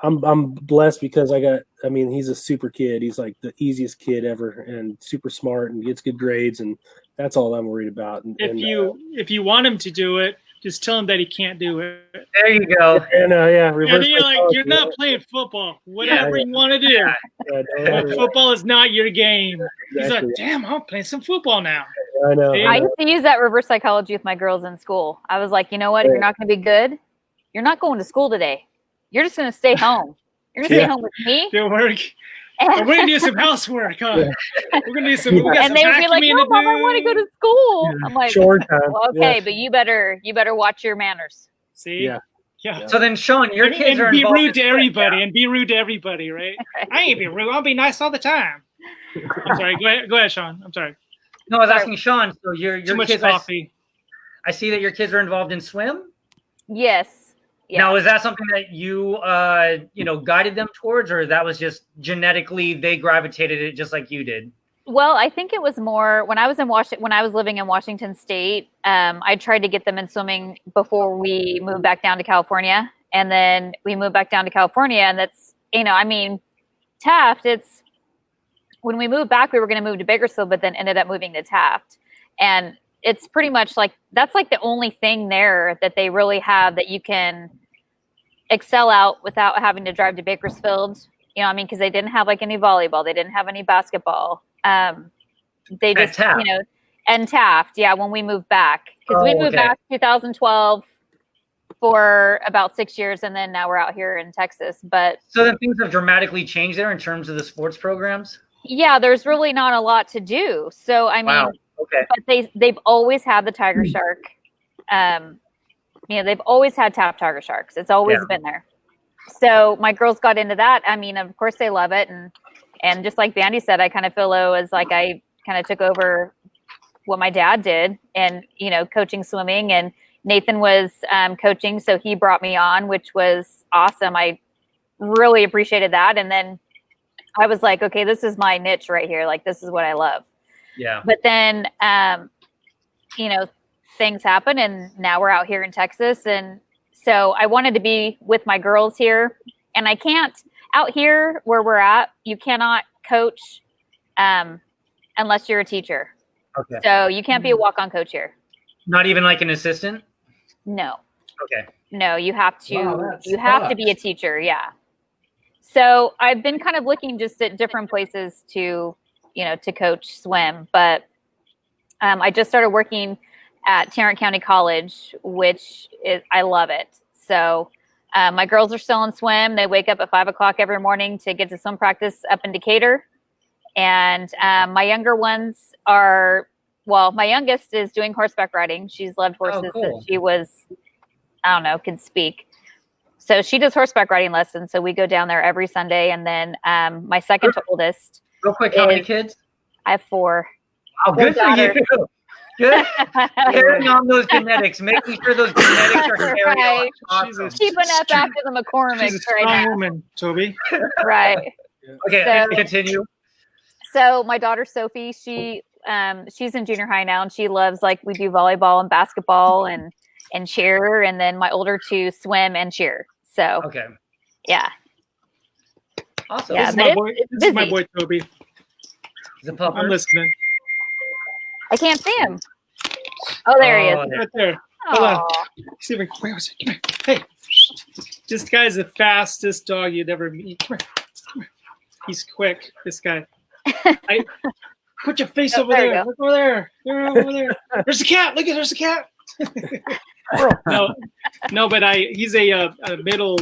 I'm blessed because he's a super kid. He's like the easiest kid ever and super smart and gets good grades. And that's all I'm worried about. If you want him to do it, just tell him that he can't do it. There you go. And reverse. And you're like, you're not playing football. Whatever you want to do. But football is not your game. He's like, damn, I'm playing some football now. I know. I used to use that reverse psychology with my girls in school. I was like, you know what? If you're not going to be good, you're not going to school today. You're just going to stay home. You're gonna stay home with me? Do work. We're gonna do some housework, huh? We're gonna do some. We got And some they would be like, vacuuming "No, to Mom, I do." want to go to school." I'm like, Chore time. well, "Okay, but you better watch your manners." See? Yeah. So then, Shawn, your kids are be involved rude in to swim, everybody, yeah? and be rude to everybody, right? I ain't be rude. I'll be nice all the time. I'm sorry. Go ahead, Shawn. I'm sorry. No, I was asking Shawn. So your Too much kids, coffee. I see that your kids are involved in swim. Yes. Now, is that something that you guided them towards, or that was just genetically they gravitated it just like you did? Well, I think it was more when I was living in Washington State. I tried to get them in swimming before we moved back down to California, and then we moved back down to California, and that's Taft. It's when we moved back, we were going to move to Bakersfield, but then ended up moving to Taft, and it's pretty much like that's like the only thing there that they really have that you can excel out without having to drive to Bakersfield. Because they didn't have like any volleyball, they didn't have any basketball. They just, and Taft, when we moved back, because we moved back 2012 for about 6 years, and then now we're out here in Texas. But so then things have dramatically changed there in terms of the sports programs. Yeah, there's really not a lot to do. So Wow. Okay. But they've always had the tiger shark. They've always had Taft tiger sharks. It's always been there. So my girls got into that. Of course they love it, and just like Bandy said, I kind of feel as like I kind of took over what my dad did, and coaching swimming, and Nathan was coaching, so he brought me on, which was awesome. I really appreciated that, and then I was like, okay, this is my niche right here. Like, this is what I love. Yeah. But then, things happen, and now we're out here in Texas, and so I wanted to be with my girls here, and I can't out here where we're at. You cannot coach unless you're a teacher. Okay. So you can't be a walk-on coach here. Not even like an assistant? No. Okay. No, you have to. Wow, you have to be a teacher. Yeah. So I've been kind of looking just at different places to coach swim, but I just started working at Tarrant County College, which I love it. So my girls are still in swim. They wake up at 5 o'clock every morning to get to swim practice up in Decatur. And my younger ones are, my youngest is doing horseback riding. She's loved horses since she was, could speak. So she does horseback riding lessons. So we go down there every Sunday. And then my second to oldest. Real quick, how many kids? I have 4. Oh, good for you. Good. Carrying on those genetics, making sure those genetics are carried on. Awesome. Keeping up after the McCormick She's a strong woman, Toby. Right. Okay, So- continue. So my daughter Sophie, she's in junior high now, and she loves, like, we do volleyball and basketball and cheer, and then my older 2 swim and cheer. So Okay. yeah. Awesome. Yeah, This is but my it's boy. This is my busy. boy Toby. Is it Pupper? I'm listening. I can't see him. Oh, there he is. Right there. Hold on. Aw. See if I can. Where was it? Come here. Hey. This guy's the fastest dog you'd ever meet. Come here. Come here. He's quick. This guy. Put your face Oh, over there you there. go. Look over there. You're over there. There's a cat. Look at there's a cat. No, but he's a middle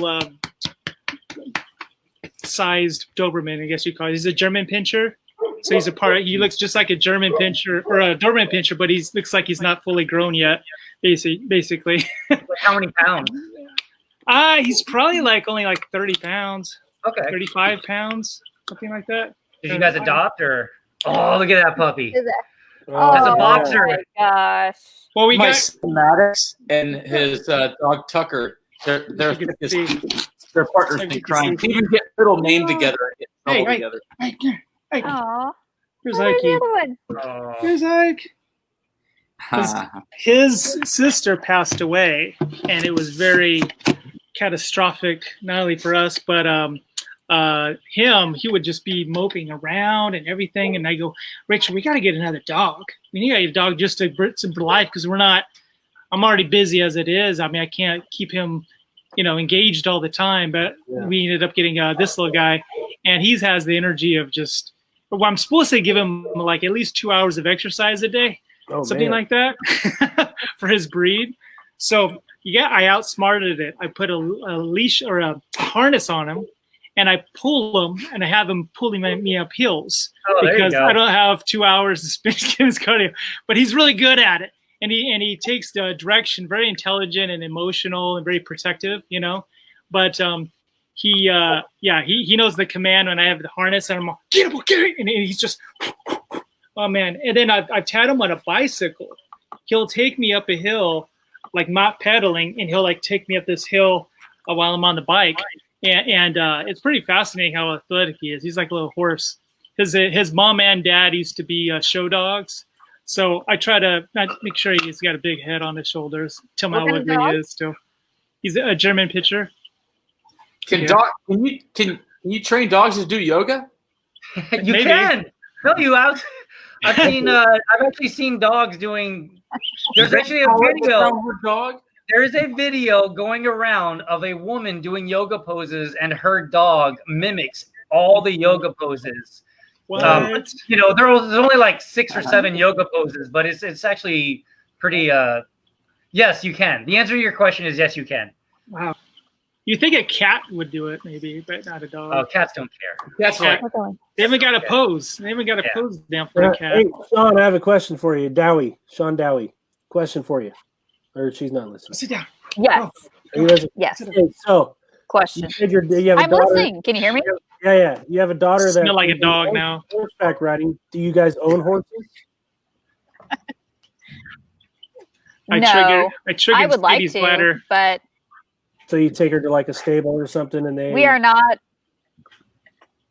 sized Doberman, I guess you call it. He's a German Pinscher. So he's he looks just like a German Pinscher or a Doberman Pinscher, but he looks like he's not fully grown yet, basically. How many pounds? He's probably only 30 pounds. Okay. 35 pounds, something like that. Did you guys adopt or? Oh, look at that puppy. Is it? As a boxer. Oh my gosh. Well, we My got son Maddox and his dog Tucker. They're partners in crime. They even get little name together and get in trouble together. Hey, Aw. here's Oh, there's the Ike. other one. Here's Ike. His sister passed away, and it was very catastrophic, not only for us, but he would just be moping around and everything. And I go, Rachel, we got to get another dog. We need to get a dog just to bring some life, because I'm already busy as it is. I can't keep him, engaged all the time. But we ended up getting this little guy, and he has the energy of just, I'm supposed to give him at least 2 hours of exercise a day. Something like that for his breed. So I outsmarted it. I put a leash or a harness on him, and I pull him, and I have him pulling me up hills there you because go. I don't have 2 hours to spend getting his cardio. But he's really good at it, and he takes the direction, very intelligent and emotional and very protective, you know. But he knows the command when I have the harness, and I'm like, get him, and he's just, oh man. And then I've tied him on a bicycle. He'll take me up a hill, like not pedaling, and he'll like take me up this hill while I'm on the bike. And it's pretty fascinating how athletic he is. He's like a little horse. His mom and dad used to be show dogs. So I try to make sure he's got a big head on his shoulders. Tell him how What kind ugly of he dog? is still. He's a German pitcher. Can you train dogs to do yoga? You Maybe. can. No, you have. I've seen. I've actually seen dogs doing. There's actually a video. Dog. There is a video going around of a woman doing yoga poses, and her dog mimics all the yoga poses. What? You know, there's only like 6 or 7 yoga poses, but it's actually pretty. Yes, you can. The answer to your question is yes, you can. Wow. You think a cat would do it, maybe, but not a dog. Oh, cats don't care. That's right. They haven't got a pose. They haven't got a pose down for a cat. Hey, Shawn, I have a question for you. Shawn Dowhy. Question for you. Or she's not listening. Sit down. Yes. Are you listening? Yes. Hey, so, Question. you said you have a I'm daughter. listening. Can you hear me? Yeah. You have a daughter that Smell like a dog now. Horseback riding. Do you guys own horses? No. I triggered I would like Speedy's to, bladder. but So you take her to like a stable or something, and they. we are not.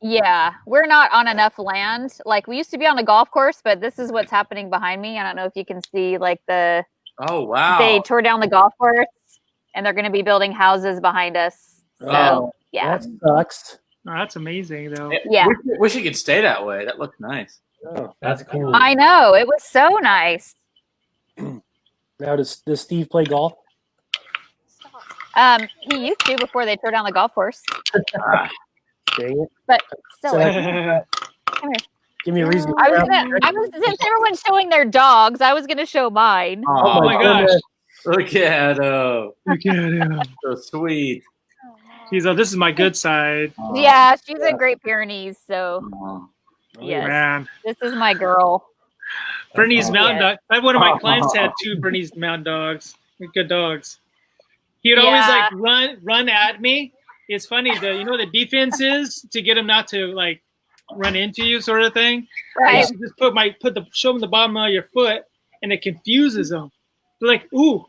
Yeah, we're not on enough land. Like we used to be on a golf course, but this is what's happening behind me. I don't know if you can see like the. Oh wow! They tore down the golf course, and they're going to be building houses behind us. So yeah, that sucks. Oh, that's amazing, though. Yeah. Wish it could stay that way. That looked nice. Oh, That's cool. I know it was so nice. Now does Steve play golf? He used to before they tore down the golf course, Dang it! but still. So, Come here. give me a reason. Since everyone's showing their dogs, I was gonna show mine. Oh, my gosh. Look at him. Look at him. So sweet. He's this is my good side. Yeah, she's a Great Pyrenees, so yes, Man. this is my girl. Bernese Mountain Yeah. Dog. I had one of my clients had 2 Bernese Mountain Dogs. They're good dogs. He would always like run at me. It's funny, the defense is to get him not to like run into you, sort of thing. Right. I used to just show them the bottom of your foot, and it confuses them. They're like, "Ooh,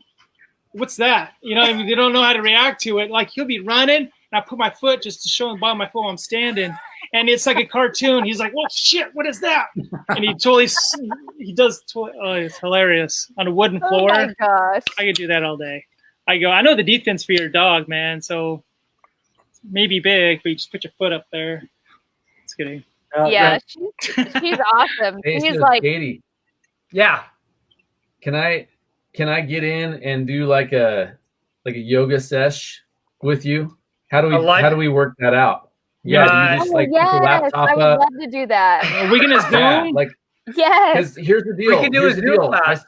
what's that?" You know, I mean, they don't know how to react to it. Like he'll be running, and I put my foot just to show him the bottom of my foot while I'm standing, and it's like a cartoon. He's like, "Well, shit, what is that?" And he does. Oh, it's hilarious on a wooden floor. Oh my gosh! I could do that all day. I know the defense for your dog, man. So maybe big, but you just put your foot up there. Just kidding. Yeah, she's awesome. Hey, She's so like, Katie. Yeah. Can I get in and do like a yoga sesh with you? How do we work that out? Yeah, you just like put the laptop I would up. love to do that. Are we gonna Zoom? Yeah, like yes. here's the deal. We can do Here's a the Zoom deal. class.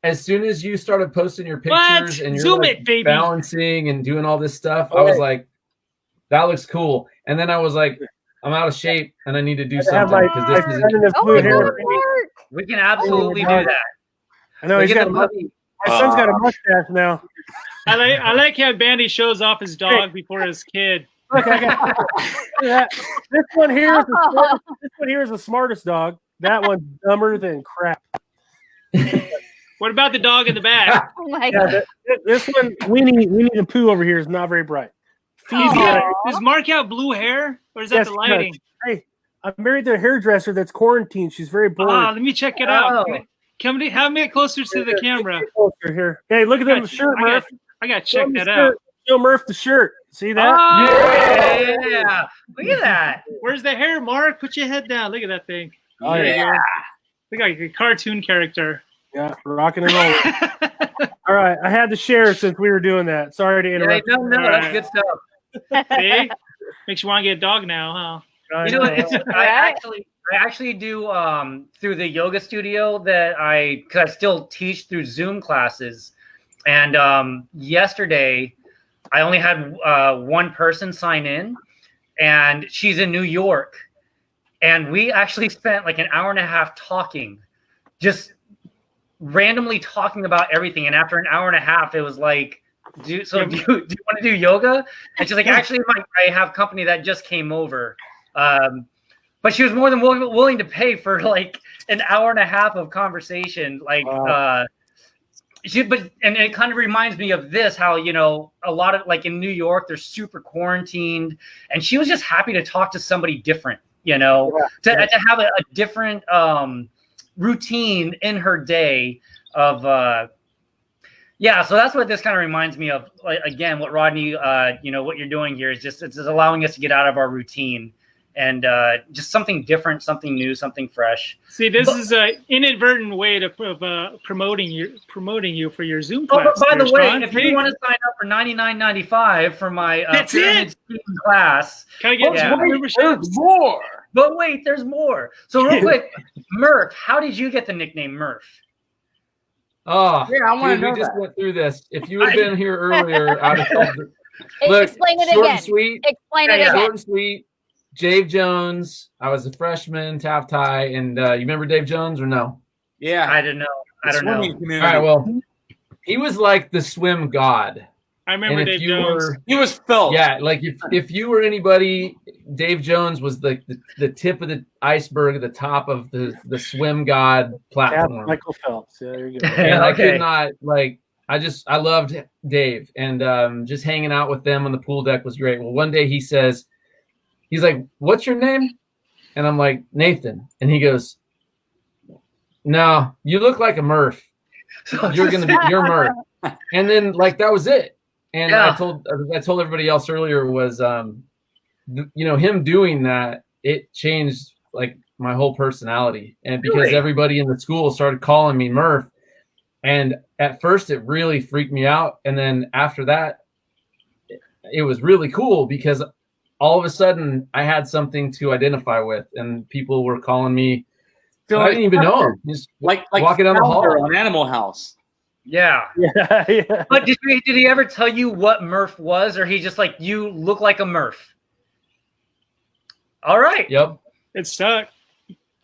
As soon as you started posting your pictures and you're Zoom like it, baby. balancing and doing all this stuff, I was like, that looks cool. And then I was like, I'm out of shape and I need to do something because this is We can absolutely do that. I know We he's get got the my son's got a mustache now. I like how Bandy shows off his dog before his kid. Look, I got that. This one here is the smartest dog. That one's dumber than crap. What about the dog in the back? Oh my god! This one, Winnie the Pooh over here is not very bright. Does Mark have blue hair, or is that Yes, the he lighting? does. Hey, I'm married to a hairdresser that's quarantined. She's very bored. Let me check it out. Have me get closer to the camera. Closer here. Hey, look at the shirt, Murph. I got to check that out. Show Murph the shirt. See that? Oh, yeah. Look at that. Where's the hair, Mark? Put your head down. Look at that thing. Oh, There you yeah. go. Look like a cartoon character. Yeah, rocking and rolling. All right, I had to share since we were doing that. Sorry to interrupt. No, that's good stuff. See? Makes you want to get a dog now, huh? You know, I actually do through the yoga studio that because I still teach through Zoom classes, and yesterday I only had one person sign in, and she's in New York, and we actually spent like an hour and a half talking, just randomly talking about everything. And after an hour and a half, it was like, do you want to do yoga? And she's like, actually, I have company that just came over. But she was more than willing to pay for like an hour and a half of conversation. Like, and it kind of reminds me of this, how, you know, a lot of like in New York, they're super quarantined, and she was just happy to talk to somebody different, you know, to have a different routine in her day of, so that's what this kind of reminds me of. Like, again, what Rodney, you know, what you're doing here is just, it's allowing us to get out of our routine and just something different, something new, something fresh. See, this is an inadvertent way of promoting you for your Zoom class. By the way, Shawn, if you want to sign up for $99.95 for my pyramid scheme class, can I get there's more. But wait, there's more. So real quick, Murph, how did you get the nickname Murph? Oh, yeah, I want to know we just that. went through this. If you had been here earlier, I'd have told you. Look, Explain it short again. And sweet. Explain it again. Short and sweet. Dave Jones. I was a freshman, Taft High, and you remember Dave Jones or no? Yeah, I don't know. I don't know. All right, well, he was like the swim god. I remember Dave Jones. He was felt. Yeah, like if you were anybody, Dave Jones was the tip of the iceberg, the top of the swim god platform. Michael Phelps. Yeah, there you go. And I could not, like, I loved Dave, and just hanging out with them on the pool deck was great. Well, one day he's like, "What's your name?" And I'm like, "Nathan." And he goes, "No, you look like a Murph. You're Murph." And then like that was it. And I told everybody else earlier was, you know, him doing that, it changed like my whole personality. And because everybody in the school started calling me Murph, and at first it really freaked me out. And then after that, it was really cool because all of a sudden I had something to identify with, and people were calling me. I didn't even know him. Just like walking down the hall on Animal House. Yeah. But did he ever tell you what Murph was, or he just like, you look like a Murph? All right. Yep. It stuck.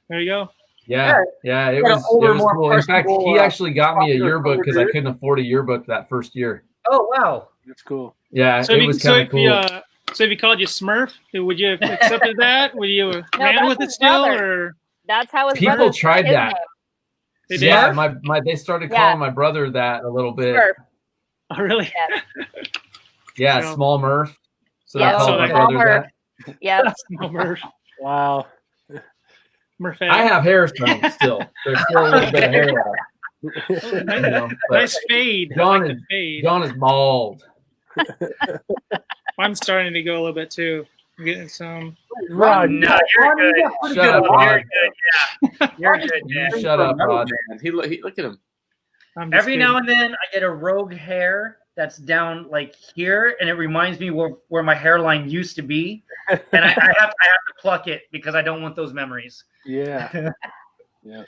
There you go. Yeah. It was cool. In fact, he actually got me a yearbook because I couldn't afford a yearbook that first year. Oh wow, that's cool. Yeah, so it was kind of cool. So if he called you Smurf, would you have accepted that? Would you ran with it still, or that's how his people tried that? They did? Yeah, they started calling my brother that a little bit. Smurf. Oh, really? Yeah, Small Murph. So Yeah, they called my brother that. Yeah. Small Murph. Wow. Murph. I have hair still. There's still a little bit of hair left. You know, nice fade. John is bald. I'm starting to go a little bit too. I'm getting some. Rod, no, you're good. Shut up, Rod. You're good. Yeah. You shut up, Rod. He look at him. Every now and then, I get a rogue hair that's down like here, and it reminds me where my hairline used to be, and I have to pluck it because I don't want those memories. Yeah. Yeah.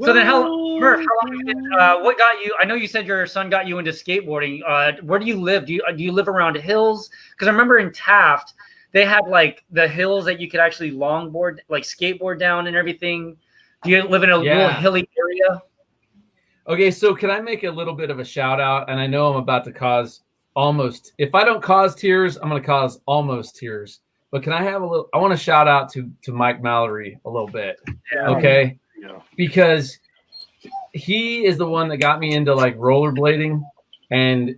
So then, Murph, how long what got you? I know you said your son got you into skateboarding. Where do you live? Do you live around hills? Because I remember in Taft, they had like the hills that you could actually longboard, like skateboard down and everything. Do you live in a little hilly area? Okay, so can I make a little bit of a shout out? And I know I'm about to cause almost, if I don't cause tears, I'm going to cause almost tears. But can I have a little, I want to shout out to Mike Mallory a little bit. Yeah. Okay. Because he is the one that got me into like rollerblading. And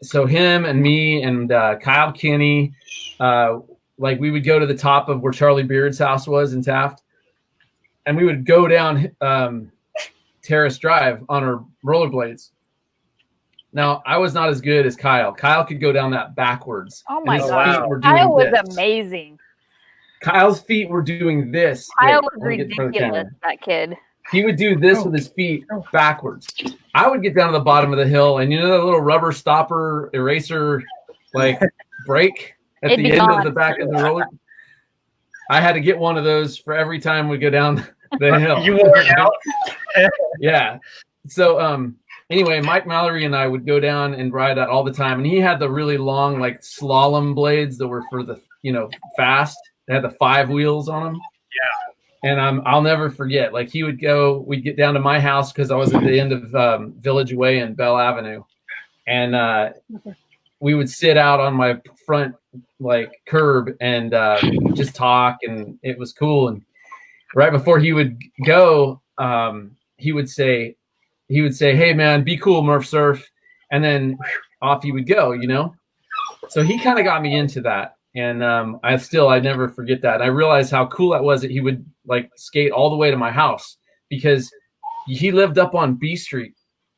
so him and me and Kyle Kinney, like we would go to the top of where Charlie Beard's house was in Taft. And we would go down Terrace Drive on our rollerblades. Now, I was not as good as Kyle. Kyle could go down that backwards. Oh my God. Kyle was amazing. Kyle's feet were doing this. Kyle was ridiculous, that kid. He would do this with his feet backwards. I would get down to the bottom of the hill, and you know that little rubber stopper eraser like break at the end of the back of the roller? I had to get one of those for every time we go down the hill. You wore it out? Yeah. So anyway, Mike Mallory and I would go down and ride that all the time. And he had the really long, like slalom blades that were for the fast. They had the 5 wheels on them. Yeah. And I'll never forget. Like we'd get down to my house because I was at the end of Village Way and Bell Avenue, and we would sit out on my front like curb and just talk, and it was cool. And right before he would go, he would say, "Hey man, be cool, Murph Surf," and then off he would go. So he kind of got me into that. And I never forget that. And I realized how cool that was that he would like skate all the way to my house because he lived up on B Street.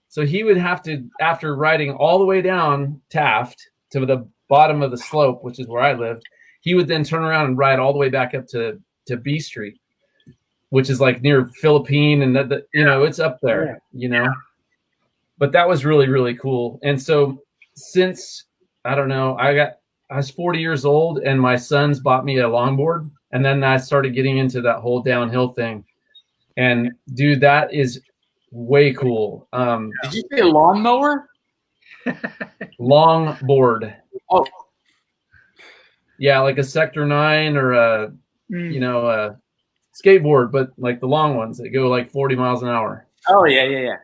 So he would have to, after riding all the way down Taft to the bottom of the slope, which is where I lived, he would then turn around and ride all the way back up to B Street, which is like near Philippine. And it's up there, but that was really, really cool. And so since, I don't know, I was 40 years old and my sons bought me a longboard, and then I started getting into that whole downhill thing. And dude, that is way cool. Did you say lawnmower? Longboard. Oh, yeah, like a Sector 9 or a skateboard, but like the long ones that go like 40 miles an hour. Oh yeah.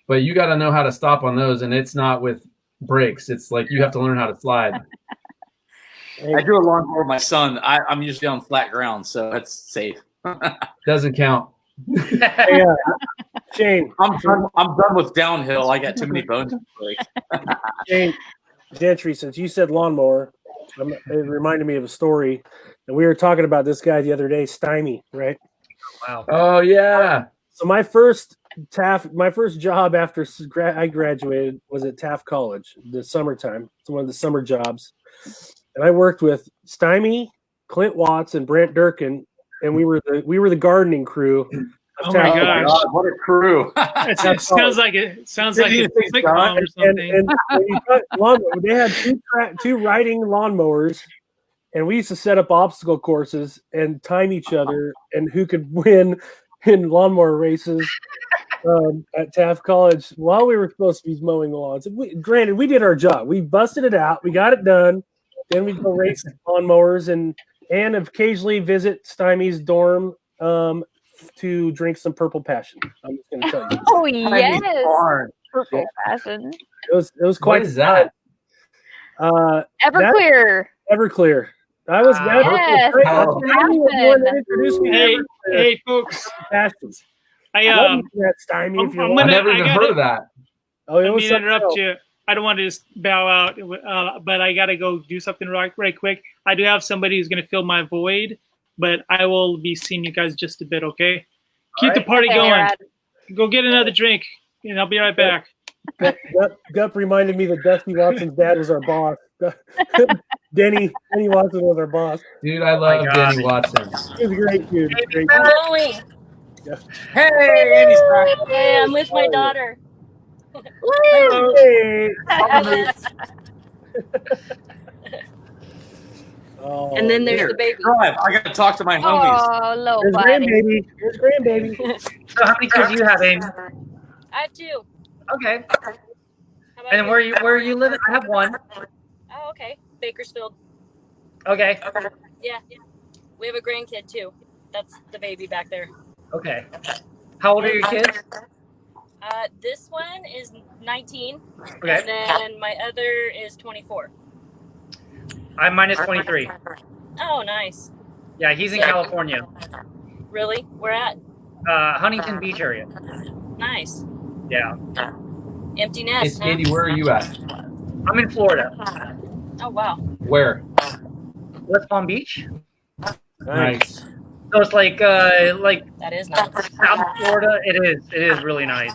But you got to know how to stop on those, and it's not with brakes. It's like you have to learn how to slide. I do a longboard with my son. I'm usually on flat ground, so that's safe. Doesn't count. Yeah, Shane, I'm done with downhill. I got too many bones to break. Shane, Gentry, since you said lawnmower, it reminded me of a story, and we were talking about this guy the other day, Stymie, right? Wow. Oh yeah. So my first job after I graduated was at Taft College, the summertime. It's one of the summer jobs. And I worked with Stymie, Clint Watts, and Brent Durkin, and we were the gardening crew. Oh my gosh. God, what a crew. It sounds like a sitcom or something. And they had two riding lawnmowers, and we used to set up obstacle courses and time each other and who could win in lawnmower races at Taft College while we were supposed to be mowing the lawns. Granted, we did our job. We busted it out. We got it done. Then we go race lawnmowers and occasionally visit Stymie's dorm to drink some Purple Passion. I'm just going to tell you. Oh yes, Purple Passion. It was quite. What is that? Everclear. Everclear. I was yes. Hey, folks. Passions. I never even heard of that. Oh, let me interrupt you. I don't want to just bow out, but I got to go do something right quick. I do have somebody who's going to fill my void, but I will be seeing you guys just a bit, okay? Keep the party going. Rad. Go get another drink, and I'll be right back. Gup reminded me that Dusty Watson's dad was our boss. Denny Watson was our boss. Dude, I love Denny Watson. He's a great dude. Great Chloe. Yeah. Hey, Andy's back. Hey, I'm with my daughter. Hey. And then there's the baby. Drive. I got to talk to my homies. Oh, low There's buddy. grandbaby. So how many kids do you have, Amy? I have 2. Okay. How about And you? where are you living? I have 1. Oh, okay. Bakersfield. Okay. Yeah. We have a grandkid too. That's the baby back there. Okay. How old are your kids? This one is 19. Okay. And then my other is 24. I'm minus 23. Oh, nice. Yeah, he's in California. Really? Where at? Huntington Beach area. Nice. Yeah. Empty nest. It's Katie, where are you at? I'm in Florida. Oh, wow. Where? West Palm Beach. Nice. So it's like that is nice. South Florida. It is really nice.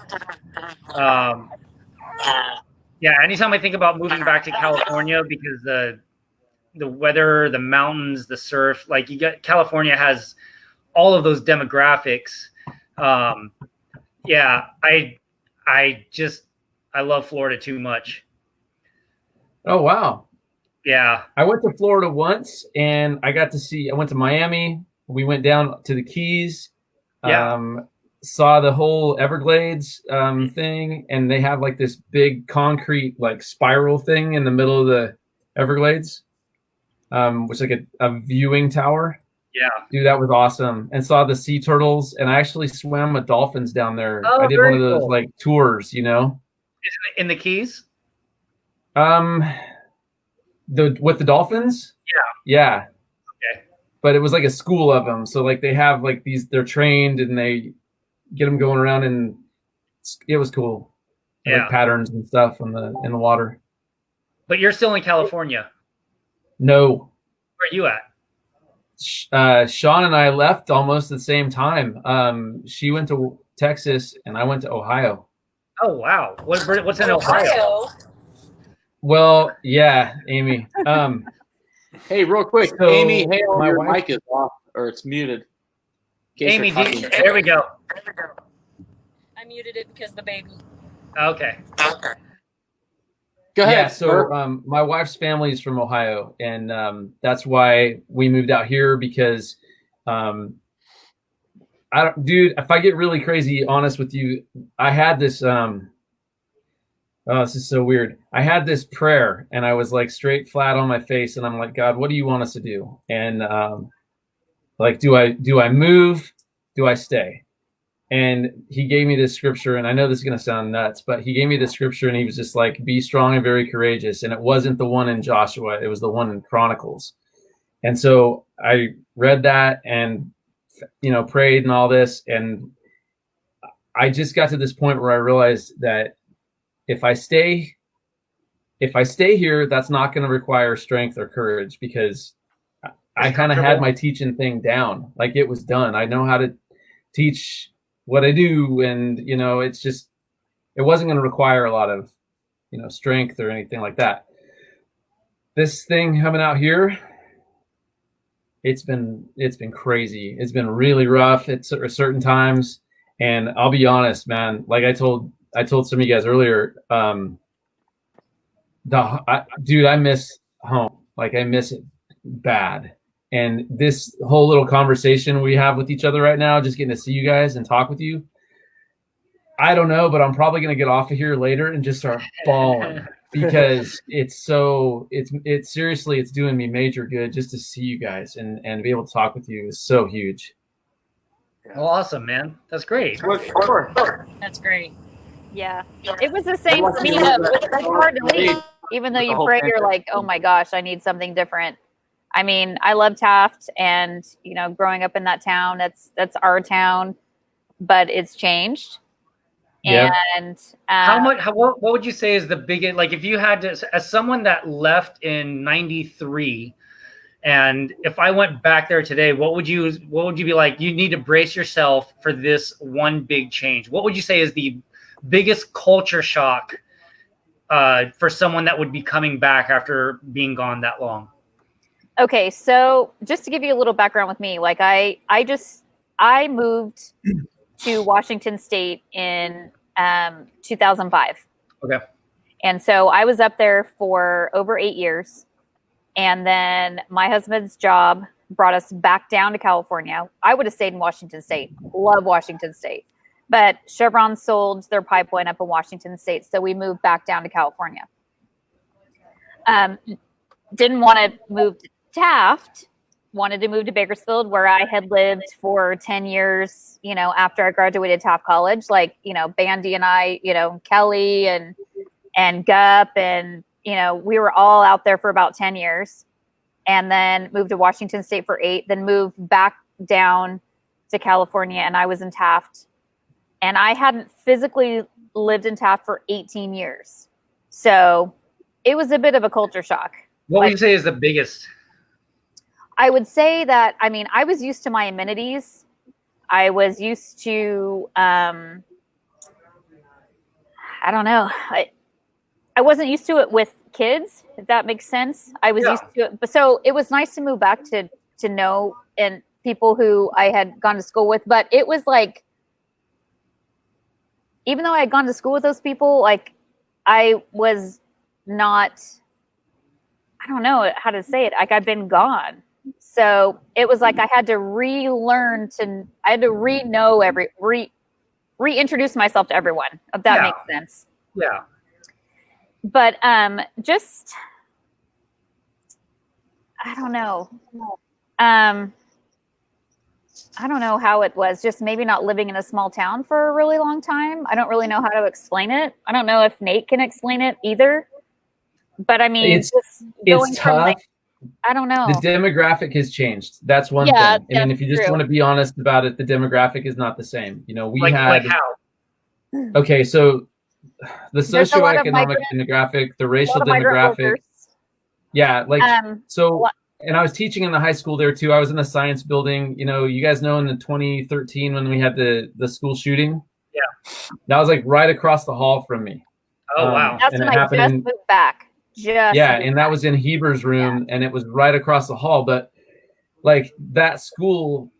Yeah. Anytime I think about moving back to California, because the weather, the mountains, the surf, like California has all of those demographics. Yeah, I love Florida too much. Oh wow. Yeah. I went to Florida once and I went to Miami. We went down to the Keys. Yeah. Saw the whole Everglades thing, and they have like this big concrete like spiral thing in the middle of the Everglades. which is like a viewing tower. Yeah. Dude, that was awesome. And saw the sea turtles, and I actually swam with dolphins down there. Oh, I did one of very those cool. like tours, you know. Is it in the Keys? With the dolphins? Yeah. Okay. But it was like a school of them. So like they have like they're trained and they get them going around, and it was cool. Yeah. Like patterns and stuff in the water. But you're still in California. No. Where are you at? Shawn and I left almost at the same time. She went to Texas and I went to Ohio. Oh wow. What's in Ohio? Well, yeah, Amie. Hey, real quick, So, Amie Hale, my your wife- mic is off or it's muted. In case Amie, you're talking. there we go. I muted it because the baby. Okay. Go ahead. Yeah, so my wife's family is from Ohio, and that's why we moved out here because dude, if I get really crazy honest with you, I had this this is so weird. I had this prayer and I was like straight flat on my face and I'm like, God, what do you want us to do? And like, do I move? Do I stay? And he gave me this scripture, and I know this is going to sound nuts, but he gave me this scripture and he was just like, be strong and very courageous. And it wasn't the one in Joshua. It was the one in Chronicles. And so I read that and, prayed and all this. And I just got to this point where I realized that if I stay here, that's not going to require strength or courage, because I kind of had my teaching thing down. Like, it was done. I know how to teach what I do. And, it's just, it wasn't going to require a lot of, strength or anything like that. This thing coming out here, it's been crazy. It's been really rough at certain times. And I'll be honest, man, like I told some of you guys earlier, dude, I miss home. Like, I miss it bad. And this whole little conversation we have with each other right now, just getting to see you guys and talk with you, I don't know, but I'm probably going to get off of here later and just start bawling because it's seriously, it's doing me major good just to see you guys and be able to talk with you is so huge. Well, awesome, man. That's great. That's great. Yeah, it was the same for me. It's hard to leave, even though you pray. You're like, oh my gosh, I need something different. I mean, I love Taft, and growing up in that town, that's our town, but it's changed. Yeah. And what would you say is the biggest? Like, if you had to, as someone that left in '93, and if I went back there today, what would you be like? You need to brace yourself for this one big change. What would you say is the biggest culture shock for someone that would be coming back after being gone that long? Okay, so just to give you a little background with me, like I moved to Washington State in 2005. Okay. And so I was up there for over 8 years. And then my husband's job brought us back down to California. I would have stayed in Washington State. Love Washington State. But Chevron sold their pipeline up in Washington State, so we moved back down to California. Didn't want to move to Taft, wanted to move to Bakersfield, where I had lived for 10 years, after I graduated Taft College. Like, Bandy and I, Kelly and Gup, and, we were all out there for about 10 years. And then moved to Washington State for 8, then moved back down to California, and I was in Taft. And I hadn't physically lived in Taft for 18 years. So it was a bit of a culture shock. What would you say is the biggest? I would say that, I was used to my amenities. I was used to, I don't know. I wasn't used to it with kids, if that makes sense. I was used to it. But so it was nice to move back to know and people who I had gone to school with. But it was like, even though I had gone to school with those people, like, I was not, I don't know how to say it. Like, I've been gone. So it was like I had to relearn I had to reintroduce myself to everyone, if that makes sense. Yeah. But I don't know. I don't know how it was. Just maybe not living in a small town for a really long time. I don't really know how to explain it. I don't know if Nate can explain it either. But I mean, It's going tough. from like, I don't know. The demographic has changed. That's one Yeah, thing. And if you just true. want to be honest about it, the demographic is not the same. You know, we like had how? okay, so the There's a lot of socioeconomic demographic, the racial migrant demographic. workers. Yeah, like so. What- And I was teaching in the high school there too. I was in the science building. You know, you guys know in the 2013 when we had the school shooting. Yeah. That was like right across the hall from me. Oh wow. That's and when it I happened just in- moved back. Yeah, and that was in Heber's room, and it was right across the hall. But like that school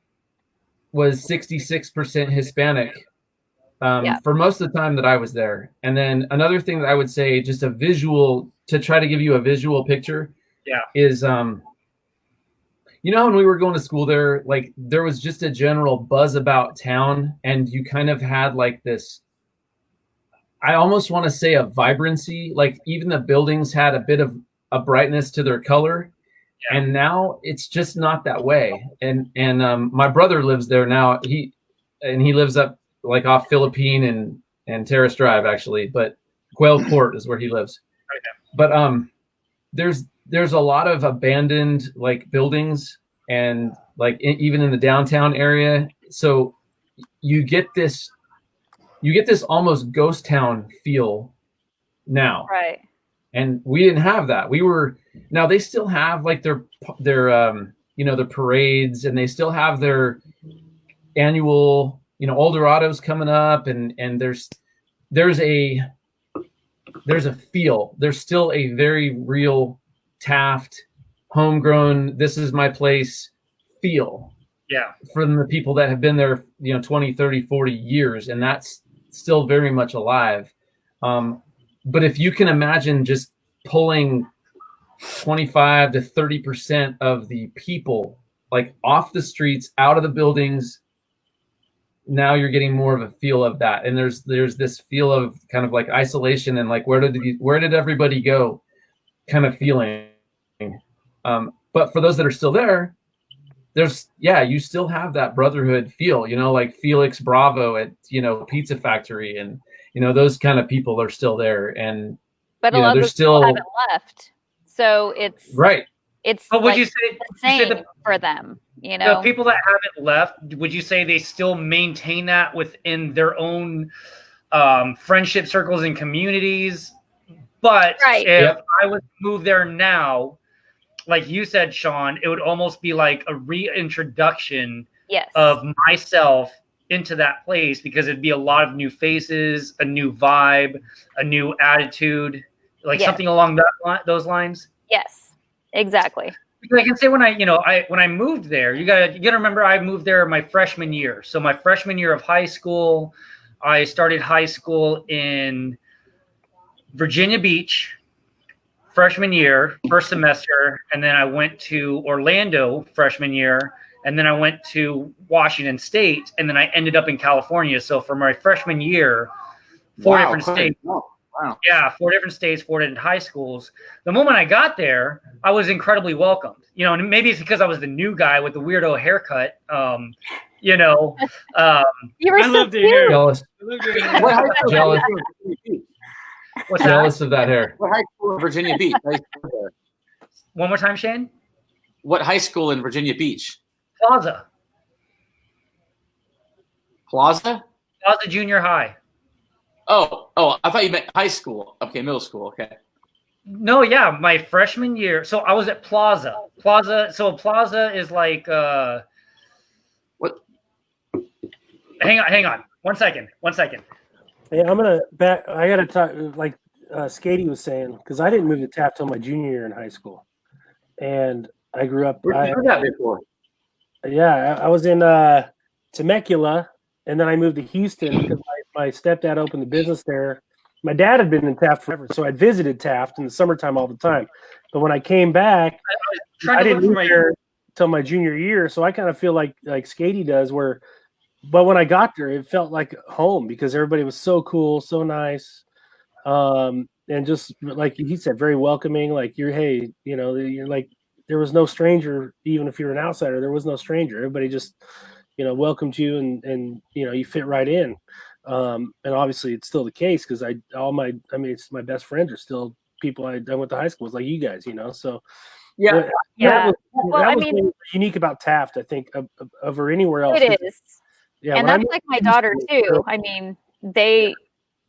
was 66% Hispanic for most of the time that I was there. And then another thing that I would say, just a visual to try to give you a visual picture, is you know, when we were going to school there, like there was just a general buzz about town, and you kind of had like this, I almost want to say a vibrancy, like even the buildings had a bit of a brightness to their color. Yeah. And now it's just not that way. And my brother lives there now. He lives up like off Philippine and Terrace Drive actually, but Quail Court is where he lives. Okay. But there's a lot of abandoned like buildings and like even in the downtown area. So you get this almost ghost town feel now. Right. And we didn't have that. Now they still have like their you know, the parades, and they still have their annual, you know, Eldorado's coming up, and there's a feel. There's still a very real Taft homegrown, this is my place feel. Yeah. From the people that have been there, you know, 20, 30, 40 years, and that's still very much alive. But if you can imagine just pulling 25 to 30% of the people like off the streets, out of the buildings, now you're getting more of a feel of that. And there's this feel of kind of like isolation and like where did everybody go kind of feeling. But for those that are still there, you still have that brotherhood feel, you know, like Felix Bravo at, you know, Pizza Factory, and, you know, those kind of people are still there. And, but a lot of people haven't left. So it's right. It's but would like you say the same for them, you know? The people that haven't left, would you say they still maintain that within their own friendship circles and communities? But if I was to move there now, like you said, Shawn, it would almost be like a reintroduction of myself into that place, because it'd be a lot of new faces, a new vibe, a new attitude, like something along those lines. Yes, exactly. Because I can say when I moved there, you gotta remember I moved there my freshman year. So my freshman year of high school, I started high school in Virginia Beach. Freshman year, first semester, and then I went to Orlando freshman year, and then I went to Washington State, and then I ended up in California. So for my freshman year, four different states. Oh, wow. Yeah, 4 different states, 4 different high schools. The moment I got there, I was incredibly welcomed. You know, and maybe it's because I was the new guy with the weirdo haircut. You know, you were so cute. Jealous. Jealous. What's jealous that? of that hair. What high school in Virginia Beach? One more time, Shane. What high school in Virginia Beach? Plaza Junior High. Oh, I thought you meant high school. Okay, middle school. Okay. No, yeah, my freshman year. So I was at Plaza. So Plaza is like what? Hang on. One second. Hey, I gotta talk like Skatey was saying, because I didn't move to Taft till my junior year in high school, and I grew up. Where did you that before? Yeah, I was in Temecula, and then I moved to Houston because my stepdad opened the business there. My dad had been in Taft forever, so I'd visited Taft in the summertime all the time. But when I came back, I didn't move there till my junior year, so I kind of feel like Skatey does, where. But when I got there, it felt like home because everybody was so cool, so nice, and just like he said, very welcoming. Like you're like there was no stranger, even if you're an outsider. There was no stranger. Everybody just, welcomed you, and you fit right in. And obviously, it's still the case because it's my best friends are still people I went to high school with, like you guys, So Yeah. that Well, was unique about Taft, I think, over anywhere else. It is. Yeah, and that's like my daughter too. I mean, they,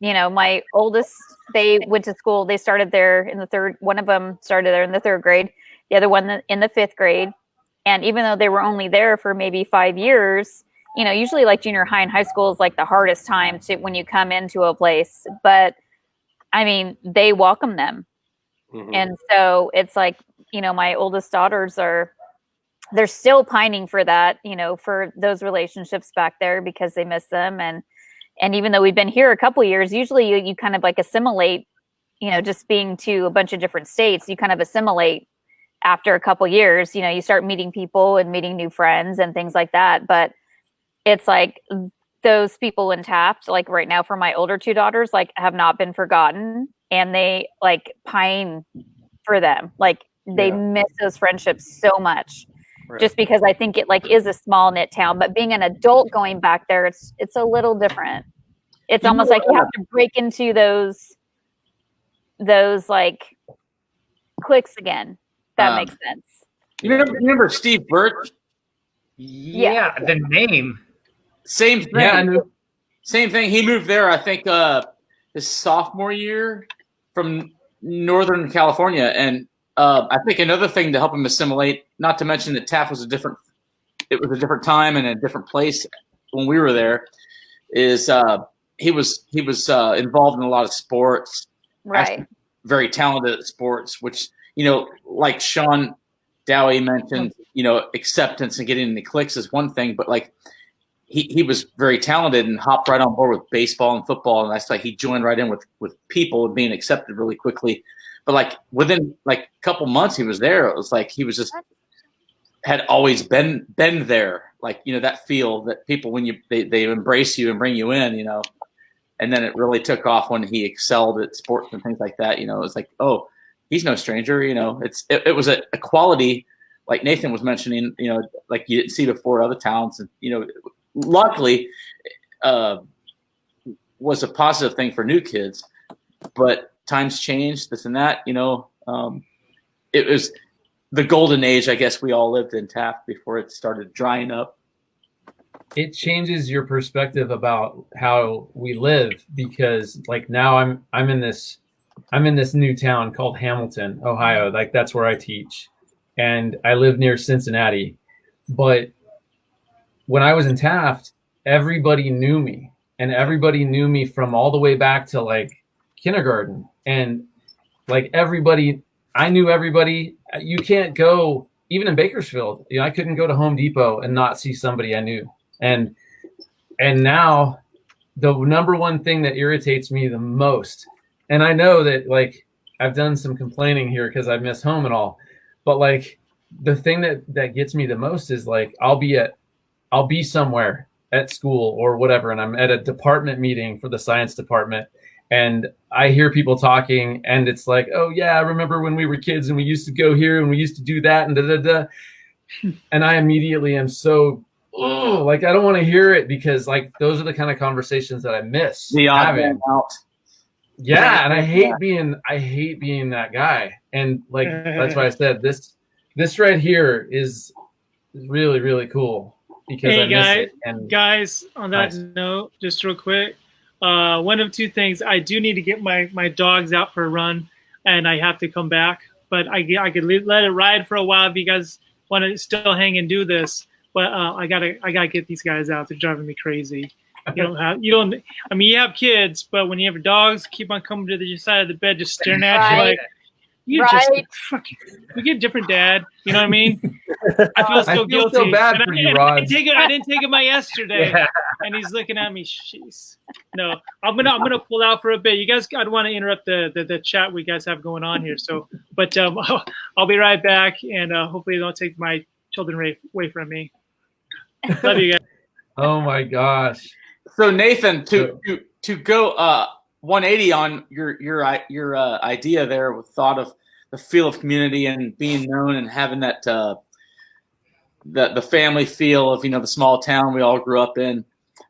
my oldest, they went to school. They started there in the third. One of them started there in the third grade. The other one in the fifth grade. And even though they were only there for maybe 5 years, usually like junior high and high school is like the hardest time to when you come into a place. But I mean, they welcome them. Mm-hmm. And so it's like, my oldest daughters they're still pining for that, for those relationships back there because they miss them. And even though we've been here a couple of years, usually you kind of like assimilate, just being to a bunch of different states, you kind of assimilate after a couple of years, you start meeting people and meeting new friends and things like that. But it's like those people in Taft, like right now for my older two daughters, like have not been forgotten, and they like pine for them. Like they miss those friendships so much. Right. Just because I think it like is a small knit town, but being an adult going back there, it's a little different. It's almost like you have to break into those like cliques again. That makes sense. You remember Steve Birch? Yeah, the name. Same thing. Yeah, same thing. He moved there, I think, his sophomore year from Northern California, and I think another thing to help him assimilate, not to mention that Taft was a different time and a different place when we were there, is he was involved in a lot of sports. Right. Very talented at sports, which, like Shawn Dowhy mentioned, acceptance and getting in the cliques is one thing, but like he was very talented and hopped right on board with baseball and football, and that's like he joined right in with people and being accepted really quickly. But like within like a couple months he was there, it was like he was just had always been there. Like, that feel that people when they embrace you and bring you in, and then it really took off when he excelled at sports and things like that. It was like, oh, he's no stranger. It was a quality, like Nathan was mentioning, like you didn't see before other towns, and luckily was a positive thing for new kids, but times changed, this and that, it was the golden age, I guess, we all lived in Taft before it started drying up. It changes your perspective about how we live, because like now I'm in this new town called Hamilton, Ohio. Like that's where I teach, and I live near Cincinnati. But when I was in Taft, everybody knew me, and everybody knew me from all the way back to like kindergarten. And like everybody, I knew everybody. You can't go, even in Bakersfield, I couldn't go to Home Depot and not see somebody I knew. And now the number one thing that irritates me the most, and I know that like I've done some complaining here because I miss home and all, but like the thing that gets me the most is like I'll be somewhere at school or whatever, and I'm at a department meeting for the science department, and I hear people talking, and it's like, oh yeah, I remember when we were kids and we used to go here and we used to do that and da da da, and I immediately am so like I don't want to hear it, because like those are the kind of conversations that I miss having. Yeah, and I hate being that guy, and like that's why I said this right here is really, really cool, because I miss it. And guys, on that note, just real quick, one of two things. I do need to get my dogs out for a run, and I have to come back. But I could let it ride for a while if you guys want to still hang and do this. But I gotta get these guys out. They're driving me crazy. I mean, you have kids, but when you have dogs, keep on coming to the side of the bed, just staring at you like, you get a different dad. You know what I mean? I feel so guilty. So bad for you, Rod. I didn't take him out yesterday, and he's looking at me. Jeez. No, I'm gonna pull out for a bit. You guys, I don't want to interrupt the chat we guys have going on here. So, but I'll be right back, and hopefully they don't take my children away from me. Love you guys. Oh my gosh. So Nathan, to go 180 on your idea there with thought of the feel of community and being known and having that the family feel of the small town we all grew up in.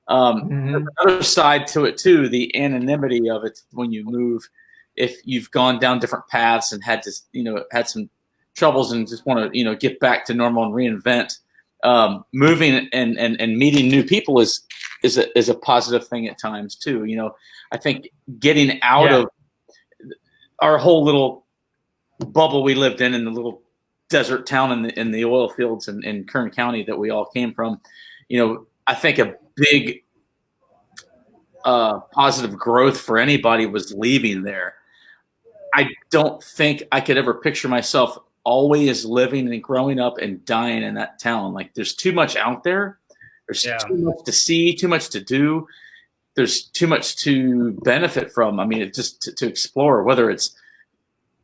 There's another side to it too, the anonymity of it when you move. If you've gone down different paths and had to had some troubles and just want to get back to normal and reinvent, moving and meeting new people is a positive thing at times too. I think getting out of our whole little bubble we lived in the little desert town in the oil fields in Kern County that we all came from, I think a big positive growth for anybody was leaving there. I don't think I could ever picture myself always living and growing up and dying in that town. Like, there's too much out there. There's too much to see, too much to do. There's too much to benefit from. I mean, it just to explore, whether it's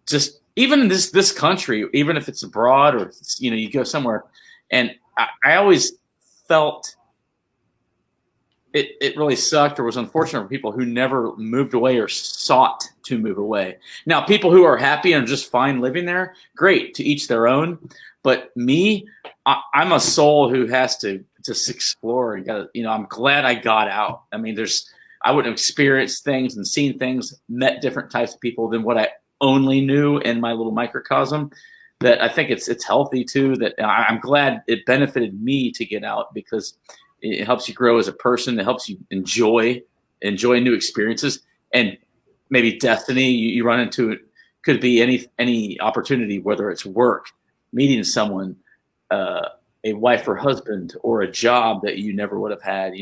just even in this country, even if it's abroad or you go somewhere. And I always felt it really sucked or was unfortunate for people who never moved away or sought to move away. Now, people who are happy and just fine living there, great, to each their own. But me, I'm a soul who has to just explore and I'm glad I got out. I mean, I wouldn't have experienced things and seen things, met different types of people than what I only knew in my little microcosm. That I think it's healthy too. That I'm glad it benefited me to get out, because it helps you grow as a person. It helps you enjoy new experiences, and maybe destiny you run into. It could be any opportunity, whether it's work, meeting someone, a wife or husband, or a job that you never would have had.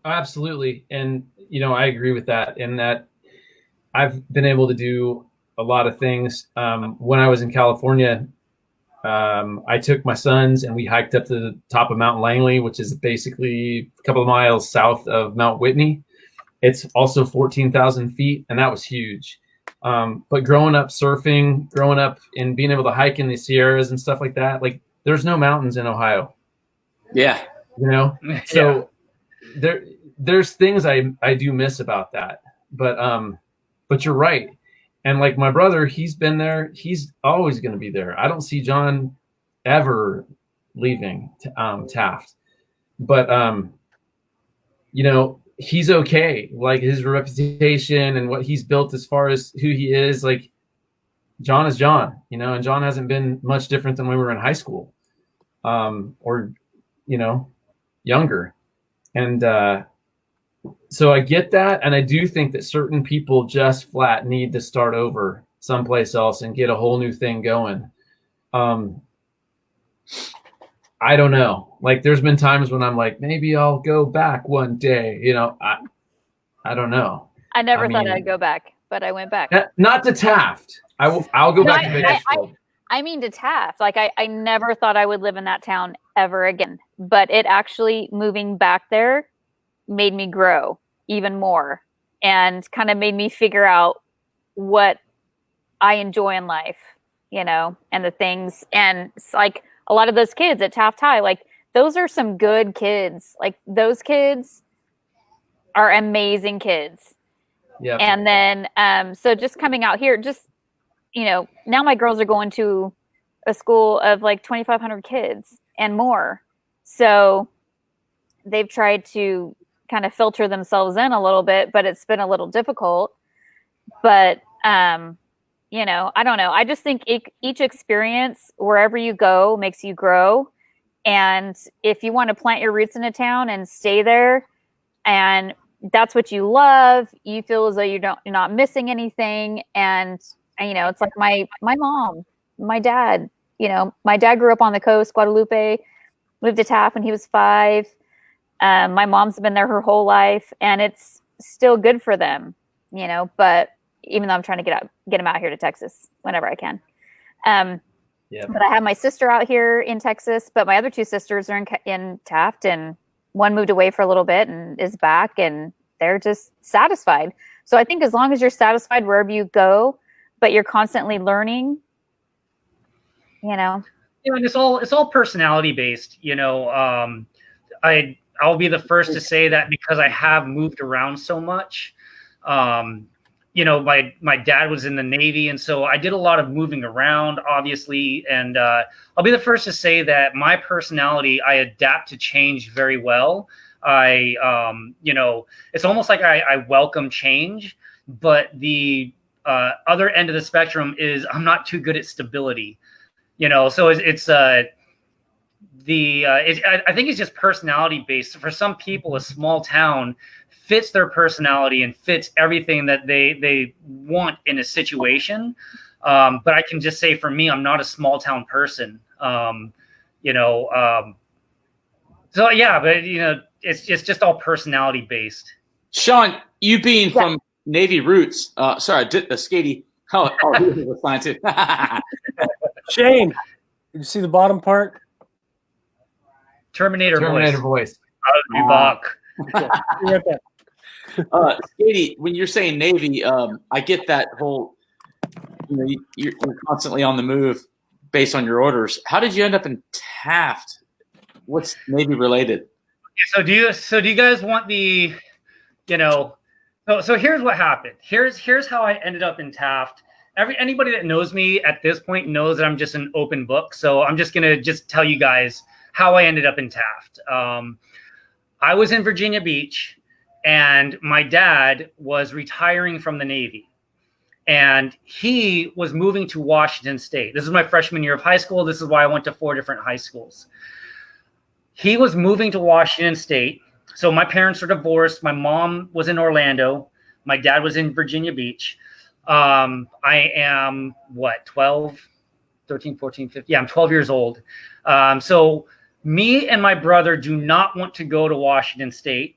Absolutely, and I agree with that. In that, I've been able to do a lot of things. When I was in California, I took my sons and we hiked up to the top of Mount Langley, which is basically a couple of miles south of Mount Whitney. It's also 14,000 feet, and that was huge. But growing up surfing, growing up and being able to hike in the Sierras and stuff like that, like, there's no mountains in Ohio. Yeah. So there's things I do miss about that. But you're right. And like my brother, he's been there. He's always going to be there. I don't see John ever leaving Taft. But, he's okay. Like, his reputation and what he's built as far as who he is, like, John is John, and John hasn't been much different than when we were in high school, or, younger. And so I get that. And I do think that certain people just flat need to start over someplace else and get a whole new thing going. I don't know. Like, there's been times when I'm like, maybe I'll go back one day. I don't know. I never thought I'd go back, but I went back. Not to Taft. I'll go back to Bakersfield. I mean to Taft. Like, I never thought I would live in that town ever again. But it actually, moving back there, made me grow even more and kind of made me figure out what I enjoy in life, and the things. And it's like a lot of those kids at Taft High, like, those are some good kids. Like, those kids are amazing kids. Yeah. And then, so just coming out here, just, now my girls are going to a school of like 2,500 kids and more. So they've tried to kind of filter themselves in a little bit, but it's been a little difficult. But, I don't know. I just think each experience, wherever you go, makes you grow. And if you want to plant your roots in a town and stay there, and that's what you love, you feel as though you're not missing anything. And, it's like my mom, my dad, my dad grew up on the coast, Guadalupe, moved to Taft when he was 5. My mom's been there her whole life, and it's still good for them, but even though I'm trying to get them out here to Texas whenever I can. But I have my sister out here in Texas, but my other 2 sisters are in Taft, and one moved away for a little bit and is back, and they're just satisfied. So I think as long as you're satisfied wherever you go, but you're constantly learning, and it's all personality based, I'll be the first to say that because I have moved around so much. you know, my dad was in the Navy, and so I did a lot of moving around, obviously. And I'll be the first to say that my personality, I adapt to change very well. You know, it's almost like I welcome change, but the other end of the spectrum is I'm not too good at stability. You know, so I think it's just personality based. For some people, a small town fits their personality and fits everything that they want in a situation. But I can just say for me, I'm not a small town person. You know, so yeah, but you know, it's just all personality based. Shawn, you being from Navy roots, sorry, Skatey. Oh, he was fine too. Shane, did you see the bottom part? Terminator voice. I'll be back. Skatey, when you're saying Navy, I get that whole, you know, you're constantly on the move based on your orders. How did you end up in Taft? What's Navy related? So do you guys want the, you know, so here's what happened. Here's how I ended up in Taft. Anybody that knows me at this point knows that I'm just an open book. So I'm just gonna tell you guys how I ended up in Taft. I was in Virginia Beach, and my dad was retiring from the Navy, and he was moving to Washington State. This is my freshman year of high school. This is why I went to 4 different high schools. He was moving to Washington State. So my parents are divorced. My mom was in Orlando. My dad was in Virginia Beach. I am, 12, 13, 14, 15. Yeah, I'm 12 years old. So me and my brother do not want to go to Washington State.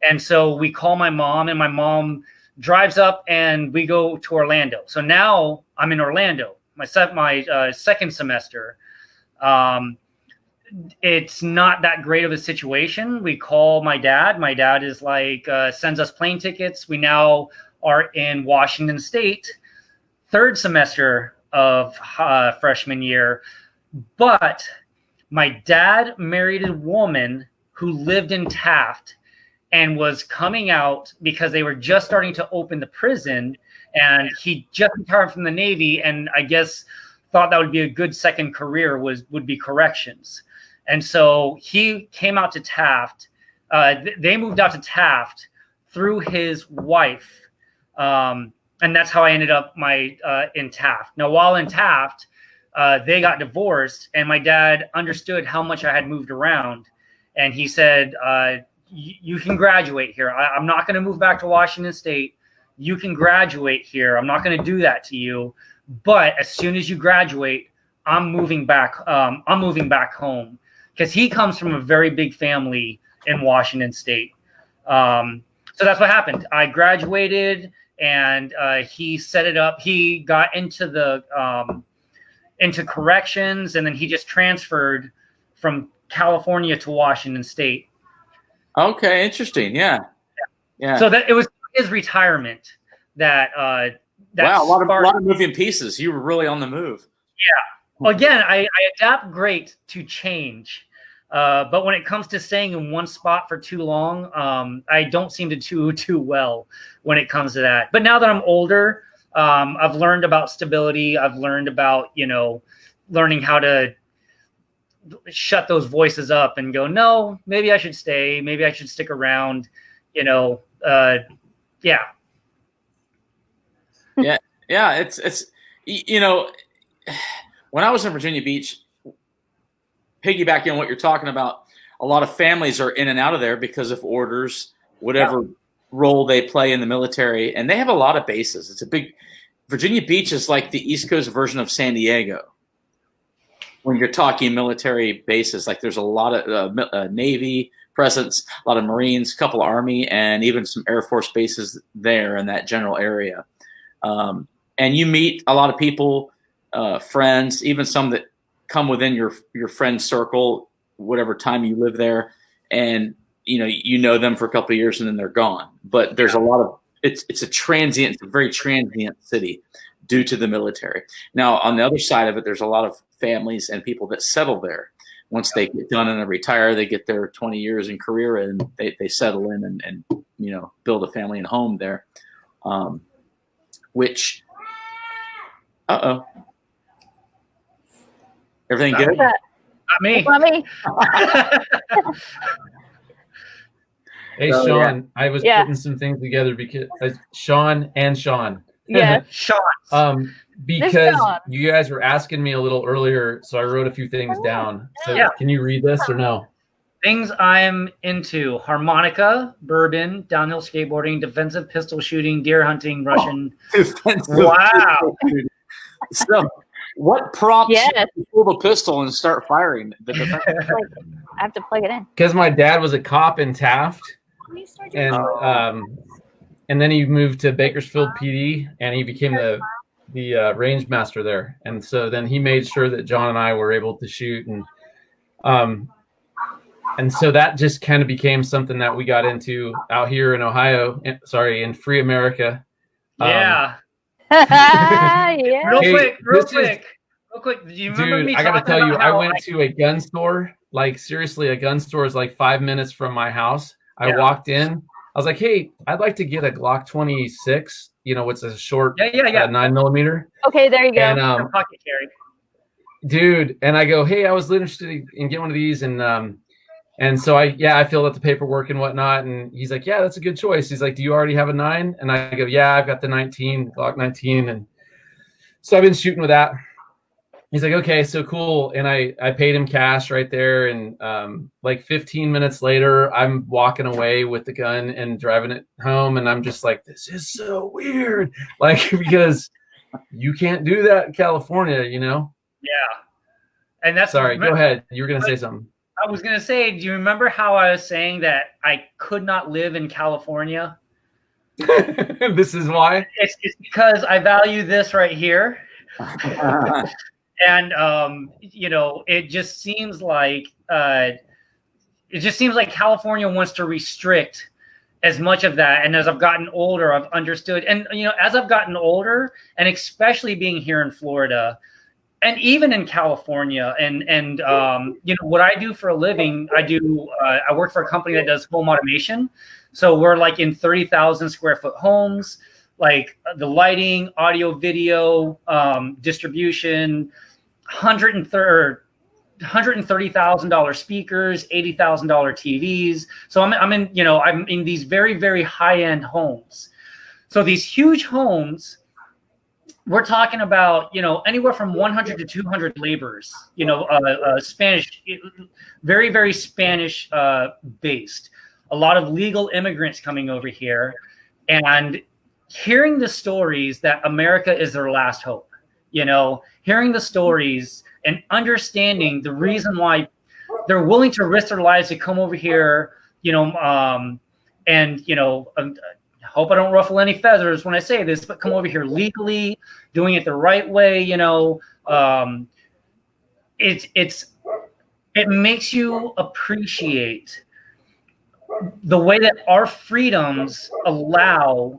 And so we call my mom, and my mom drives up, and we go to Orlando. So now I'm in Orlando, my second semester. It's not that great of a situation. We call my dad. My dad is like, sends us plane tickets. We now are in Washington State, 3rd semester of freshman year. But my dad married a woman who lived in Taft and was coming out because they were just starting to open the prison, and he just retired from the Navy, and I guess thought that would be a good second career would be corrections. And so he came out to Taft. They moved out to Taft through his wife. And that's how I ended up in Taft. Now, while in Taft, they got divorced, and my dad understood how much I had moved around. And he said, you can graduate here. I'm not going to move back to Washington State. You can graduate here. I'm not going to do that to you. But as soon as you graduate, I'm moving back home. Because he comes from a very big family in Washington State. So that's what happened. I graduated, and he set it up. He got into into corrections, and then he just transferred from California to Washington State. Okay, interesting. Yeah. So that it was his retirement that wow, a lot of moving pieces. You were really on the move. Yeah. Well, again, I adapt great to change, but when it comes to staying in one spot for too long, I don't seem to do well when it comes to that. But now that I'm older, I've learned about stability. I've learned about, you know, learning how to shut those voices up and go, no, maybe I should stay. Maybe I should stick around. You know, yeah. Yeah. It's you know. When I was in Virginia Beach, piggybacking on what you're talking about, a lot of families are in and out of there because of orders, whatever role they play in the military, and they have a lot of bases. It's a big Virginia Beach is like the East Coast version of San Diego. When you're talking military bases, like there's a lot of Navy presence, a lot of Marines, a couple of Army, and even some Air Force bases there in that general area. And you meet a lot of people. Friends, even some that come within your friend circle, whatever time you live there, and you know them for a couple of years and then they're gone. But there's a lot of it's a very transient city due to the military. Now on the other side of it, there's a lot of families and people that settle there. Once they get done and they retire, they get their 20 years in career and they settle in and build a family and home there. which, everything good? Not me. Not me. Hey, So, Shawn, I was putting some things together because Shawn and Shawn. Yeah. Shawn. Because you guys were asking me a little earlier, so I wrote a few things down. So can you read this or no? Things I'm into: harmonica, bourbon, downhill skateboarding, defensive pistol shooting, deer hunting, Russian. Wow. So, what prompts you to pull the pistol and start firing? I have to plug it in. Because my dad was a cop in Taft, and then he moved to Bakersfield PD, and he became the range master there. And so then he made sure that John and I were able to shoot, and so that just kind of became something that we got into out here in Ohio. In free America. Yeah. Real quick. Do you remember me? I gotta talking tell you, about I how went to a gun store. Like seriously, a gun store is like 5 minutes from my house. I walked in. I was like, "Hey, I'd like to get a Glock 26. You know, it's a short 9mm." Okay, there you go. And pocket carry. dude, and I go, "Hey, I was interested in getting one of these," and so I filled out the paperwork and whatnot, and he's like, "Yeah, that's a good choice." He's like, "Do you already have a 9?" And I go, "Yeah, I've got the Glock 19, and so I've been shooting with that." He's like, "Okay, so cool." And I paid him cash right there, and like 15 minutes later, I'm walking away with the gun and driving it home, and I'm just like, "This is so weird," like because you can't do that in California, you know? Yeah, and that's sorry. Go ahead. You were gonna say something. I was going to say, do you remember how I was saying that I could not live in California? This is why? It's because I value this right here. And, you know, it just seems like California wants to restrict as much of that. And as I've gotten older, I've understood. And, you know, as I've gotten older, and especially being here in Florida, and even in California, and you know what I do for a living, I work for a company that does home automation. So we're like in 30,000 square foot homes, like the lighting, audio, video, distribution, $130,000 speakers, $80,000 TVs. So I'm in these very, very high end homes. So these huge homes. We're talking about, you know, anywhere from 100 to 200 laborers, you know, Spanish, very, very Spanish based, a lot of legal immigrants coming over here, and hearing the stories that America is their last hope, you know, hearing the stories and understanding the reason why they're willing to risk their lives to come over here, you know, and, you know, hope I don't ruffle any feathers when I say this, but come over here legally, doing it the right way, you know, it makes you appreciate the way that our freedoms allow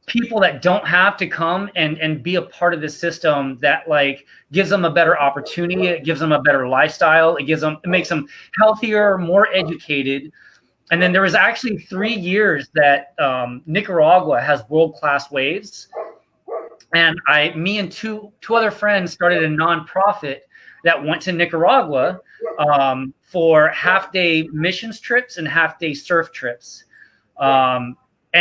people that don't have to come and be a part of the system that like gives them a better opportunity. It gives them a better lifestyle. It makes them healthier, more educated. And then there was actually 3 years that Nicaragua has world-class waves. And me and two other friends started a nonprofit that went to Nicaragua for half-day missions trips and half-day surf trips. And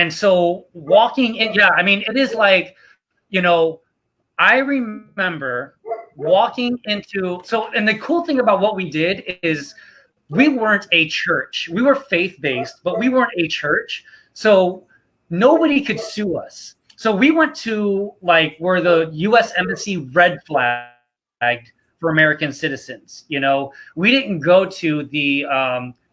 so walking in, I mean, it is like, you know, I remember walking into, and the cool thing about what we did is we weren't a church. We were faith-based, but we weren't a church. So nobody could sue us. So we went to like where the U.S. Embassy red flagged for American citizens. You know, we didn't go to the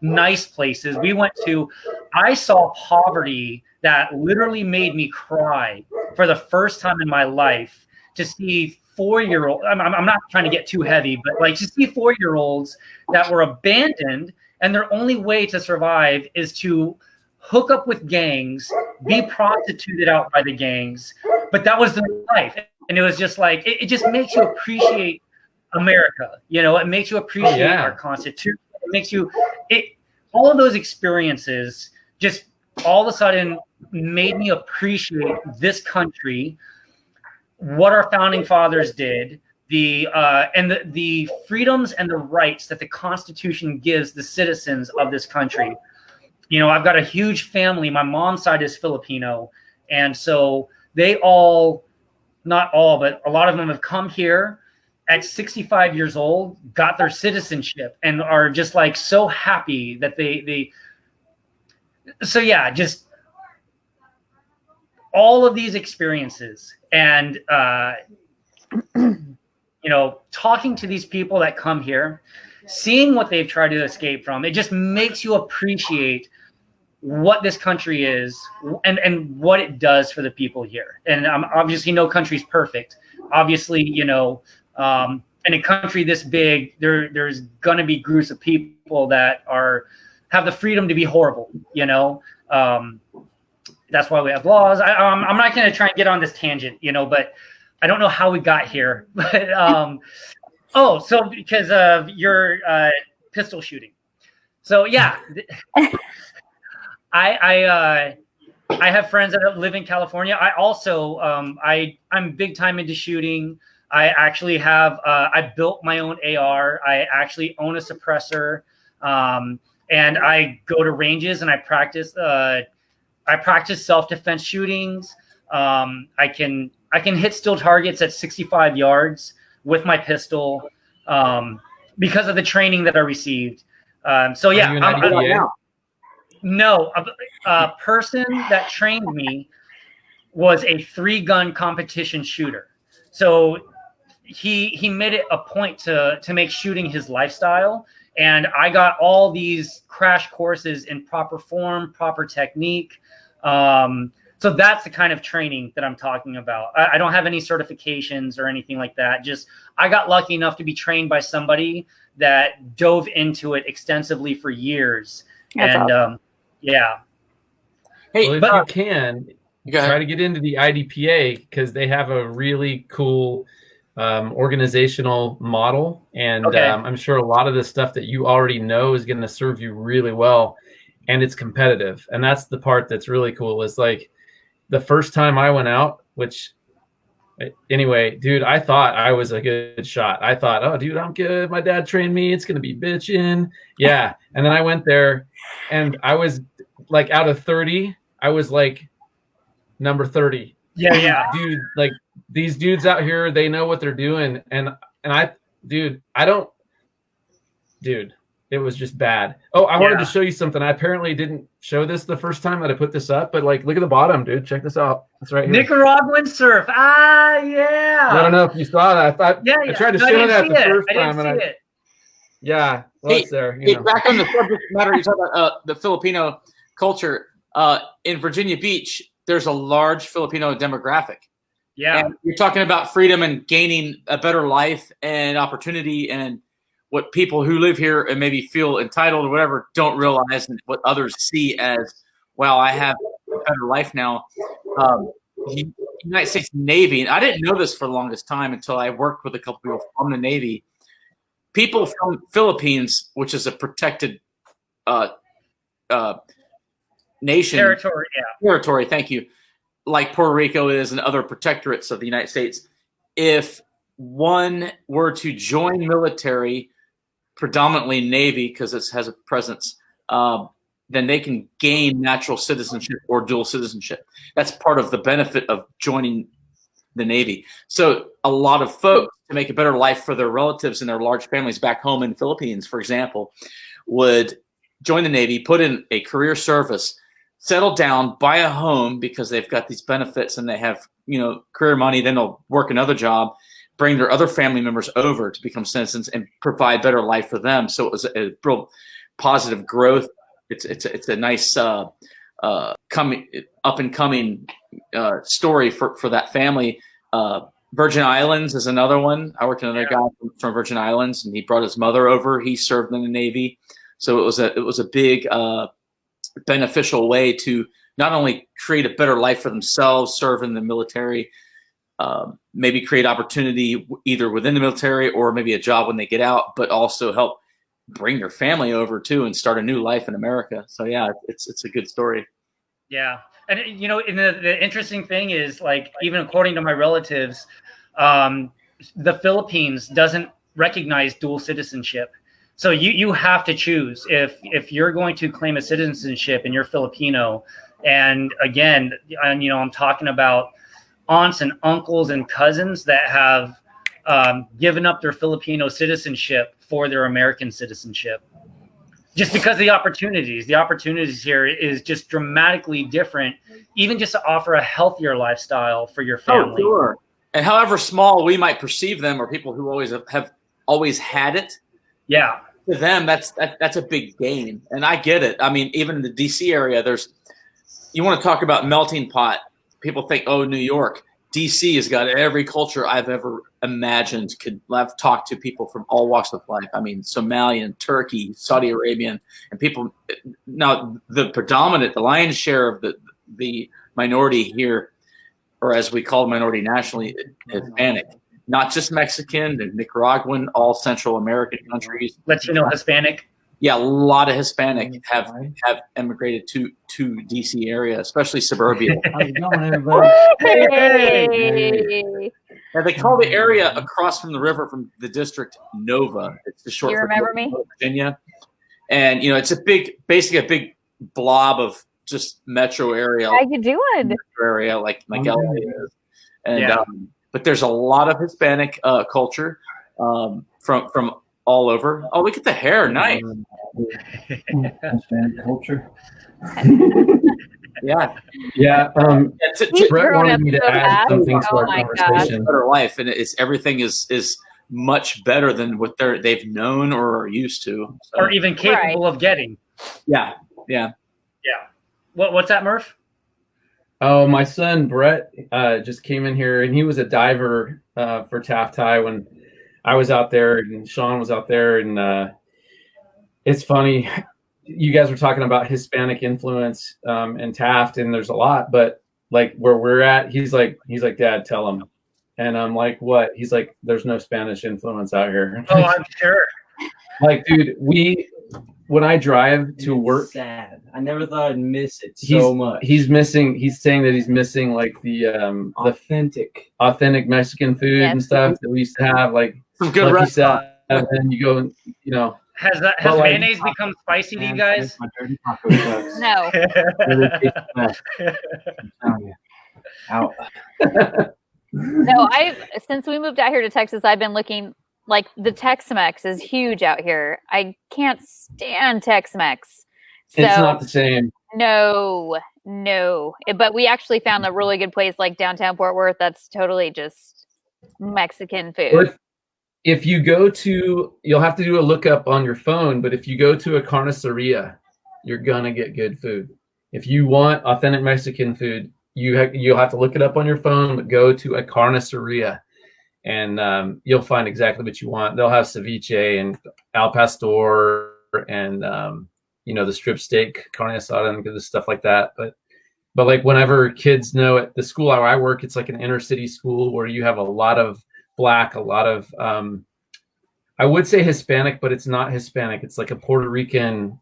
nice places. We went to, I saw poverty that literally made me cry for the first time in my life to see 4-year-old. I'm not trying to get too heavy, but like to see 4-year-olds that were abandoned and their only way to survive is to hook up with gangs, be prostituted out by the gangs. But that was their life. And it was just like, it just makes you appreciate America. You know, it makes you appreciate our Constitution. It makes you, all of those experiences just all of a sudden made me appreciate this country, what our founding fathers did, the freedoms and the rights that the Constitution gives the citizens of this country. You know, I've got a huge family. My mom's side is Filipino, and so they all, not all, but a lot of them have come here at 65 years old, got their citizenship, and are just like so happy that they so yeah, just all of these experiences, and you know, talking to these people that come here, seeing what they've tried to escape from, it just makes you appreciate what this country is and what it does for the people here. And obviously no country's perfect. Obviously, you know, in a country this big, there's gonna be groups of people that have the freedom to be horrible, you know. That's why we have laws. I'm not gonna try and get on this tangent, you know, but I don't know how we got here. But oh, so because of your pistol shooting. So yeah. I have friends that live in California. I also I'm big time into shooting. I actually have I built my own AR. I actually own a suppressor, and I go to ranges and I practice self-defense shootings. I can hit still targets at 65 yards with my pistol because of the training that I received. So yeah. No, a person that trained me was a 3-gun competition shooter. So he made it a point to make shooting his lifestyle. And I got all these crash courses in proper form, proper technique. So that's the kind of training that I'm talking about. I don't have any certifications or anything like that. Just I got lucky enough to be trained by somebody that dove into it extensively for years. That's awesome. Yeah. Hey, well, if you can, try to get into the IDPA because they have a really cool organizational model. And I'm sure a lot of the stuff that you already know is going to serve you really well. And it's competitive. And that's the part that's really cool. Is like the first time I went out, which anyway, dude, I thought I was a good shot. I thought, oh, dude, I'm good. My dad trained me. It's going to be bitching. Yeah. And then I went there and I was like out of 30, I was like number 30. Yeah. Dude, like these dudes out here, they know what they're doing. And it was just bad. Oh, I wanted to show you something. I apparently didn't show this the first time that I put this up, but like, look at the bottom, dude. Check this out. It's right here. Nicaraguan surf. Ah, yeah. I don't know if you saw that. I tried to show that the first time. Yeah. Well, it's there. Hey, back on the subject matter, you talk about the Filipino culture. In Virginia Beach, there's a large Filipino demographic. Yeah. And you're talking about freedom and gaining a better life and opportunity, and what people who live here and maybe feel entitled or whatever don't realize, and what others see as, wow, I have a better life now. United States Navy, and I didn't know this for the longest time until I worked with a couple people from the Navy. People from Philippines, which is a protected nation. Territory, thank you. Like Puerto Rico is and other protectorates of the United States. If one were to join military, predominantly Navy, because it has a presence, then they can gain natural citizenship or dual citizenship. That's part of the benefit of joining the Navy. So a lot of folks, to make a better life for their relatives and their large families back home in the Philippines, for example, would join the Navy, put in a career service, settle down, buy a home because they've got these benefits and they have, career money. Then they'll work another job, bring their other family members over to become citizens and provide better life for them. So it was a real positive growth. It's a nice up and coming story for that family. Virgin Islands is another one. I worked with another guy from Virgin Islands, and he brought his mother over. He served in the Navy, so it was a big beneficial way to not only create a better life for themselves, serve in the military, maybe create opportunity either within the military or maybe a job when they get out, but also help bring their family over too and start a new life in America. So yeah, it's a good story. Yeah. And, you know, and the interesting thing is, like, even according to my relatives, the Philippines doesn't recognize dual citizenship. So you have to choose if you're going to claim a citizenship and you're Filipino. And again, I'm talking about aunts and uncles and cousins that have given up their Filipino citizenship for their American citizenship. Just because the opportunities here is just dramatically different, even just to offer a healthier lifestyle for your family. Oh, sure. And however small we might perceive them, or people who have always had it, yeah, to them that's a big gain. And I get it. I mean, even in the DC area, you want to talk about melting pot. People think, oh, New York. DC has got every culture I've ever imagined. I've talked to people from all walks of life. I mean, Somalian, Turkey, Saudi Arabian, and people. Now, the lion's share of the minority here, or as we call minority nationally, Hispanic. Not just Mexican and Nicaraguan, all Central American countries. Latino, Hispanic. Yeah, a lot of Hispanic have emigrated to DC area, especially suburbia. How's it going, everybody? Hey. Now, they call the area across from the river from the district Nova. It's the short You for remember me? Virginia. And it's basically a big blob of just metro area. How you doing? Metro area like LA is. And but there's a lot of Hispanic culture from all over. Oh, look at the hair. Nice. Hispanic culture. Yeah. Yeah. Brett wanted me to add something to our conversation. conversation. Better life, and everything is much better than what they've known or are used to, so. Or even capable of getting. Yeah. What's that, Murph? Oh, my son Brett just came in here, and he was a diver for Taft High when I was out there, and Shawn was out there, and it's funny. You guys were talking about Hispanic influence and Taft, and there's a lot, but like where we're at, he's like, Dad, tell him. And I'm like, what? He's like, there's no Spanish influence out here. Oh, I'm sure. Like, dude, when I drive to work, sad. I never thought I'd miss it so much. He's saying that he's missing like the authentic Mexican food and stuff that we used to have, like some good restaurants. And then you go and Has mayonnaise become spicy to you guys? No. No, since we moved out here to Texas, I've been looking, like, the Tex-Mex is huge out here. I can't stand Tex-Mex. So, it's not the same. No. But we actually found a really good place like downtown Fort Worth that's totally just Mexican food. If you go to, you'll have to do a lookup on your phone, but if you go to a carniceria, you're going to get good food. If you want authentic Mexican food, you'll have to look it up on your phone, but go to a carniceria and you'll find exactly what you want. They'll have ceviche and al pastor and, the strip steak, carne asada, and good stuff like that. But like whenever kids know at the school where I work, it's like an inner city school where you have a lot of Black, a lot of I would say Hispanic, but it's not Hispanic. It's like a Puerto Rican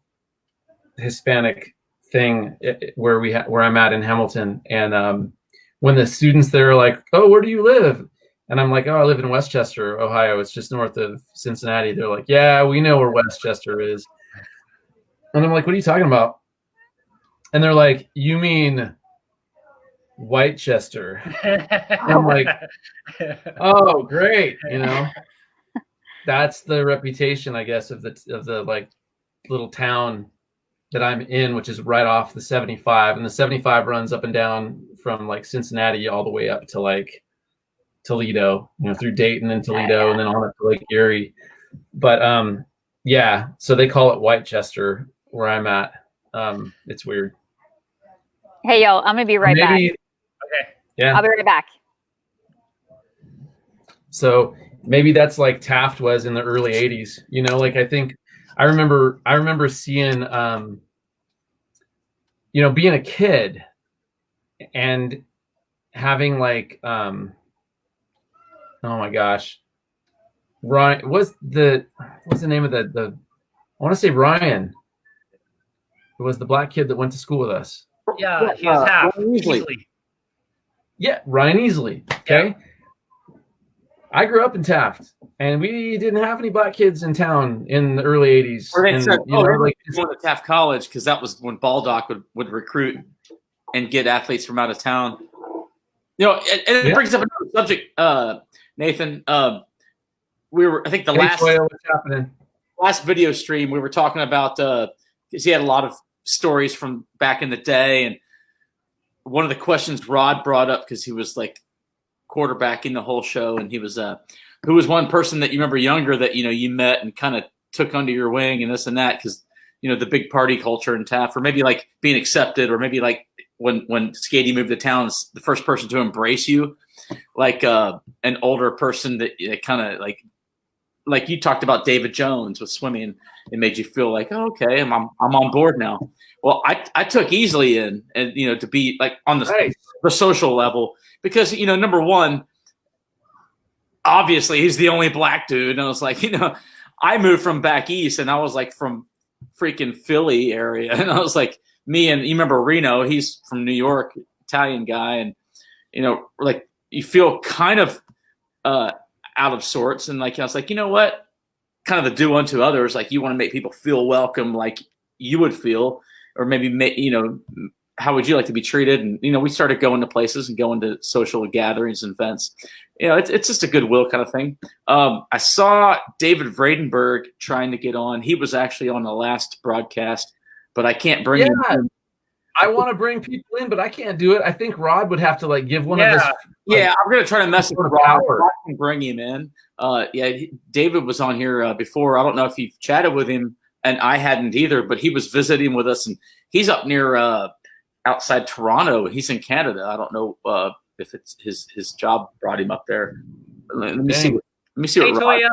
Hispanic thing where I'm at in Hamilton. And when the students there are like, "Oh, where do you live?" And I'm like, "Oh, I live in Westchester, Ohio. It's just north of Cincinnati." They're like, "Yeah, we know where Westchester is." And I'm like, "What are you talking about?" And they're like, "You mean Whitechester?" I'm like, oh, great. That's the reputation, I guess, of the like little town that I'm in, which is right off the 75, and the 75 runs up and down from like Cincinnati all the way up to like Toledo, through Dayton and Toledo, and then on up to Lake Erie. But so they call it Whitechester where I'm at. It's weird. Hey, y'all, I'm gonna be right back. Okay. Yeah. I'll be right back. So maybe that's like Taft was in the early 80s. Like I remember seeing being a kid and having like oh my gosh. Ryan, what's the name of the I want to say Ryan. It was the black kid that went to school with us. Yeah, he was half. Easily. Yeah, Ryan Easley. Okay. Yeah. I grew up in Taft, and we didn't have any black kids in town in the early 80s. Or they and, said, you know, they like, were going to Taft College because that was when Baldock would recruit and get athletes from out of town. You know, and it brings up another subject, Nathan. We were, I think, the last video stream we were talking about, because he had a lot of stories from back in the day, and one of the questions Rod brought up, because he was like quarterbacking the whole show, and he was who was one person that you remember younger that you met and kind of took under your wing and this and that, because the big party culture in Taft, or maybe like being accepted, or maybe like when Skady moved to town, the first person to embrace you, like an older person that kind of like you talked about David Jones with swimming. It made you feel like, oh, okay, I'm on board now. Well, I took easily in, and to be like on the social level, because number one, obviously he's the only black dude, and I was like, I moved from back east, and I was like from freaking Philly area, and I was like, me and you remember Reno, he's from New York, Italian guy, and like you feel kind of out of sorts, and like I was like, you know what, kind of the do unto others, like you want to make people feel welcome like you would feel, or maybe how would you like to be treated? And we started going to places and going to social gatherings and events. It's just a goodwill kind of thing. I saw David Vradenburg trying to get on. He was actually on the last broadcast, but I can't bring him in. I want to bring people in, but I can't do it. I think Rod would have to like give one of his. Yeah, I'm gonna try to message Rod. I can bring him in. David was on here before. I don't know if you've chatted with him, and I hadn't either. But he was visiting with us, and he's up near outside Toronto. He's in Canada. I don't know if it's his job brought him up there. Let me see. Let me see. Hey, Toya.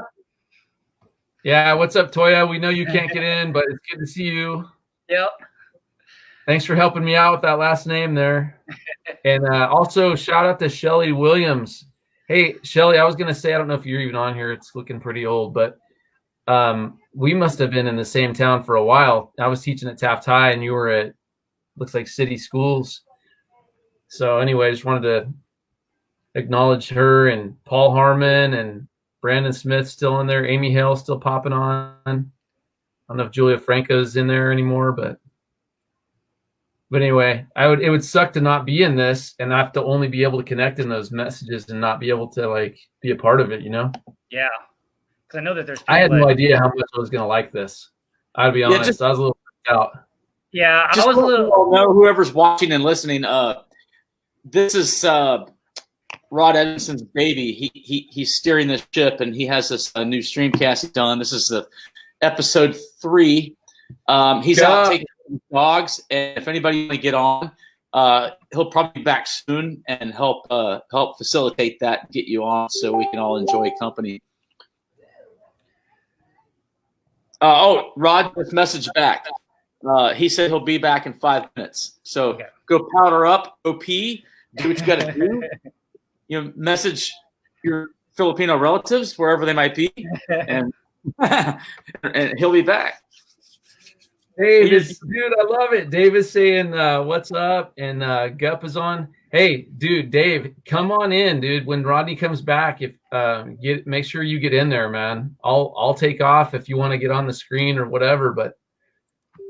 Yeah, what's up, Toya? We know you can't get in, but it's good to see you. Yep. Thanks for helping me out with that last name there. And also shout out to Shelly Williams. Hey, Shelly, I was going to say, I don't know if you're even on here. It's looking pretty old, but we must have been in the same town for a while. I was teaching at Taft High, and you were at, looks like, City Schools. So anyway, I just wanted to acknowledge her, and Paul Harmon and Brandon Smith still in there. Amie Hale still popping on. I don't know if Julio Franco's in there anymore, but anyway, it would suck to not be in this and have to only be able to connect in those messages and not be able to like be a part of it, Yeah, because I know that there's. I had no idea how much I was gonna like this. I'd be honest, I was a little freaked out. Yeah, just I was a little. Know whoever's watching and listening. This is Rod Edmondson's baby. He's steering the ship, and he has this new streamcast he's done. This is the episode 3. He's out taking dogs, and if anybody want to get on, he'll probably be back soon and help facilitate that, get you on, so we can all enjoy company. Rod just messaged back. He said he'll be back in 5 minutes. So go powder up, go pee, do what you got to do. Message your Filipino relatives wherever they might be, and and he'll be back. Dude, I love it. Dave is saying, what's up? And Gup is on. Hey, dude, Dave, come on in, dude. When Rodney comes back, make sure you get in there, man. I'll take off if you want to get on the screen or whatever. But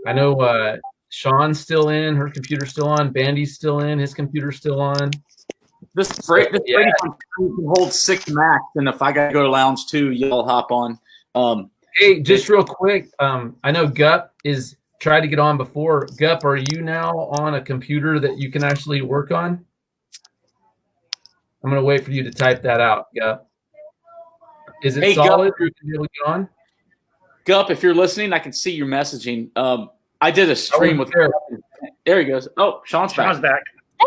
I know Shawn's still in, her computer's still on, Bandy's still in, his computer's still on. This Brady can hold 6 max, and if I gotta go to lounge 2, y'all hop on. Hey, just real quick, I know Gup is tried to get on before. Gup, are you now on a computer that you can actually work on? I'm going to wait for you to type that out, Gup. Is it solid? Or you can be able to get on? Gup, if you're listening, I can see your messaging. I did a stream with her. There he goes. Oh, Shawn's back.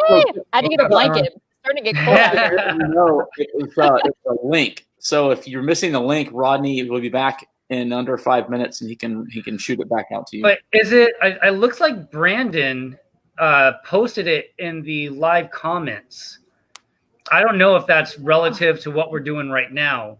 Hey, I had to get a blanket. It's starting to get cold out here. It's a link. So if you're missing the link, Rodney will be back in under 5 minutes, and he can shoot it back out to you. But is it? It looks like Brandon posted it in the live comments. I don't know if that's relative to what we're doing right now,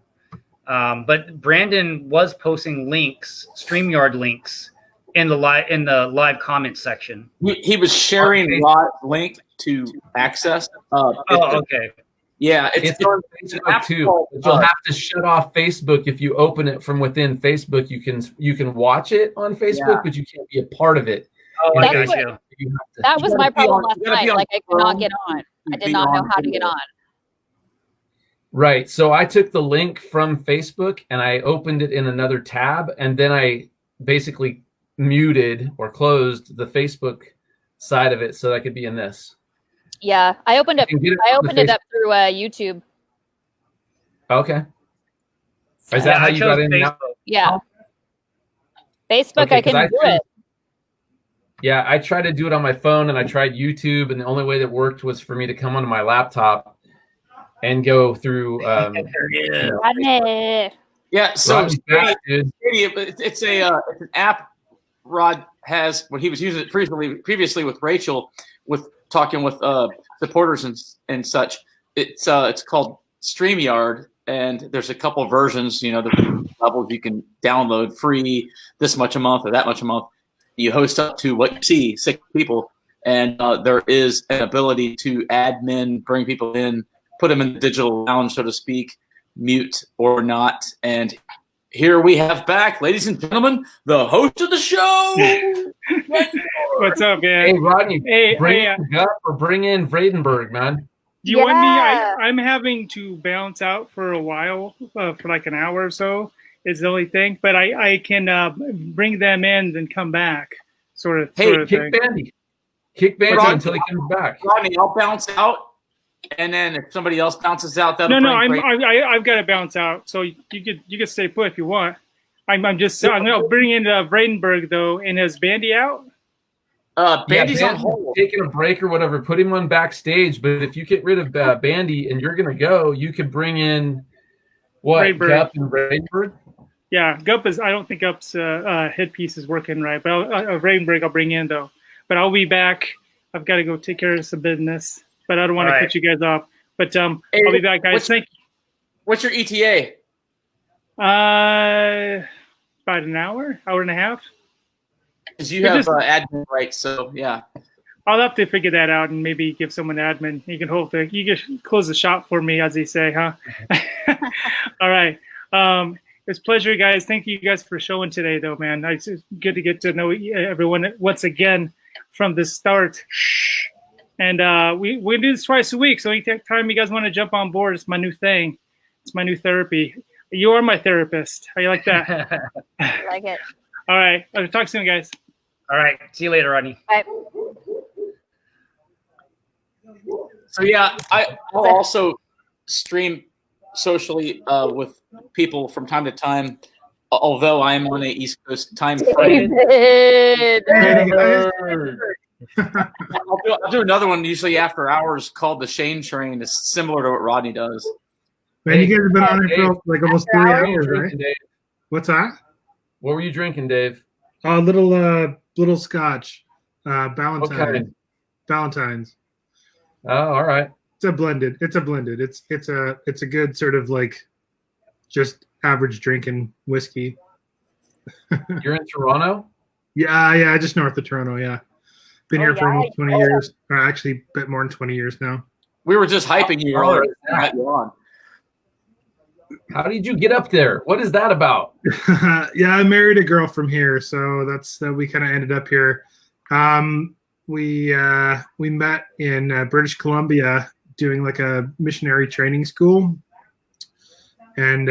but Brandon was posting links, StreamYard links, in the live comment section. He was sharing Rod's link to access. Okay. Yeah, it's on Facebook too. But you'll have to shut off Facebook if you open it from within Facebook. You can watch it on Facebook, but you can't be a part of it. Oh, I got you. That was my problem last night. Like I could not get on. I did not know how to get on. Right. So I took the link from Facebook and I opened it in another tab, and then I basically muted or closed the Facebook side of it so that I could be in this. Yeah, I opened it. I opened it up through YouTube. Okay. Is that how you got in now? Yeah. Facebook, Okay, I can do it. Yeah, I tried to do it on my phone and I tried YouTube, and the only way that worked was for me to come onto my laptop and go through. Yeah, so back, dude. it's an app Rod has. When he was using it previously with Rachel, with talking with supporters and such. It's called StreamYard, and there's a couple versions. The levels you can download free, this much a month or that much a month. You host up to what you see, 6 people, and there is an ability to admin, bring people in, put them in the digital lounge, so to speak, mute or not. And here we have back, ladies and gentlemen, the host of the show. What's up, man? Hey, Rodney, bring in Vradenburg, man. Do you want me? I'm having to bounce out for a while, for like an hour or so. Is the only thing, but I can bring them in and come back, sort of. Hey, sort of kick Bandy. Kick Bandy until he comes back. Rodney, I'll bounce out, and then if somebody else bounces out, that'll I've got to bounce out. So you could stay put if you want. I'm gonna bring in Vradenburg though, and is Bandy out? Bandy's on hold, taking a break or whatever. Put him on backstage. But if you get rid of Bandy and you're gonna go, you could bring in Gup and Vradenburg. Yeah, Gup is. I don't think Gup's headpiece is working right, but Vradenburg I'll bring in though. But I'll be back. I've got to go take care of some business, but I don't want to cut you guys off. But I'll be back, guys. Thank you. What's your ETA? About an hour and a half. Because you have admin rights, so yeah. I'll have to figure that out and maybe give someone admin. You can close the shop for me, as they say, huh? All right. It's a pleasure, guys. Thank you guys for showing today, though, man. It's good to get to know everyone once again from the start. And we do this twice a week, so anytime you guys want to jump on board, it's my new thing. It's my new therapy. You are my therapist. How you like that? I like it. All right. I'll talk soon, guys. All right. See you later, Rodney. Bye. So yeah, I'll also stream socially with people from time to time, although I'm on a East Coast time frame. I'll do another one usually after hours called the Shane Train. It's similar to what Rodney does. Man, you guys have been on it for like almost 3 hours, right? Dave? What's that? What were you drinking, Dave? A little scotch, Valentine's. Okay. Valentine's. Oh, all right. It's a blended. It's a good sort of like just average drinking whiskey. You're in Toronto? Yeah, just north of Toronto. Yeah, been here for almost 20 years. Or actually, a bit more than 20 years now. We were just hyping you earlier. How did you get up there? What is that about? Yeah, I married a girl from here, so that's we kind of ended up here. We met in British Columbia doing like a missionary training school, and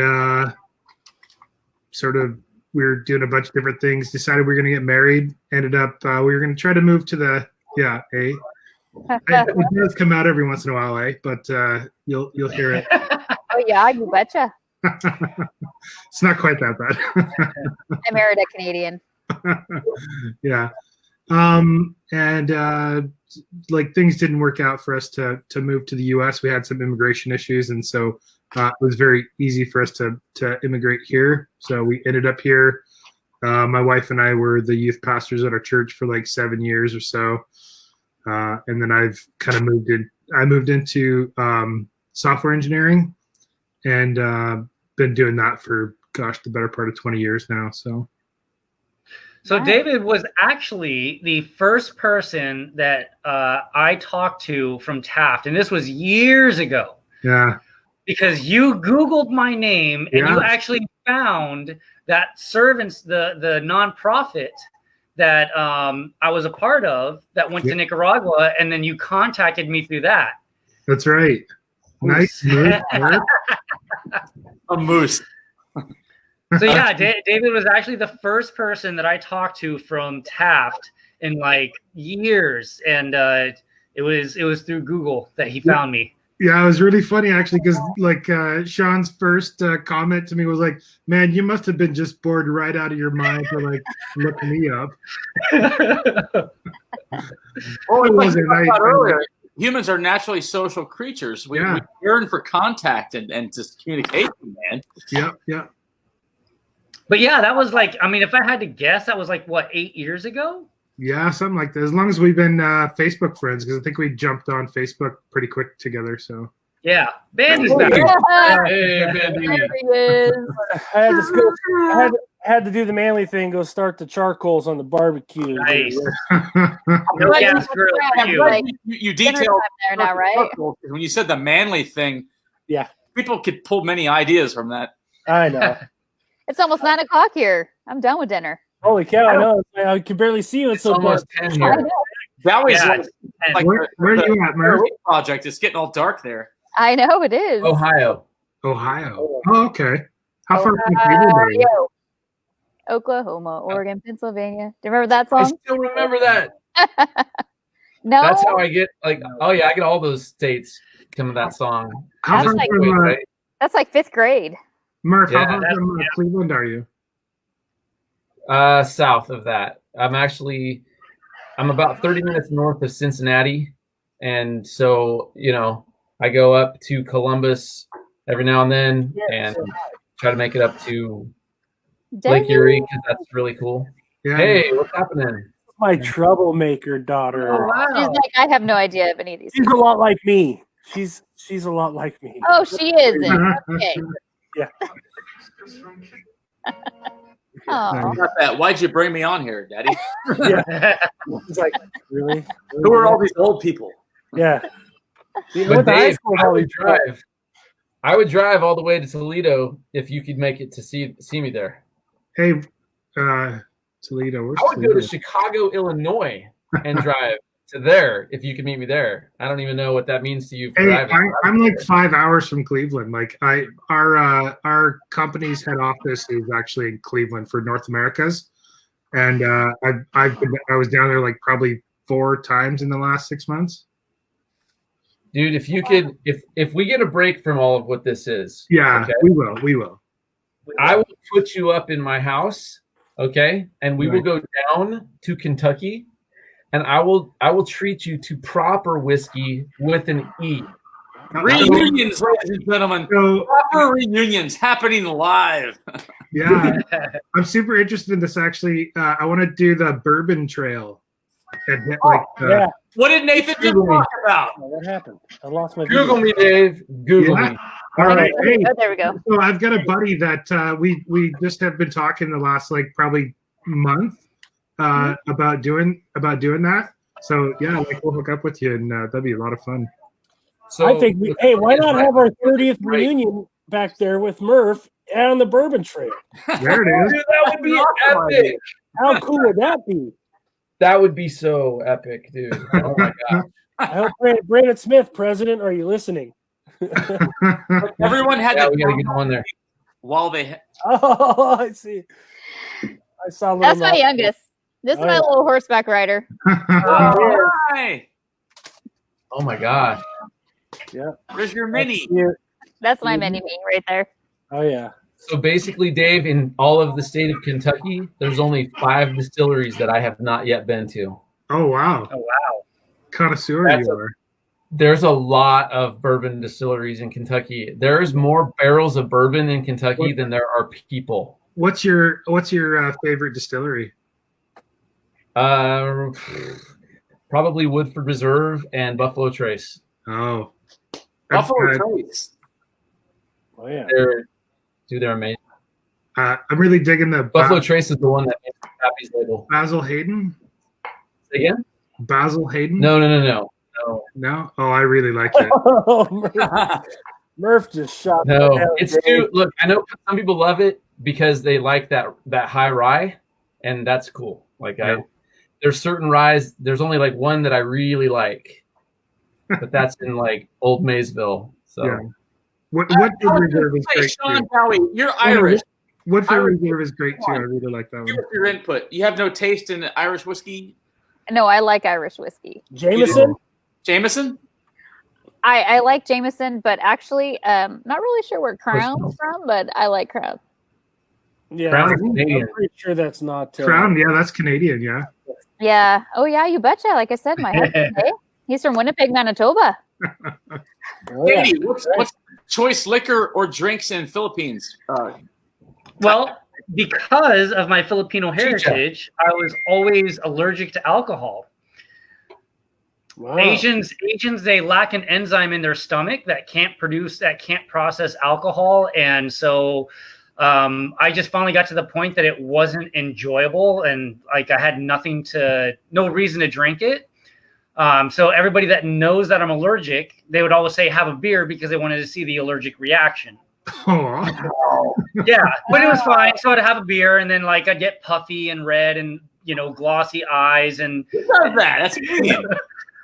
sort of we were doing a bunch of different things. Decided we were going to get married. Ended up we were going to try to move to the it does come out every once in a while, but you'll hear it. Oh yeah, you betcha. It's not quite that bad. I married a Canadian. Yeah. And like things didn't work out for us to move to the US. We had some immigration issues, and so it was very easy for us to immigrate here. So we ended up here. My wife and I were the youth pastors at our church for like 7 years or so. And then I've kind of moved into software engineering, and been doing that for the better part of 20 years now. So So Nice. David was actually the first person that I talked to from Taft, and this was years ago. Yeah. Because you Googled my name and you Yeah. actually found that Servants, the nonprofit that I was a part of that went to Nicaragua, and then you contacted me through that. That's right. Nice move, Merv. A moose. So yeah, David was actually the first person that I talked to from Taft in like years, and it was through Google that he found me. Yeah, it was really funny actually because like Shawn's first comment to me was like, "Man, you must have been just bored right out of your mind to like look me up." Well, It like wasn't. we talked about earlier, humans are naturally social creatures. We yearn for contact and just communication, man. Yeah, yeah. But yeah, that was like, I mean, if I had to guess, that was like what, 8 years ago? Yeah, something like that. As long as we've been Facebook friends, because I think we jumped on Facebook pretty quick together. So yeah, Bandy's back. Hey, Bandy. There he is. I had to do the manly thing. Go start the charcoals on the barbecue. Nice. No gas grill for you. Like, You dinner detailed time there now, right? when you said the manly thing. Yeah, people could pull many ideas from that. I know. It's almost 9 o'clock here. I'm done with dinner. Holy cow! I know. I can barely see you. It's so almost dark. 10 here. That was Yeah, like Where are you at, Merv? project. It's getting all dark there. I know it is. Ohio. Ohio. Oh, okay. How far from Cleveland are you? Ohio. Oklahoma, Oregon, Pennsylvania. Do you remember that I song? still remember that. No. That's how I get like. Oh yeah, I get all those states coming that song. How That's far like- from Right? That's like 5th grade. Murph? How Yeah. far from Cleveland are you? South of that. I'm about 30 minutes north of Cincinnati, and so I go up to Columbus every now and then and try to make it up to Lake Erie because that's really cool. Yeah. Hey, what's happening? My troublemaker daughter. Oh, wow. She's like, I have no idea of any of these. She's a lot like me. She's a lot like me. Oh, she isn't. Okay. Yeah. Oh. Got that. Why'd you bring me on here, Daddy? Yeah. It's like, really? Who are all these old people? Yeah. But Dave, I would drive all the way to Toledo if you could make it to see me there. Hey, Toledo. Where's I would go Toledo? to Chicago, Illinois, and drive to there if you could meet me there. I don't even know what that means to you. For Hey, driving. I'm like 5 hours from Cleveland. Like our company's head office is actually in Cleveland for North Americas, and I was down there like probably 4 times in the last 6 months. Dude, if you could, if we get a break from all of what this is, Yeah, okay, we will. I will put you up in my house, okay, and we will go down to Kentucky, and I will treat you to proper whiskey with an E. Reunions, ladies and gentlemen. Proper reunions happening live. Yeah, I'm super interested in this. Actually, I want to do the Bourbon Trail. And hit, like, yeah. What did Nathan just talk about? What happened? I lost my Google video. me, Dave. Google me. All right. Hey, Oh, there we go. so I've got a buddy that we just have been talking the last like probably month about doing that. So yeah, like we'll hook up with you and that'd be a lot of fun. So I think hey, why not have our 30th reunion back there with Murph on the Bourbon Trail? There it is. Dude, that would be epic. How cool would that be? That would be so epic, dude. Oh my god. I hope Brandon Smith, President, are you listening? Everyone had Yeah, to we gotta get on there. while they Oh, I see. I saw. That's my youngest. This is my little horseback rider. Hi. Oh my gosh. Yeah. Where's your mini? That's my mini me right there. Oh yeah. So basically, Dave, in all of the state of Kentucky, there's only 5 distilleries that I have not yet been to. Oh wow. Oh, wow. Connoisseur you are. There's a lot of bourbon distilleries in Kentucky. There's more barrels of bourbon in Kentucky than there are people. What's your favorite distillery? Probably Woodford Reserve and Buffalo Trace. Oh, Buffalo Trace. Oh yeah. They're amazing. I'm really digging the Buffalo Trace is the one that makes the Pappy's label. Basil Hayden. Say again? Basil Hayden. No. No. Oh, I really like it. Murph just shot. No, it's too. Look, I know some people love it because they like that high rye, and that's cool. Like there's certain ryes. There's only like one that I really like, but that's in like Old Maysville. So. Yeah. Woodford Reserve is great Shawn too. Dowhy, you're Irish. Woodford Reserve is great too. I really like that one. Give us your input. You have no taste in Irish whiskey? No, I like Irish whiskey. Jameson? Jameson? I like Jameson, but actually, not really sure where Crown's from, but I like Crown. Yeah, Crown is I'm Canadian. pretty sure that's not Crown. Yeah, that's Canadian. Yeah. Yeah. Oh, yeah. You betcha. Like I said, my husband, he's from Winnipeg, Manitoba. Katie, what's choice liquor or drinks in Philippines? Well, because of my Filipino heritage, I was always allergic to alcohol. Wow. Asians, they lack an enzyme in their stomach that can't process alcohol, and so I just finally got to the point that it wasn't enjoyable, and like I had no reason to drink it. So everybody that knows that I'm allergic, they would always say have a beer because they wanted to see the allergic reaction. Yeah, but it was fine. So I'd have a beer, and then like I'd get puffy and red and glossy eyes and that's amazing.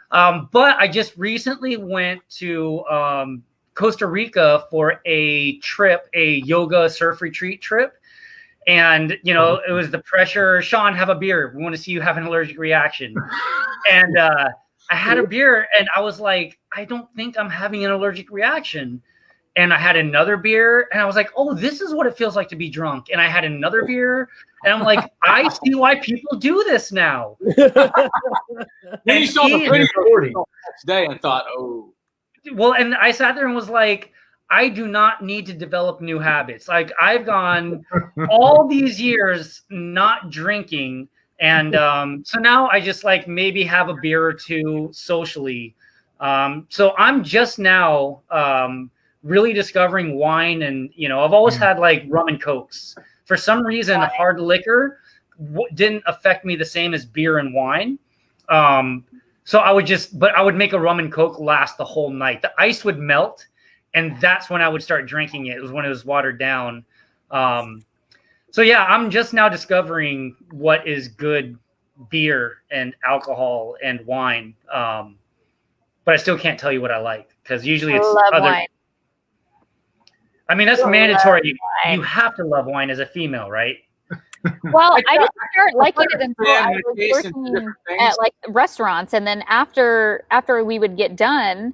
But I just recently went to Costa Rica for a trip, a yoga surf retreat trip. And, it was the pressure. Shawn, have a beer. We want to see you have an allergic reaction. And I had a beer and I was like, I don't think I'm having an allergic reaction. And I had another beer and I was like, oh, this is what it feels like to be drunk. And I had another beer and I'm like, I see why people do this now. Then you saw the video today and thought, oh. Well, and I sat there and was like, I do not need to develop new habits. Like I've gone all these years not drinking. And so now I just like maybe have a beer or two socially. So I'm just now really discovering wine. And, I've always had like rum and Cokes. For some reason, hard liquor didn't affect me the same as beer and wine. So I would make a rum and Coke last the whole night. The ice would melt. And that's when I would start drinking it. It was when it was watered down. So yeah, I'm just now discovering what is good beer and alcohol and wine. But I still can't tell you what I like because usually it's other. Wine. I mean, that's mandatory. You have to love wine as a female, right? Well, I didn't start liking it until I was working at like restaurants, and then after we would get done,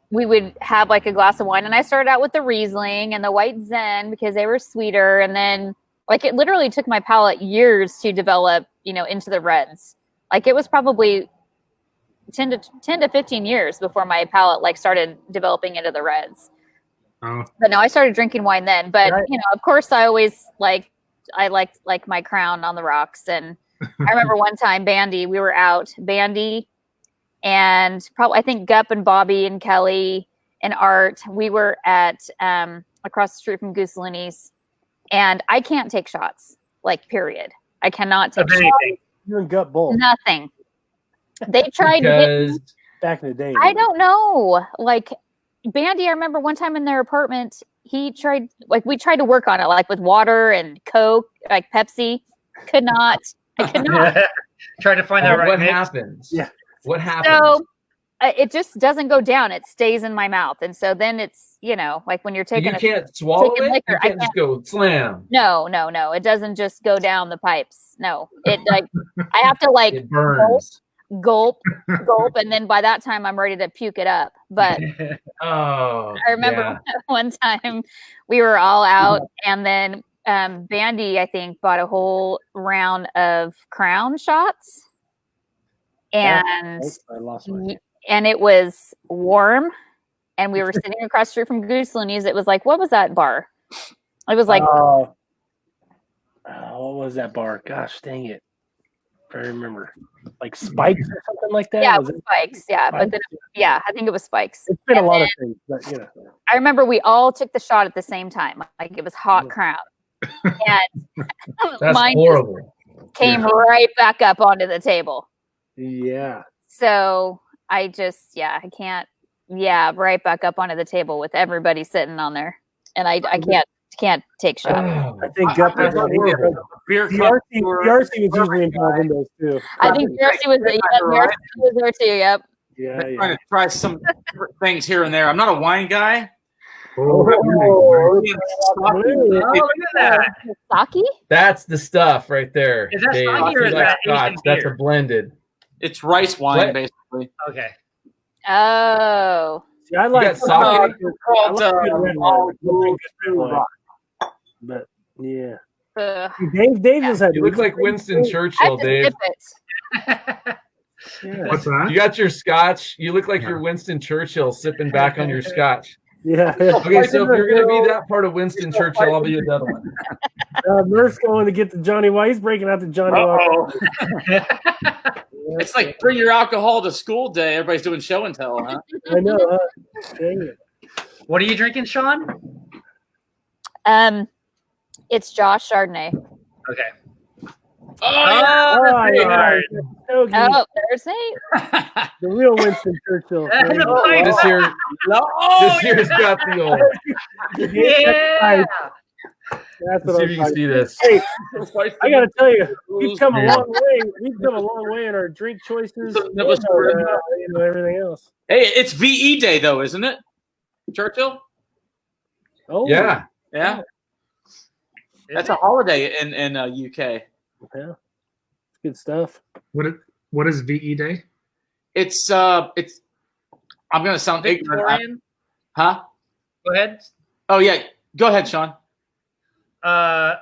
we would have like a glass of wine, and I started out with the Riesling and the White Zen because they were sweeter, and then like it literally took my palate years to develop, into the reds. Like it was probably 10 to 15 years before my palate like started developing into the reds. Oh. But no, I started drinking wine then. But of course, I always liked my Crown on the rocks. And I remember one time, Bandy, we were out, Bandy, and probably I think Gup and Bobby and Kelly and Art. We were at across the street from Gooselini's, and I can't take shots. Like period, I cannot take shots. You and Gup both. Nothing. They tried to get me. Back in the day. I don't know. Like Bandy, I remember one time in their apartment, he tried, like we tried to work on it, like with water and Coke, like Pepsi. Could not. I could not. Try to find that right. What happens? Yeah. What happens? So it just doesn't go down. It stays in my mouth, and so then it's like when you're taking. You can't swallow it. Liquor, you can't just go slam. No. It doesn't just go down the pipes. No, it like I have to like it burns. Gulp, and then by that time I'm ready to puke it up. But I remember one time we were all out, and then Bandy, I think, bought a whole round of Crown shots, and it was warm, and we were sitting across the street from Gooselini's. It was like, what was that bar? It was like, what was that bar? Gosh, dang it. I remember, like Spikes or something like that. Yeah, it was Spikes. Yeah, Spikes? But then, I think it was Spikes. It's been a lot of things, but I remember we all took the shot at the same time. Like it was hot Crown, And That's mine horrible. came right back up onto the table. Yeah. So I can't. Yeah, right back up onto the table with everybody sitting on there, and I can't take shots. I think Gup was BRC was usually involved in those too. I think Jercy was there too. Yep. Yeah, Been trying to try some different things here and there. I'm not a wine guy. Oh, look at that. Sake? That's the stuff right there. Is that Dave. sake or is that Scotch. Asian That's a beer? blended. It's rice wine, What? basically. Okay. Oh. See, I like You got sake? Called, but yeah. Ugh. Dave just had. You look like Winston I Churchill, have to Dave. sip it. Yeah. What's that? You got your scotch. You look like you're Winston Churchill sipping back on your scotch. Yeah. Okay, so if you're gonna be that part of Winston Churchill, I'll be the other one. Murph's going to get the Johnny White. He's breaking out the Johnny White. It's like bring your alcohol to school day. Everybody's doing show and tell, huh? I know. Dang it. What are you drinking, Shawn? It's Josh Chardonnay. Okay. Oh, yeah. Oh, there's Nate. The real Winston Churchill. This here's got the old. Yeah. That's Let's what see if you can see this. Hey, I gotta tell you, we've come a long way. We've come a long way in our drink choices, and everything else. Hey, it's VE Day though, isn't it? Churchill? Oh yeah. Yeah. That's a holiday in UK. Yeah. Good stuff. What is VE Day? It's I'm gonna sound ignorant. Victorian? Huh? Go ahead. Oh yeah. Go ahead, Shawn.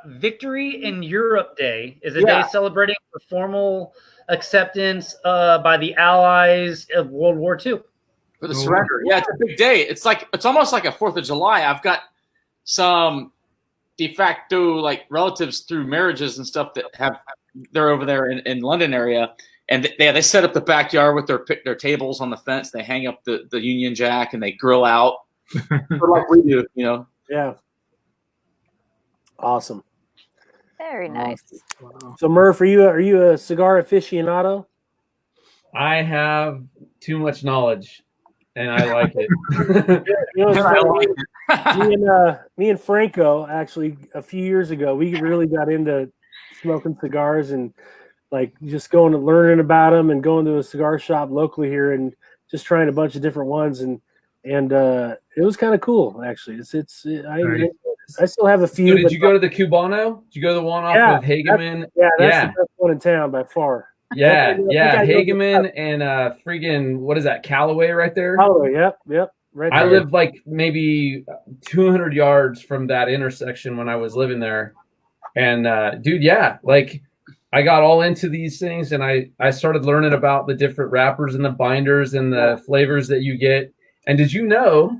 Victory in Europe Day is a day celebrating the formal acceptance by the Allies of World War II. For the surrender. Yeah, it's a big day. It's almost like a 4th of July. I've got some de facto like relatives through marriages and stuff that they're over there in London area, and they set up the backyard with their tables on the fence. They hang up the Union Jack and they grill out like we do, you know. Yeah. Awesome. Very nice. So Murph, are you a cigar aficionado? I have too much knowledge, and I like it. You know, me and Franco actually a few years ago, we really got into smoking cigars and like just going and learning about them and going to a cigar shop locally here and just trying a bunch of different ones and it was kind of cool actually. I still have a few. So did you go to the Cubano? Did you go to the one off of Hageman? That's the best one in town by far. Yeah, Hageman and friggin' what is that? Callaway right there. Callaway, yep. Right. I lived like maybe 200 yards from that intersection when I was living there, and dude, yeah, like I got all into these things, and I started learning about the different wrappers and the binders and the flavors that you get. And did you know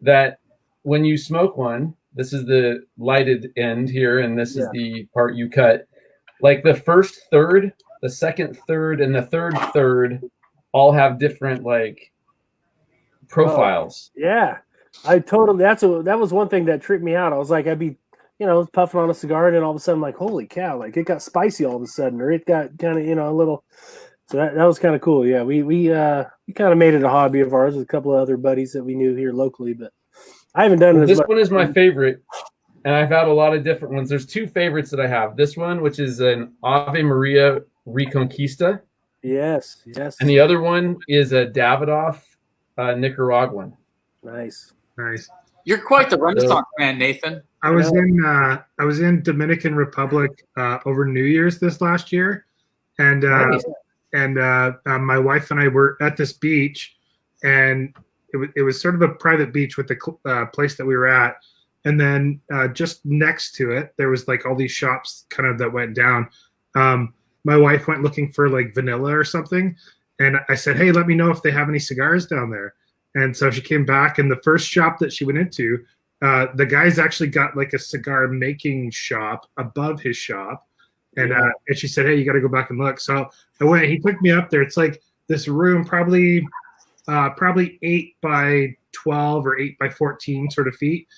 that when you smoke one, this is the lighted end here, and this is the part you cut. Like the first third, the second third, and the third third all have different like profiles. Yeah, I totally. That was one thing that tripped me out. I was like, I'd be, puffing on a cigar, and then all of a sudden, like, holy cow! Like it got spicy all of a sudden, or it got kind of, a little. So that was kind of cool. Yeah, we kind of made it a hobby of ours with a couple of other buddies that we knew here locally, but I haven't done it. This one is my favorite, and I've had a lot of different ones. There's two favorites that I have. This one, which is an Ave Maria Reconquista. Yes. And the other one is a Davidoff Nicaraguan. Nice. You're quite the Renaissance man, Nathan. I was in Dominican Republic over New Year's this last year, and my wife and I were at this beach, and it was sort of a private beach with the place that we were at, and then just next to it there was like all these shops kind of that went down. My wife went looking for like vanilla or something, and I said, hey, let me know if they have any cigars down there. And so she came back, and the first shop that she went into, the guy's actually got like a cigar making shop above his shop. And she said, hey, you got to go back and look. So I went. He took me up there. It's like this room, probably 8 by 12 or 8 by 14 sort of feet.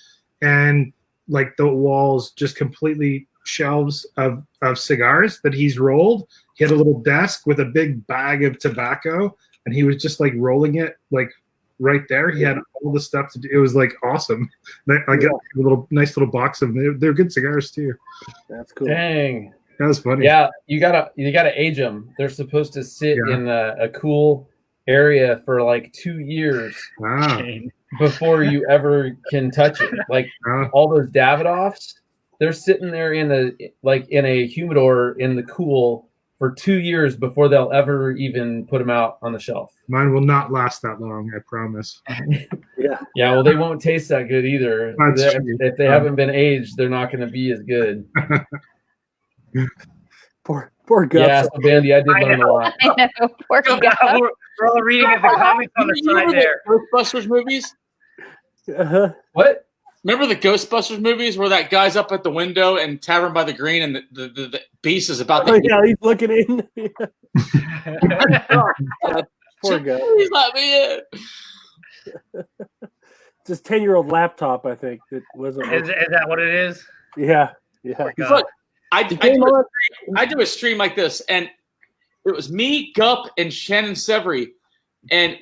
And like the walls just completely shelves of cigars that he's rolled. He had a little desk with a big bag of tobacco, and he was just like rolling it like right there. He had all the stuff to do. It was like awesome. I got a nice little box of them. They're good cigars too. That's cool. Dang. That was funny. Yeah, you gotta age them. They're supposed to sit in a cool area for like 2 years. Wow. Before you ever can touch it. Like all those Davidoffs, they're sitting there in a humidor in the cool for 2 years before they'll ever even put them out on the shelf. Mine will not last that long, I promise. Yeah. Yeah, well, they won't taste that good either. If they haven't been aged, they're not going to be as good. Poor Gup. Yeah, so Bandy, I did learn a lot. I know. Poor Gup. We're all reading the comments on the side there. Ghostbusters movies? What? Remember the Ghostbusters movies where that guy's up at the window and Tavern by the Green and the beast is about to yeah, he's looking in. Poor guy. Please let me in. It's his 10-year-old laptop, I think. That wasn't. Is that what it is? Yeah. Yeah. Look, I do a stream like this, and it was me, Gup, and Shannon Severy, and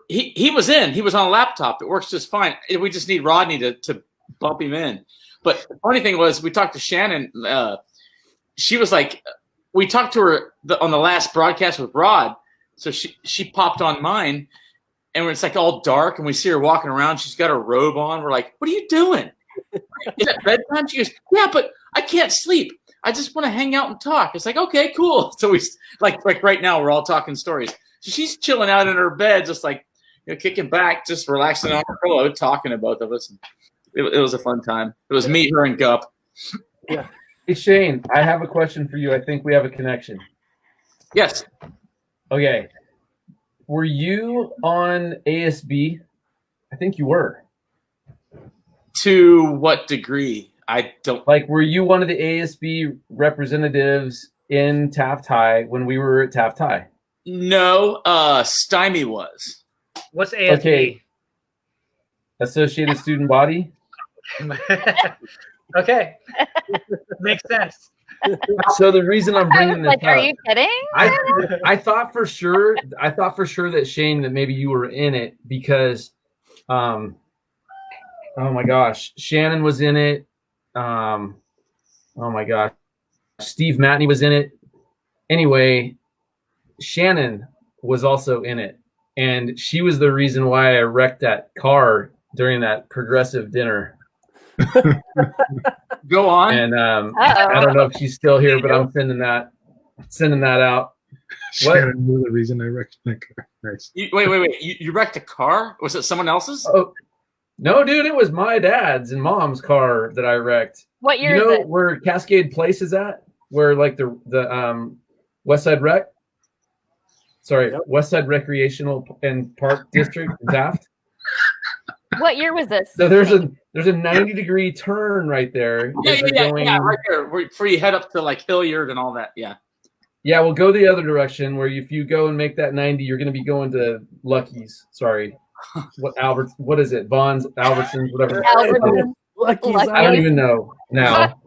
he was on a laptop. It works just fine. We just need Rodney to bump him in. But the funny thing was, we talked to Shannon. She was like, we talked to her on the last broadcast with Rod, so she popped on mine, and it's like all dark, and we see her walking around. She's got her robe on. We're like, what are you doing? Is it bedtime? She goes, yeah, but I can't sleep. I just want to hang out and talk. It's like, okay, cool. So we like right now we're all talking stories. So she's chilling out in her bed, just like kicking back, just relaxing on her pillow, talking to both of us. It was a fun time. It was me, her, and Gup. Yeah. Hey Shane, I have a question for you. I think we have a connection. Yes. Okay. Were you on ASB? I think you were. To what degree? I don't like. Were you one of the ASB representatives in Taft High when we were at Taft High? No, Stymie was. What's ASB? Okay. Associated Student Body. Okay, makes sense. So the reason I'm bringing this like, up, are you kidding? I thought for sure that Shane, that maybe you were in it because, oh my gosh, Shannon was in it. Oh my gosh, Steve Matney was in it. Anyway, Shannon was also in it, and she was the reason why I wrecked that car during that progressive dinner. Go on. And I don't know if she's still here, but I'm sending that out. Shannon knew the reason I wrecked my car. Nice. Wait. You wrecked a car? Was it someone else's? Oh, no, dude, it was my dad's and mom's car that I wrecked. What year is it? Where Cascade Place is at? Where like the West Side Rec? Sorry, yep. West Side Recreational and Park District in Taft. What year was this? So there's a 90-degree turn right there. Yeah, right there. Before you head up to like Hilliard and all that. Yeah. Yeah, we'll go the other direction where if you go and make that 90, you're going to be going to Lucky's. Sorry. What is it? Vaughn's, Albertsons, whatever. Albertsons. Lucky's. I don't even know now.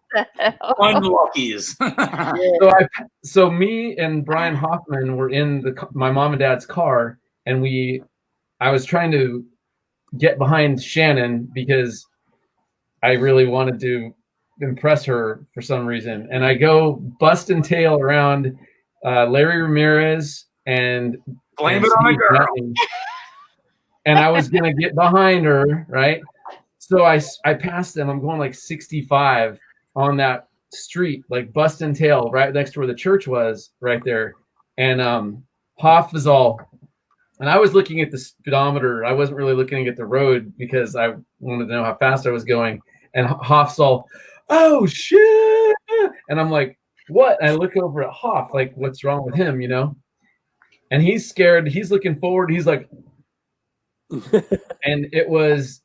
Unlucky's. So me and Brian Hoffman were in my mom and dad's car, and I was trying to get behind Shannon because I really wanted to impress her for some reason. And I go busting tail around Larry Ramirez and blame it on a girl. And I was going to get behind her, right? So I passed them. I'm going like 65 on that street, like busting tail right next to where the church was right there. And Hoff was all, and I was looking at the speedometer. I wasn't really looking at the road because I wanted to know how fast I was going. And Hoff's all, oh shit. And I'm like, what? And I look over at Hoff, like, what's wrong with him, And he's scared. He's looking forward. He's like, and it was,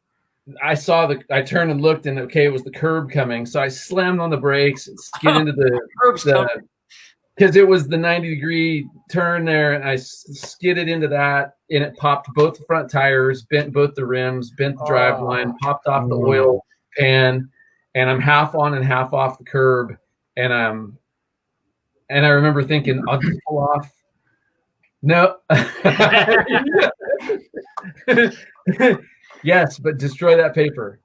I turned and looked, and okay, it was the curb coming. So I slammed on the brakes and skid into because it was the 90-degree turn there, and I skidded into that, and it popped both the front tires, bent both the rims, bent the drive line, popped off the oil pan, and I'm half on and half off the curb, and I remember thinking, I'll just pull off. No. Yes, but destroy that paper.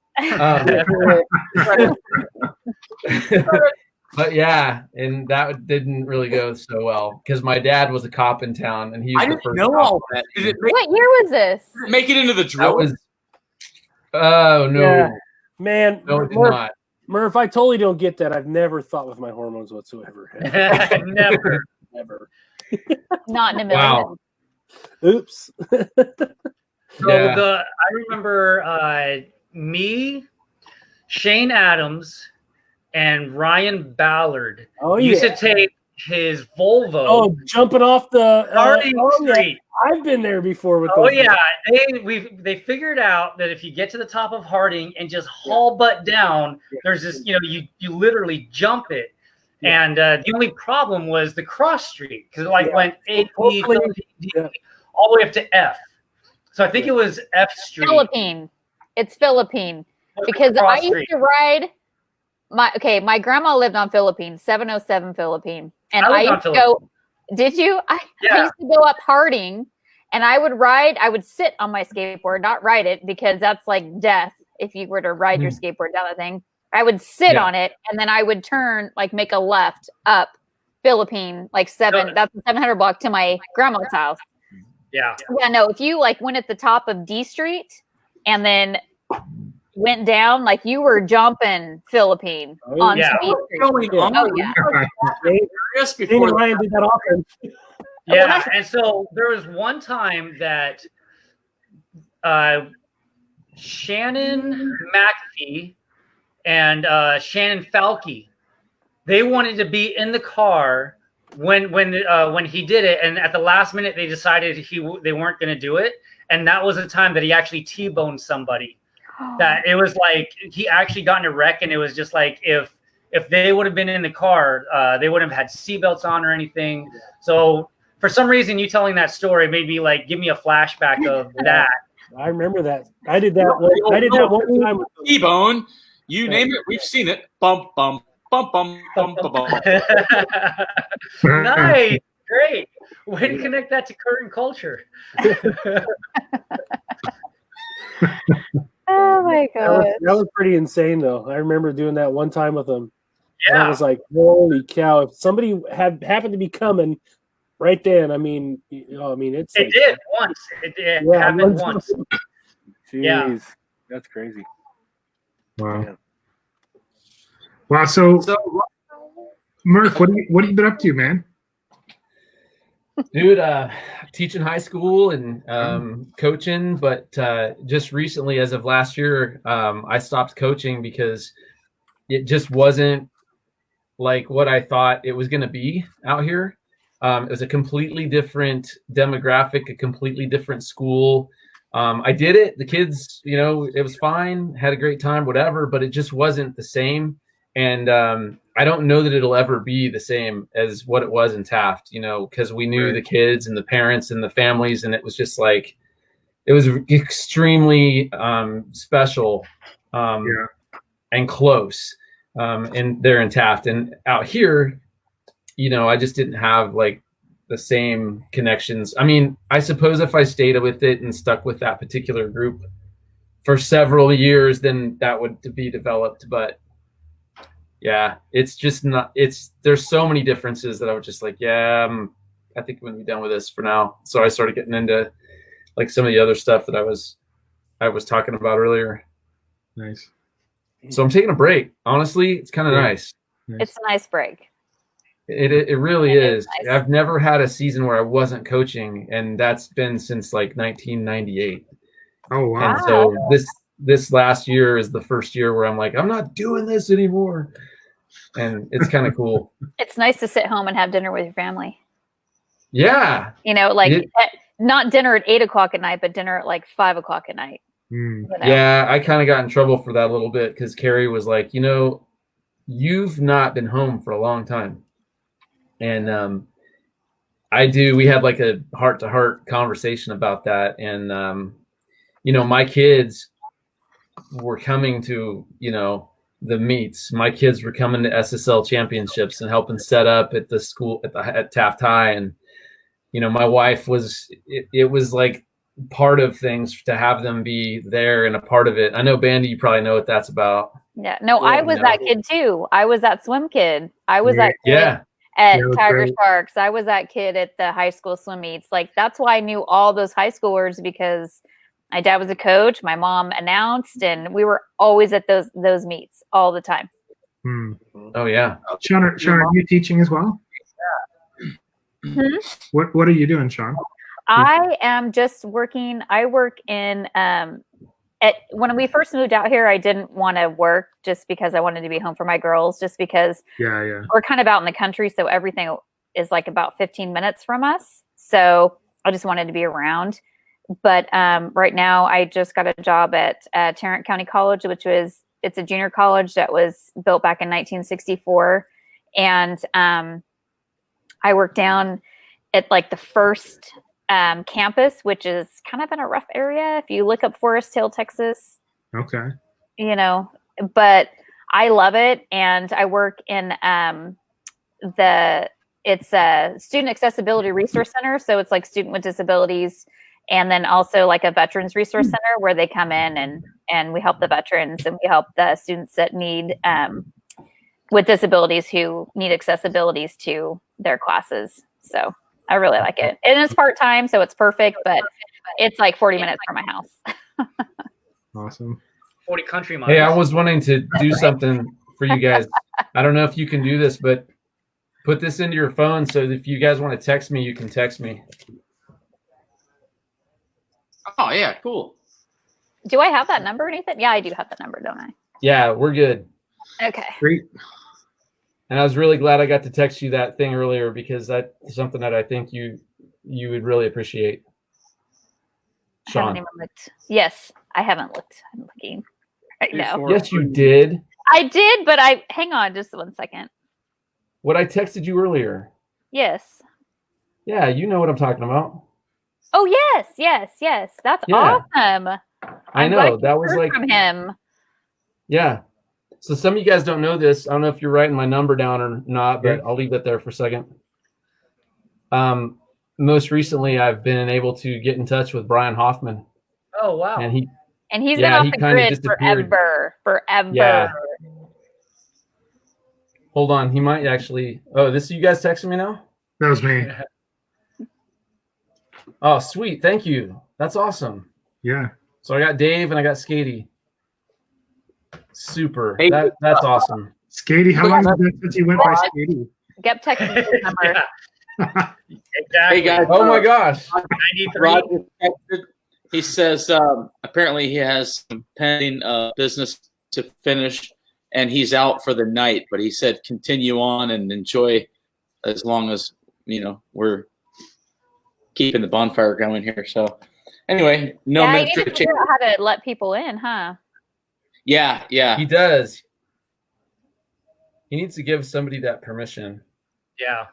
But yeah, and that didn't really go so well because my dad was a cop in town, and he was I the didn't first know cop. all that. What year was this? Make it into the That drill. was. Oh no, Yeah. Man, no, it did Murph, not. Murph, I totally don't get that. I've never thought with my hormones whatsoever. Never. Never. Not in a million. Wow. Oops. So Yeah. I remember me, Shane Adams, and Ryan Ballard used to take his Volvo. Oh, jumping off the Harding yeah. Street. I've been there before with Oh those yeah, guys. they figured out that if you get to the top of Harding and just haul butt down, there's this, you literally jump it. Yeah. And the only problem was the cross street because it went A, B, D, all the way up to F. So I think it was F Street. Philippine. It's Philippine. Because I used to ride my grandma lived on Philippine, 707 Philippine. And I used to go, did you? I used to go up Harding and I would sit on my skateboard, not ride it because that's like death if you were to ride your skateboard down the thing. I would sit on it and then I would turn, like make a left up Philippine, like that's the 700 block to my grandma's house. Yeah. Yeah, no, if you like went at the top of D Street and then went down, like you were jumping Philippine on B Street. Oh, yeah. Before Ryan did that often. Yeah, and so there was one time that Shannon McAfee and Shannon Falke, they wanted to be in the car when he did it, and at the last minute they decided they weren't going to do it, and that was the time that he actually T-boned somebody. That it was like he actually got in a wreck, and it was just like if they would have been in the car, they wouldn't have had seatbelts on or anything. So for some reason, you telling that story made me like give me a flashback of that. I remember that. I did that. I did that one time with T-bone. You name it, we've seen it. Bump, bump, bump, bump, bump, bump. Nice, great. Way to connect that to current culture. Oh my god, that was pretty insane though. I remember doing that one time with them. Yeah, and I was like, holy cow! If somebody happened to be coming right then, I mean, it's it did once. It happened once. Jeez, yeah, that's crazy. Wow. Yeah. Wow. So Murph, what have you been up to, man? Dude, teaching high school and coaching, but just recently, as of last year, I stopped coaching because it just wasn't like what I thought it was going to be out here. It was a completely different demographic, a completely different school. I did it. The kids, it was fine, had a great time, whatever, but it just wasn't the same. And I don't know that it'll ever be the same as what it was in Taft, because we knew the kids and the parents and the families, and it was just like, it was extremely special and close. And they're in Taft, and out here, I just didn't have like the same connections. I mean, I suppose if I stayed with it and stuck with that particular group for several years, then that would be developed. But yeah, it's just not, there's so many differences that I was just like, I think I'm gonna be done with this for now. So I started getting into like some of the other stuff that I was talking about earlier. Nice. So I'm taking a break. Honestly, it's kind of nice. It's a nice break. It really is. Nice. I've never had a season where I wasn't coaching, and that's been since like 1998. Oh wow. And so this last year is the first year where I'm like, I'm not doing this anymore. And it's kind of cool. It's nice to sit home and have dinner with your family. Yeah. Not dinner at 8 o'clock at night, but dinner at like 5 o'clock at night. Yeah, I kind of got in trouble for that a little bit because Carrie was like, you've not been home for a long time. And we had like a heart-to-heart conversation about that. And, my kids were coming to, the meets. My kids were coming to SSL championships and helping set up at the school at Taft High, and my wife was. It was like part of things to have them be there and a part of it. I know, Bandy, you probably know what that's about. Yeah, no, I was that kid too. I was that swim kid. I was that kid at Tiger Sharks. I was that kid at the high school swim meets. Like, that's why I knew all those high schoolers, because my dad was a coach, my mom announced, and we were always at those meets all the time. Oh yeah. Shawn, are you teaching as well? What are you doing, Shawn? I am just working. I work in when we first moved out here, I didn't want to work just because I wanted to be home for my girls, just because we're kind of out in the country, so everything is like about 15 minutes from us. So I just wanted to be around. But right now I just got a job at Tarrant County College, it's a junior college that was built back in 1964. And I work down at like the first campus, which is kind of in a rough area. If you look up Forest Hill, Texas, okay, but I love it. And I work in it's a student accessibility resource center. So it's like student with disabilities, and then also like a veterans resource center where they come in and we help the veterans, and we help the students that need with disabilities who need accessibilities to their classes. So I really like it. And it's part-time, so it's perfect, but it's like 40 minutes from my house. Awesome. 40 country miles. Hey, I was wanting to do something for you guys. I don't know if you can do this, but put this into your phone so if you guys want to text me, you can text me. Oh, yeah, cool. Do I have that number or anything? Yeah, I do have that number, don't I? Yeah, we're good. Okay. Great. And I was really glad I got to text you that thing earlier, because that's something that I think you would really appreciate. I Shawn. haven't even looked. Yes, I haven't looked. I'm looking right now. Yes, you did. I did, but hang on just 1 second. What I texted you earlier. Yes. Yeah, you know what I'm talking about. Oh, yes. That's awesome. I know. That was like from him. Yeah. So some of you guys don't know this. I don't know if you're writing my number down or not, but I'll leave that there for a second. Most recently, I've been able to get in touch with Brian Hoffman. Oh, wow. And he's been off the grid forever. Yeah. Hold on. He might actually. Oh, you guys texting me now? That was me. Oh, sweet. Thank you. That's awesome. Yeah. So I got Dave and I got Skatey. Super. Hey, that's awesome. Skatey, how long has it been since you went by Skatey? Get texting his number. Exactly. Hey guys. Oh my gosh. Roger texted. He says apparently he has some pending business to finish, and he's out for the night. But he said continue on and enjoy as long as we're keeping the bonfire going here. So anyway, no you need to figure out how to let people in, huh? Yeah. He does. He needs to give somebody that permission. Yeah.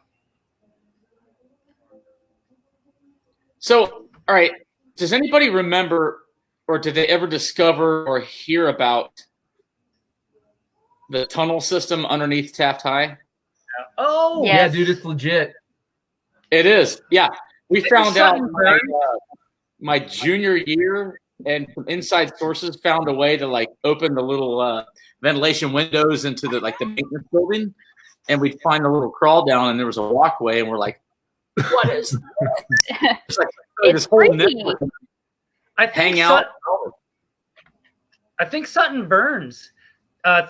So, all right. Does anybody remember, or did they ever discover or hear about the tunnel system underneath Taft High? Oh, yeah, dude, it's legit. It is. Yeah. We found out my junior year, and from inside sources found a way to like open the little ventilation windows into the maintenance building, and we'd find a little crawl down, and there was a walkway, and we're like, "What is that?" It's like this whole network. Hang out. I think Sutton Burns,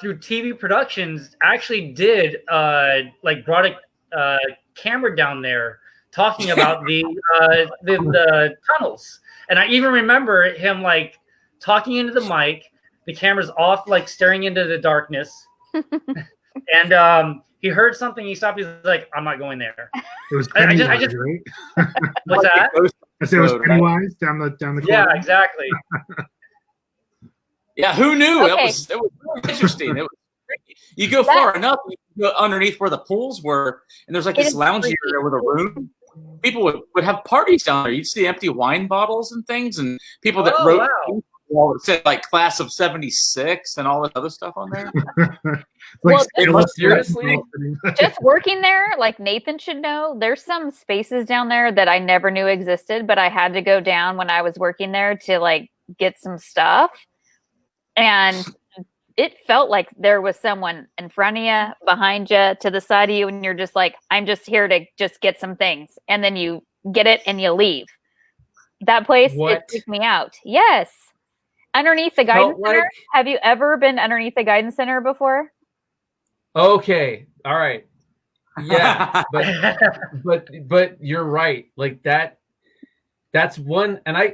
through TV Productions, actually did brought a camera down there talking about the tunnels. And I even remember him talking into the mic, the camera's off, staring into the darkness. And he heard something, he stopped, he's like, I'm not going there. It was Pennywise, right? What's that? I said it was Pennywise down the corridor. Yeah, exactly. Yeah, who knew? Okay. It was really interesting. It was you go far enough, you go underneath where the pools were, and there's this lounge area with a room. People would have parties down there. You'd see empty wine bottles and things, and people that wrote wall that said like class of '76 and all this other stuff on there. Well, seriously, just working there, like Nathan should know, there's some spaces down there that I never knew existed, but I had to go down when I was working there to like get some stuff. And it felt like there was someone in front of you, behind you, to the side of you, and you're just like, I'm just here to just get some things. And then you get it and you leave. That place, it freaked me out. Yes. Underneath the guidance center. Have you ever been underneath the guidance center before? Okay. All right. Yeah. but you're right. Like that's one, and I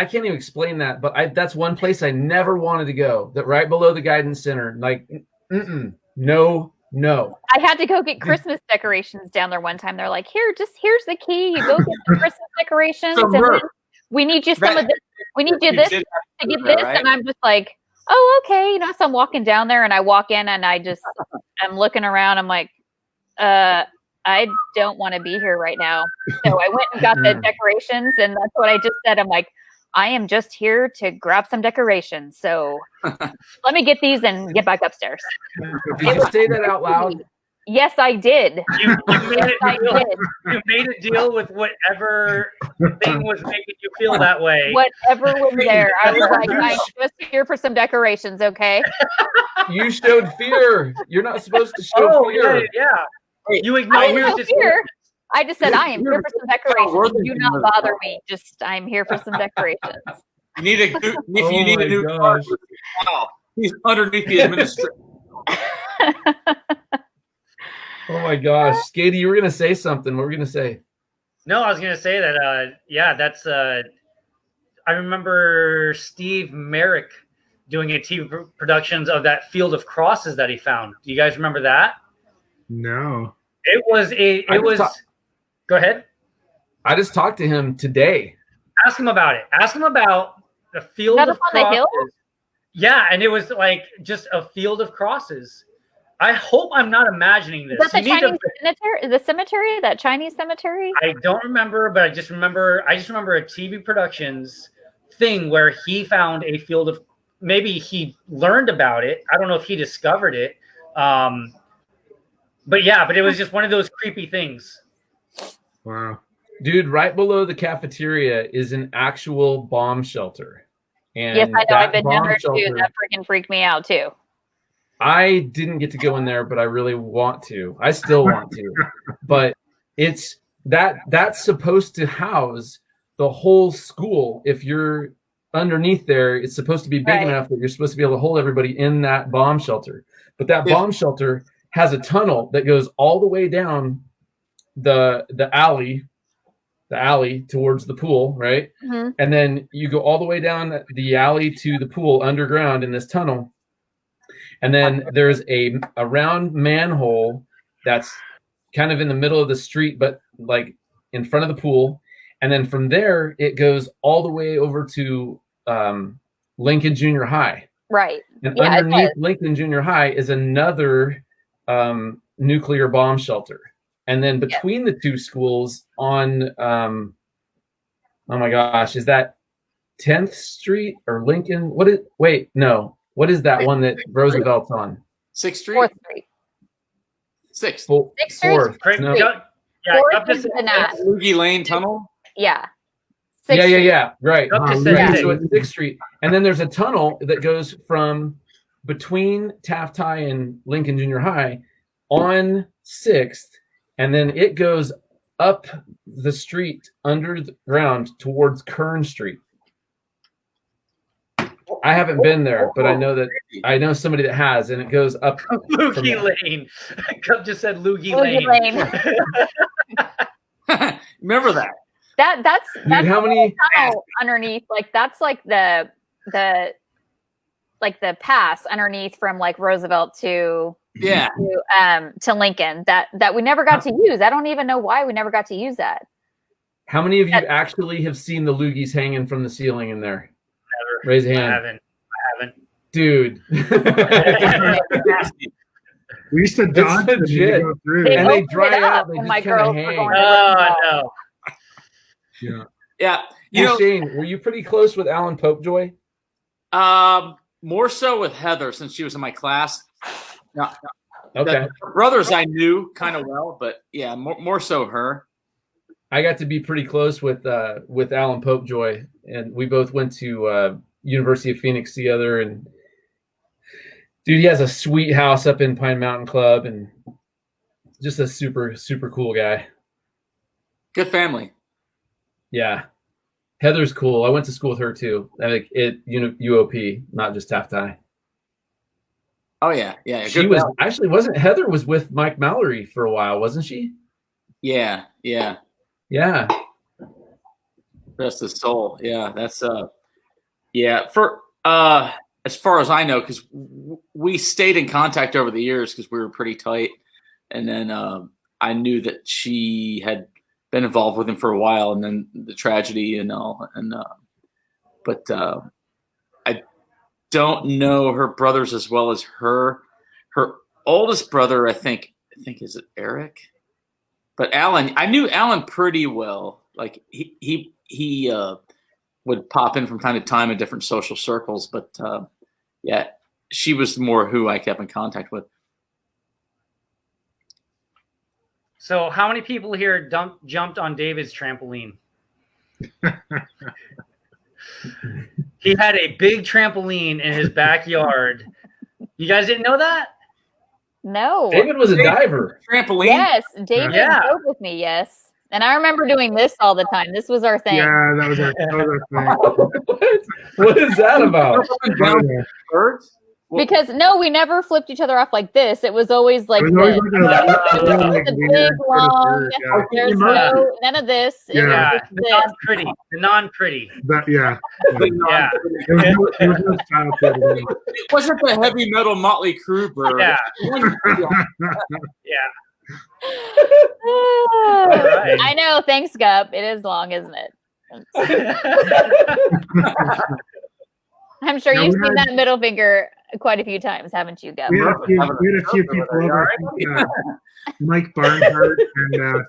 can't even explain that, but that's one place I never wanted to go. That right below the guidance center. Like, no. I had to go get Christmas decorations down there one time. They're like, here's the key. You go get the Christmas decorations, and then we need you some of this. We need you this to get this, right? And I'm just like, oh, okay. You know, so I'm walking down there, and I walk in, and I'm looking around. I'm like, I don't want to be here right now. So I went and got the decorations, and that's what I just said. I'm like, I am just here to grab some decorations. So let me get these and get back upstairs. Did you say that out loud? Yes, I did. You made a deal with whatever thing was making you feel that way. Whatever was there. I was like, I'm just here for some decorations, okay? You showed fear. You're not supposed to show fear. Yeah. You acknowledged fear. I just said, I am here for some decorations. Do not bother me. Just, I'm here for some decorations. You need a new car. Wow. He's underneath the administration. Oh my gosh, Skatey, you were gonna say something. What were you gonna say? No, I was gonna say that. That's. I remember Steve Merrick doing a TV productions of that Field of Crosses that he found. Do you guys remember that? No. It was. Go ahead. I just talked to him today. Ask him about it. Ask him about the Field of Crosses. Yeah, and it was like just a field of crosses. I hope I'm not imagining this. Is that the Chinese cemetery? The cemetery? That Chinese cemetery? I don't remember, but I just remember a TV productions thing where he found a field of. Maybe he learned about it. I don't know if he discovered it. But it was just one of those creepy things. Wow. Dude, right below the cafeteria is an actual bomb shelter. And yes, I know. I've been down there too. That freaking freaked me out too. I didn't get to go in there, but I really want to. I still want to. But it's that's supposed to house the whole school. If you're underneath there, it's supposed to be big enough that you're supposed to be able to hold everybody in that bomb shelter. But that bomb shelter has a tunnel that goes all the way down the alley towards the pool, right? Mm-hmm. And then you go all the way down the alley to the pool underground in this tunnel. And then there's a round manhole that's kind of in the middle of the street, but like in front of the pool. And then from there, it goes all the way over to Lincoln Junior High. Right. And underneath Lincoln Junior High is another nuclear bomb shelter. And then between the two schools on, oh my gosh, is that 10th Street or Lincoln? What is that one that Roosevelt's on? 6th Street? 4th Street. 6th. 6th Street? 4th. No. Fourth is the Loogie Lane Tunnel? Yeah. Yeah. Right. Up to So it's 6th Street. And then there's a tunnel that goes from between Taft High and Lincoln Junior High on 6th. And then it goes up the street under the ground towards Kern Street. I haven't been there, but I know somebody that has, and it goes up. Loogie Lane. Cup just said Loogie Lane. Remember that? That's how many underneath? Like that's like the pass underneath from like Roosevelt to Lincoln that we never got to use. I don't even know why we never got to use that. How many of you actually have seen the loogies hanging from the ceiling in there? Never. Raise a hand. I haven't. Dude. We used to dodge them to go through. And they dry out. They just kind of hang. Oh, no. Yeah. Yeah. Shane, were you pretty close with Alan Popejoy? More so with Heather since she was in my class. No, Okay. the brothers I knew kind of well, but yeah, more so her. I got to be pretty close with Alan Popejoy, and we both went to University of Phoenix together. And dude, he has a sweet house up in Pine Mountain Club, and just a super cool guy. Good family. Yeah, Heather's cool. I went to school with her too. Like UOP, not just Taft High. Oh yeah. She was actually wasn't Heather was with Mike Mallory for a while, wasn't she? Yeah. Rest his soul. Yeah, that's for as far as I know, because we stayed in contact over the years because we were pretty tight, and then I knew that she had been involved with him for a while, and then the tragedy and all, and but I don't know her brothers as well as her oldest brother. I think is it Eric? But Alan, I knew Alan pretty well. Like he would pop in from time to time in different social circles. But yeah, she was more who I kept in contact with. So how many people here jumped on David's trampoline? He had a big trampoline in his backyard. You guys didn't know that? No. David was a diver. Trampoline? Yes, David drove with me, yes. And I remember doing this all the time. This was our thing. Yeah, that was our thing. What is that about? Because no, we never flipped each other off like this. It was always like this. The big, long, there's none of this. It was The non-pretty. The non-pretty. Yeah. Yeah. It was no style to it. It wasn't the heavy metal Motley Crue bird. Yeah. Right. I know. Thanks, Gup. It is long, isn't it? I'm sure you've seen that middle finger quite a few times, haven't you, Gup? We had a few people over. Mike Barnhart and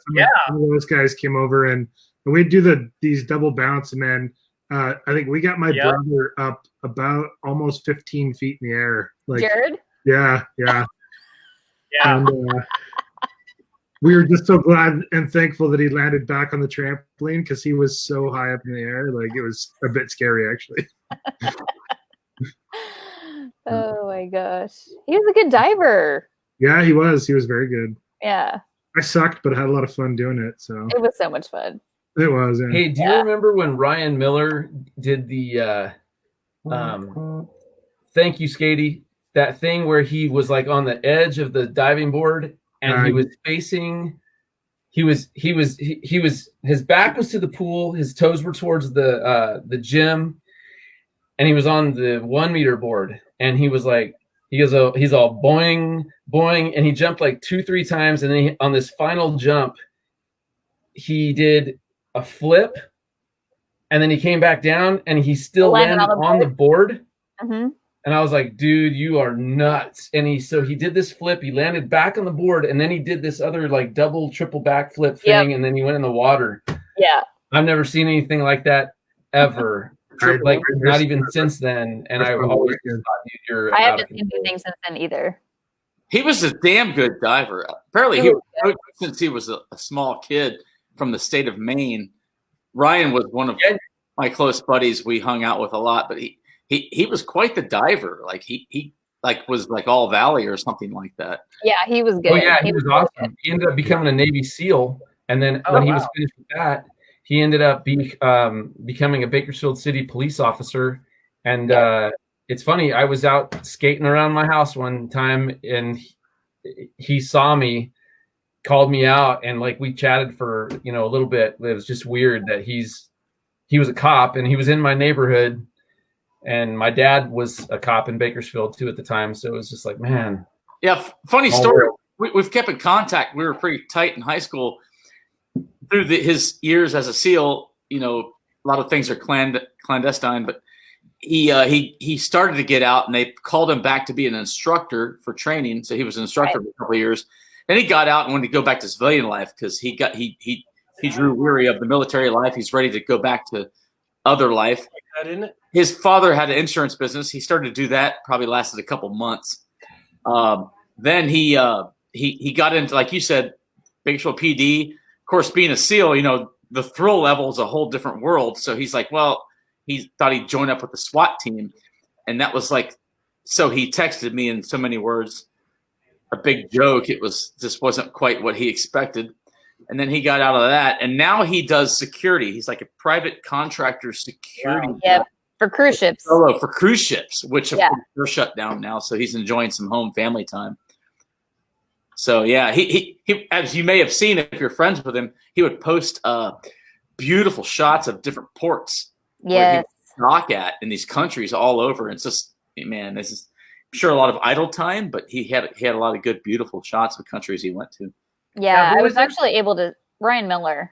some of those guys came over, and we'd do these double bounce, and then I think we got my brother up about almost 15 feet in the air. Like, Jared? Yeah. And we were just so glad and thankful that he landed back on the trampoline because he was so high up in the air. Like, it was a bit scary, actually. Oh my gosh. He was a good diver. Yeah, he was. He was very good. Yeah. I sucked, but I had a lot of fun doing it. So it was so much fun. It was. Yeah. Hey, do you remember when Ryan Miller did the thank you, Skatey, that thing where he was like on the edge of the diving board and he was facing his back was to the pool, his toes were towards the gym, and he was on the 1 meter board, and he was like, he's all boing, boing, and he jumped like 2-3 times, and then on this final jump, he did a flip, and then he came back down, and he still landed on the board. Mm-hmm. And I was like, dude, you are nuts. And he did this flip, he landed back on the board, and then he did this other like double, triple backflip thing, and then he went in the water. Yeah. I've never seen anything like that ever. Like not even since then. And I've always thought you're I haven't seen anything since then either. He was a damn good diver. Apparently, he was, since he was a small kid from the state of Maine. Ryan was one of my close buddies we hung out with a lot, but he was quite the diver. Like he was like All Valley or something like that. Yeah, he was good. Oh yeah, he was awesome. He ended up becoming a Navy SEAL, and then when he was finished with that, he ended up becoming a Bakersfield City police officer. And it's funny, I was out skating around my house one time, and he saw me, called me out, and like we chatted for a little bit. It was just weird that he was a cop, and he was in my neighborhood, and my dad was a cop in Bakersfield too at the time. So it was just like, man. Yeah, funny story. We've kept in contact. We were pretty tight in high school. Through his years as a SEAL, a lot of things are clandestine, but he started to get out, and they called him back to be an instructor for training. So he was an instructor for a couple of years. Then he got out and wanted to go back to civilian life because he drew weary of the military life. He's ready to go back to other life. his father had an insurance business. He started to do that. Probably lasted a couple months. Then he got into, like you said, Bakersfield PD. Of course, being a SEAL, you know, the thrill level is a whole different world. So he's like, well, he thought he'd join up with the SWAT team, and that was like. So he texted me in so many words, a big joke. It was just wasn't quite what he expected. And then he got out of that, and now he does security. He's like a private contractor security. Wow. Yep, for cruise ships. Solo for cruise ships, which of course they're shut down now. So he's enjoying some home family time. So yeah, he as you may have seen if you're friends with him, he would post beautiful shots of different ports. Yes. Knock at in these countries all over. It's just, man, this is I'm sure a lot of idle time, but he had a lot of good, beautiful shots of countries he went to. Yeah, I was actually able to Ryan Miller.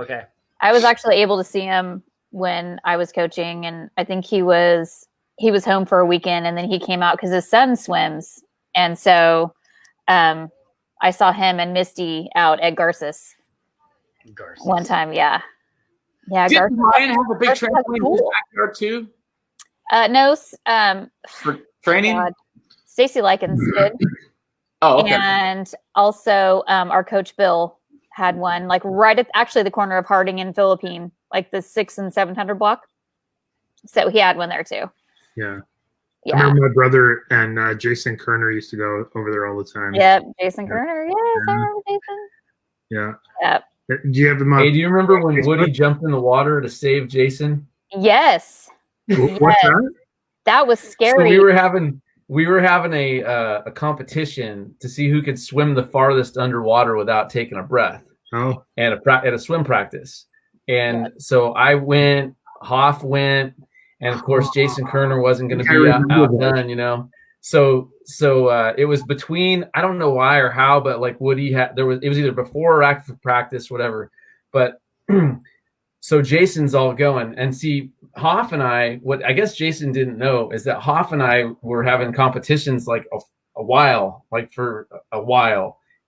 Okay. I was actually able to see him when I was coaching, and I think he was home for a weekend, and then he came out because his son swims, and so I saw him and Misty out at Garces. One time, yeah. Did Ryan have a big trampoline in his backyard too? No. For training? Stacy Likens did. Oh, okay. And also our coach Bill had one, like right at actually the corner of Harding and Philippine, like the 600 and 700 block. So he had one there too. Yeah. Yeah. I remember my brother and Jason Kerner used to go over there all the time. Yep, Jason Kerner. Yes, I remember Jason. Yeah. Yep. Do you have him on? Hey, do you remember when Woody jumped in the water to save Jason? Yes. What's that? That was scary. So we were having a competition to see who could swim the farthest underwater without taking a breath. Oh. And at a swim practice. And so I went, Hoff went, and of course Jason Kerner wasn't going to be outdone, you know. So it was between, I don't know why or how, but like Woody it was either before or after practice, whatever. But so Jason's all going, and see Hoff and I, what I guess Jason didn't know is that Hoff and I were having competitions like a while.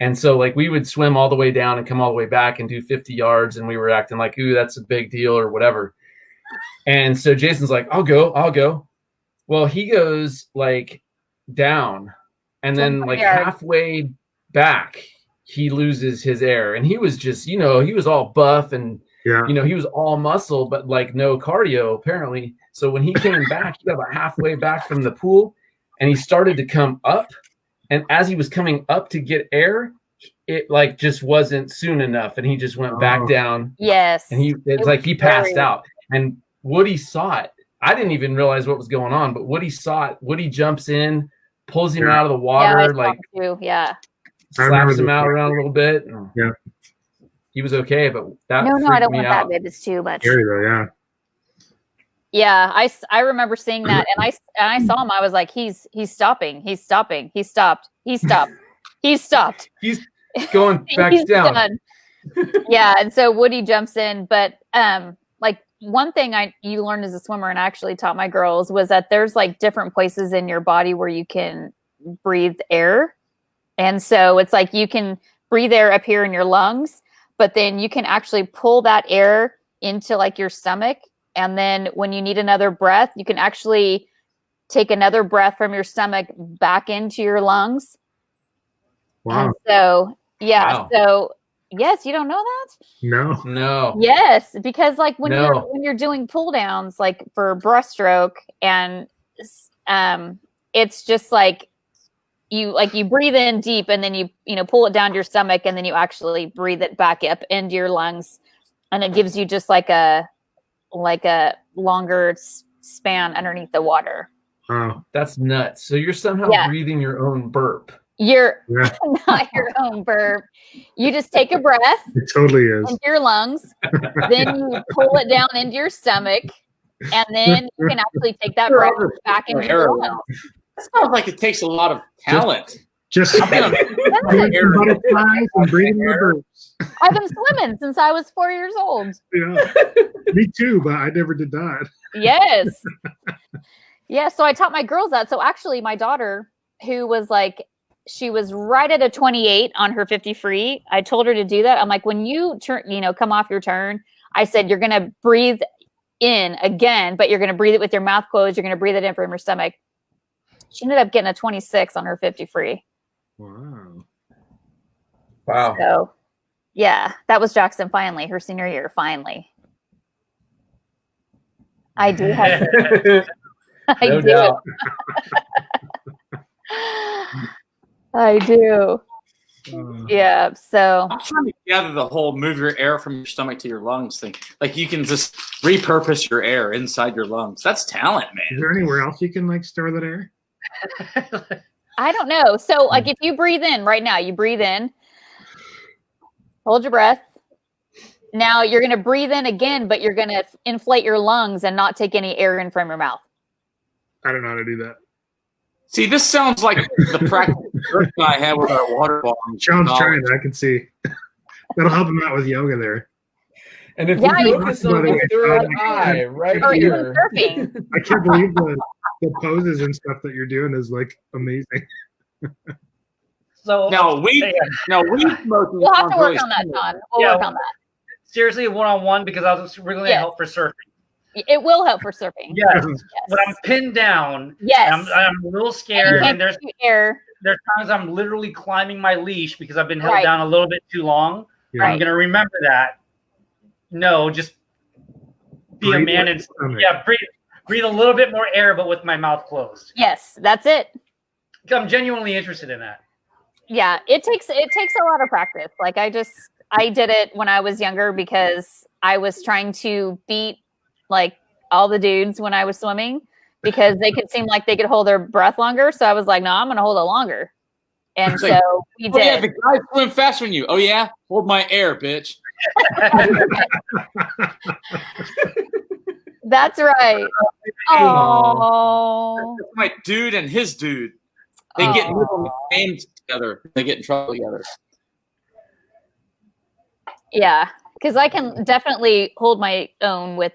And so like we would swim all the way down and come all the way back and do 50 yards. And we were acting like, ooh, that's a big deal or whatever. And so Jason's like, I'll go. Well, he goes like down, and then like halfway back, he loses his air. And he was just, you know, he was all buff and, you know, he was all muscle, but like no cardio apparently. So when he came back, he got about halfway back from the pool, and he started to come up. And as he was coming up to get air, it like just wasn't soon enough, and he just went back down. Yes. And it's like he passed out. And Woody saw it. I didn't even realize what was going on, but Woody saw it. Woody jumps in, pulls him out of the water, like slaps him out around a little bit. Yeah. He was okay, but that no, I don't want out. that bit. It's too much. Scary though, yeah. Yeah, I remember seeing that, and I saw him. I was like, he's stopping. He stopped. He stopped. He's going back down. Done. Yeah, and so Woody jumps in, but like one thing you learned as a swimmer, and I actually taught my girls, was that there's like different places in your body where you can breathe air, and so it's like you can breathe air up here in your lungs, but then you can actually pull that air into like your stomach. And then when you need another breath, you can actually take another breath from your stomach back into your lungs. Wow. And so, yeah. Wow. So, yes, you don't know that? No. Yes, because like when you're doing pull downs, like for breaststroke, and it's just like you breathe in deep, and then you pull it down to your stomach, and then you actually breathe it back up into your lungs, and it gives you just like a longer span underneath the water. Oh, that's nuts. So you're somehow breathing your own burp. You're not your own burp. You just take a breath. It totally is. Into your lungs. Then you pull it down into your stomach. And then you can actually take that breath back into your lungs. That sounds like it takes a lot of talent. Just I've been swimming since I was 4 years old. Yeah, me too, but I never did that. Yes. Yeah, so I taught my girls that. So actually my daughter, who was like, she was right at a 28 on her 50 free. I told her to do that. I'm like, when you come off your turn, I said, you're going to breathe in again, but you're going to breathe it with your mouth closed. You're going to breathe it in from your stomach. She ended up getting a 26 on her 50 free. Wow. Wow. So, yeah, that was Jackson finally, her senior year, finally. I do have I No do. doubt. I do. Yeah, so I'm trying to gather the whole move your air from your stomach to your lungs thing. Like you can just repurpose your air inside your lungs. That's talent, man. Is there anywhere else you can like store that air? I don't know. So like if you breathe in right now, you breathe in, hold your breath. Now you're going to breathe in again, but you're going to inflate your lungs and not take any air in from your mouth. I don't know how to do that. See, this sounds like the practice I had with our water ball. Sean's trying it. I can see. That'll help him out with yoga there. And if Yeah, you you focus on the third eye right or even here. surfing. I can't believe the poses and stuff that you're doing is like amazing. So We'll have to work on that, Sean. We'll work on that. Seriously, one-on-one, because I was really going to help for surfing. It will help for surfing. Yes. When I'm pinned down, Yes. I'm a little scared, and there's air. There's times I'm literally climbing my leash because I've been held Right. down a little bit too long. Yeah. I'm going to remember that. No, just be a Breathe man with and your stomach. breathe a little bit more air, but with my mouth closed. Yes, that's it. I'm genuinely interested in that. Yeah, it takes a lot of practice. Like I did it when I was younger because I was trying to beat like all the dudes when I was swimming because they could seem like they could hold their breath longer. So I was like, no, I'm going to hold it longer. And It's so like, we oh, yeah, did. the guy swim faster than you. Oh yeah, hold my air, bitch. That's right. Oh, That's my dude and his dude. They get middle names together. They get in trouble together. yeah. Because I can definitely hold my own with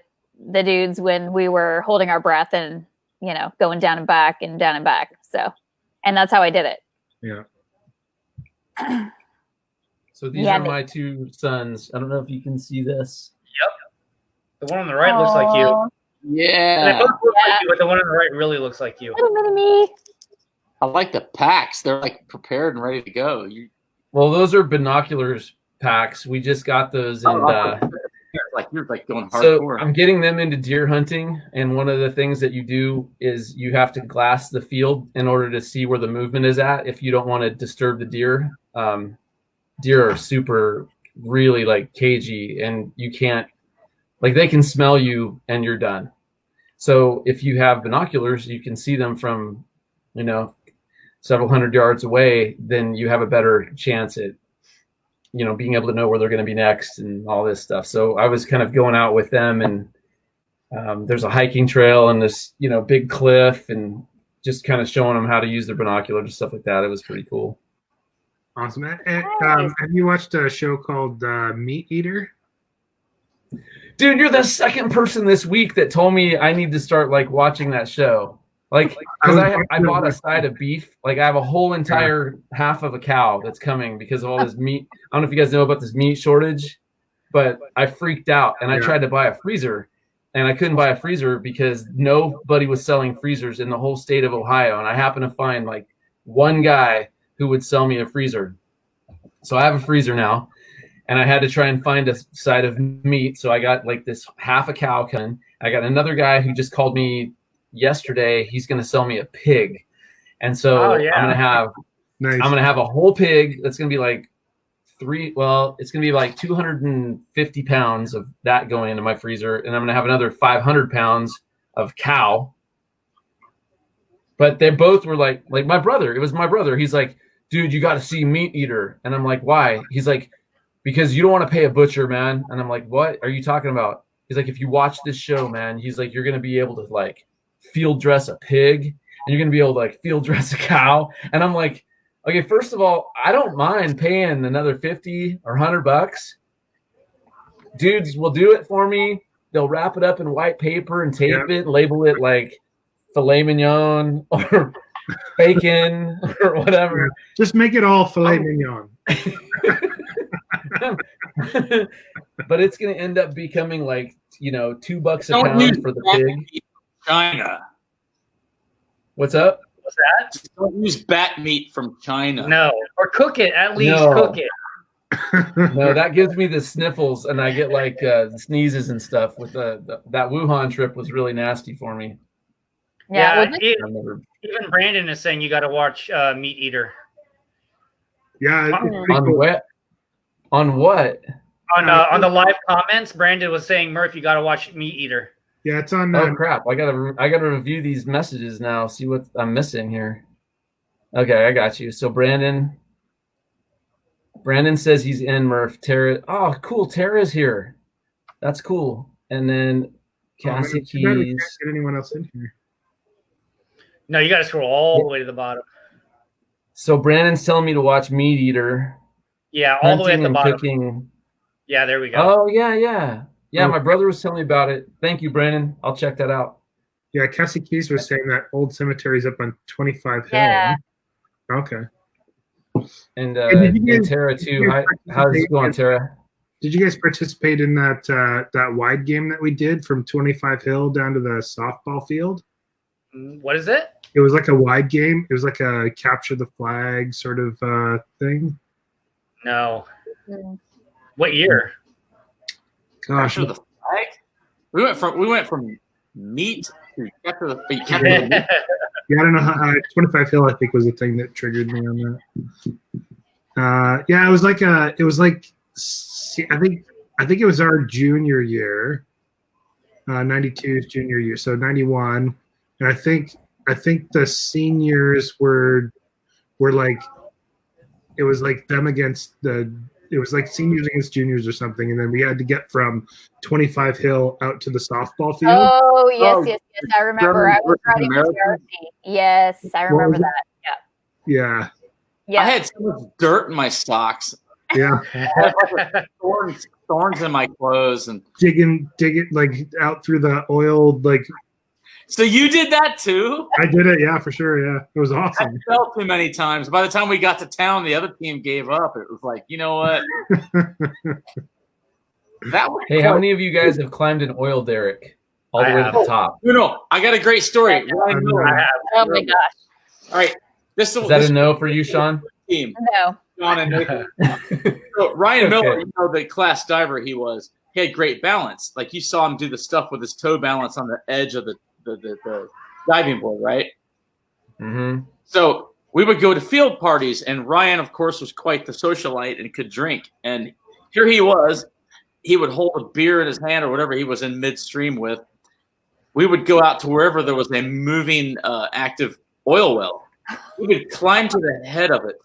the dudes when we were holding our breath and, you know, going down and back and down and back. So, and that's how I did it. Yeah. So these are my two sons. I don't know if you can see this. The one on the right looks like you. Yeah. They both look like you, but the one on the right really looks like you. Little mini me. I like the packs. They're like prepared and ready to go. Well, those are binoculars packs. We just got those, and you're like going so hardcore. I'm getting them into deer hunting. And one of the things that you do is you have to glass the field in order to see where the movement is at. If you don't want to disturb the deer, deer are super, really like cagey, and you can't. Like they can smell you and you're done. So if you have binoculars, you can see them from, you know, several hundred yards away, then you have a better chance at, you know, being able to know where they're going to be next and all this stuff. So I was kind of going out with them, and there's a hiking trail and this, you know, big cliff, and just kind of showing them how to use their binoculars and stuff like that. It was pretty cool. Awesome. Have you watched a show called Meat Eater? Dude, you're the second person this week that told me I need to start like watching that show. Like, because I bought a side of beef. Like, I have a whole entire half of a cow that's coming because of all this meat. I don't know if you guys know about this meat shortage, but I freaked out and I tried to buy a freezer, and I couldn't buy a freezer because nobody was selling freezers in the whole state of Ohio. And I happened to find like one guy who would sell me a freezer. So I have a freezer now. And I had to try and find a side of meat. So I got like this half a cow coming. I got another guy who just called me yesterday. He's going to sell me a pig. And so I'm going to have a whole pig. That's going to be like it's going to be like 250 pounds of that going into my freezer. And I'm going to have another 500 pounds of cow. But they both were like my brother. It was my brother. He's like, dude, you got to see Meat Eater. And I'm like, why? He's like, because you don't want to pay a butcher, man. And I'm like, what are you talking about? He's like, if you watch this show, man, he's like, you're going to be able to like field dress a pig, and you're going to be able to like field dress a cow. And I'm like, okay, first of all, I don't mind paying another 50 or $100. Dudes will do it for me. They'll wrap it up in white paper and tape it, label it like filet mignon or bacon or whatever. Just make it all filet mignon. but it's going to end up becoming like, $2 a Don't use pound for the bat pig. meat from China. What's up? What's that? Don't use bat meat from China. No, or cook it at least. No. Cook it. No, that gives me the sniffles, and I get like sneezes and stuff. With that Wuhan trip was really nasty for me. Yeah, even Brandon is saying you got to watch Meat Eater. Yeah. On what? On what? On the live comments, Brandon was saying, Murph, you got to watch Meat Eater. Yeah, it's on. Oh crap! I gotta review these messages now. See what I'm missing here. Okay, I got you. So Brandon says he's in. Murph. Tara. Oh, cool. Tara's here. That's cool. And then Cassie Keys. Can't get anyone else in here. No, you got to scroll all the way to the bottom. So Brandon's telling me to watch Meat Eater. Yeah, all the way at the bottom. Cooking. Yeah, there we go. Oh yeah. Yeah, my brother was telling me about it. Thank you, Brandon. I'll check that out. Yeah, Cassie Keys was saying that old cemetery's up on 25 Hill. Yeah. Okay. And Tara too. How's it going, Tara? Did you guys participate in that wide game that we did from 25 Hill down to the softball field? What is it? It was like a wide game. It was like a capture the flag sort of thing. No. What year? Gosh, Capture the flag. We went from meat to capture the meat. Yeah, I don't know how 25 Hill I think was the thing that triggered me on that. Yeah, it was like I think it was our junior year, 92's junior year, so 91, and I think the seniors were like, it was like them against it was like seniors against juniors or something, and then we had to get from 25 Hill out to the softball field. Oh, yes. I remember. I was riding with Jeremy. Yes, I remember that. Yeah. I had so much dirt in my socks. Yeah. I had like thorns in my clothes and digging like out through the oil like. So you did that too? I did it, yeah, for sure. Yeah, it was awesome. I fell too many times. By the time we got to town, the other team gave up. It was like, you know what? Hey, how many of you guys have climbed an oil derrick all the way to the top? No, I got a great story. Oh my gosh. All right, is that a no for you, Shawn? Team. No. Shawn and Nathan. So Ryan Miller, you know the class diver he was. He had great balance. Like you saw him do the stuff with his toe balance on the edge of the diving board, right? Mm-hmm. So we would go to field parties, and Ryan, of course, was quite the socialite and could drink. And here he was. He would hold a beer in his hand or whatever he was in midstream with. We would go out to wherever there was a moving, active oil well. We would climb to the head of it,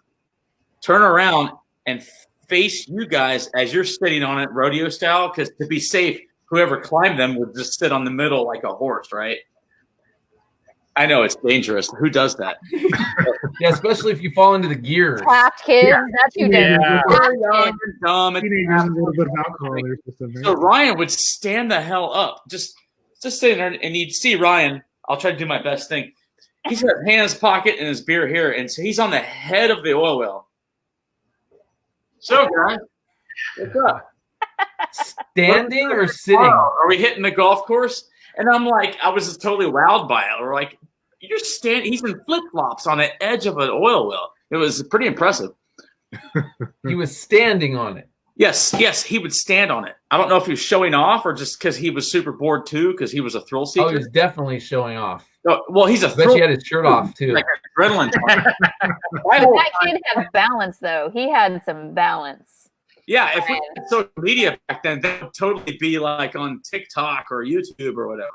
turn around, and face you guys as you're sitting on it rodeo style, because to be safe, whoever climbed them would just sit on the middle like a horse, right? I know it's dangerous. Who does that? Yeah, especially if you fall into the gears. Trapped kids. That's who did it. Dumb. And so Ryan would stand the hell up, just sitting there, and you'd see Ryan. I'll try to do my best thing. He's got his hand in his pocket and his beer here, and so he's on the head of the oil well. So, guys, what's up? Standing or sitting? Are we hitting the golf course? And I'm like, I was just totally wowed by it. We're like, you're standing. He's in flip flops on the edge of an oil well. It was pretty impressive. He was standing on it. Yes, he would stand on it. I don't know if he was showing off or just because he was super bored too, because he was a thrill seeker. Oh, he was definitely showing off. Well, he's a I bet he had his shirt off too. Like adrenaline. That kid had balance, though. He had some balance. Yeah, if we had social media back then, that would totally be like on TikTok or YouTube or whatever.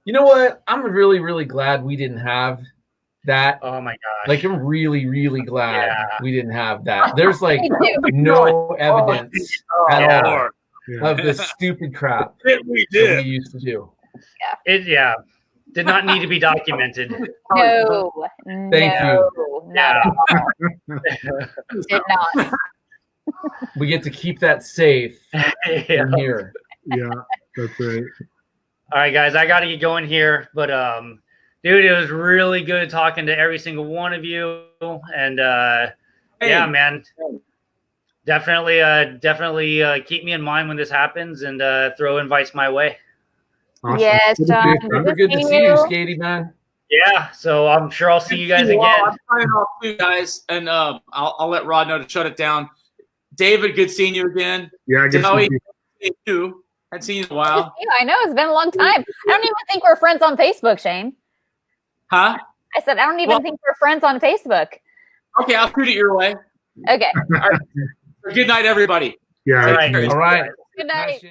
You know what? I'm really, really glad we didn't have that. Oh my gosh. Like, I'm really, really glad we didn't have that. There's like no evidence at all of this stupid crap that we used to do. It did not need to be documented. No. Thank you. Not at all. Did not. We get to keep that safe in here. Yeah, that's right. All right, guys, I got to get going here, but dude, it was really good talking to every single one of you, and yeah, man, definitely keep me in mind when this happens and throw invites my way. Awesome. Yes, Shawn. Good to see you, Skatey man. Yeah, so I'm sure I'll see you guys again. I'm signing off too, guys, and I'll let Rod know to shut it down. David, good seeing you again. Yeah, good seeing you. Hadn't seen you in a while. I know, it's been a long time. I don't even think we're friends on Facebook, Shane. Huh? I said I don't even think we're friends on Facebook. Okay, I'll shoot it your way. Okay. All right. Good night, everybody. Yeah. All right. Good night.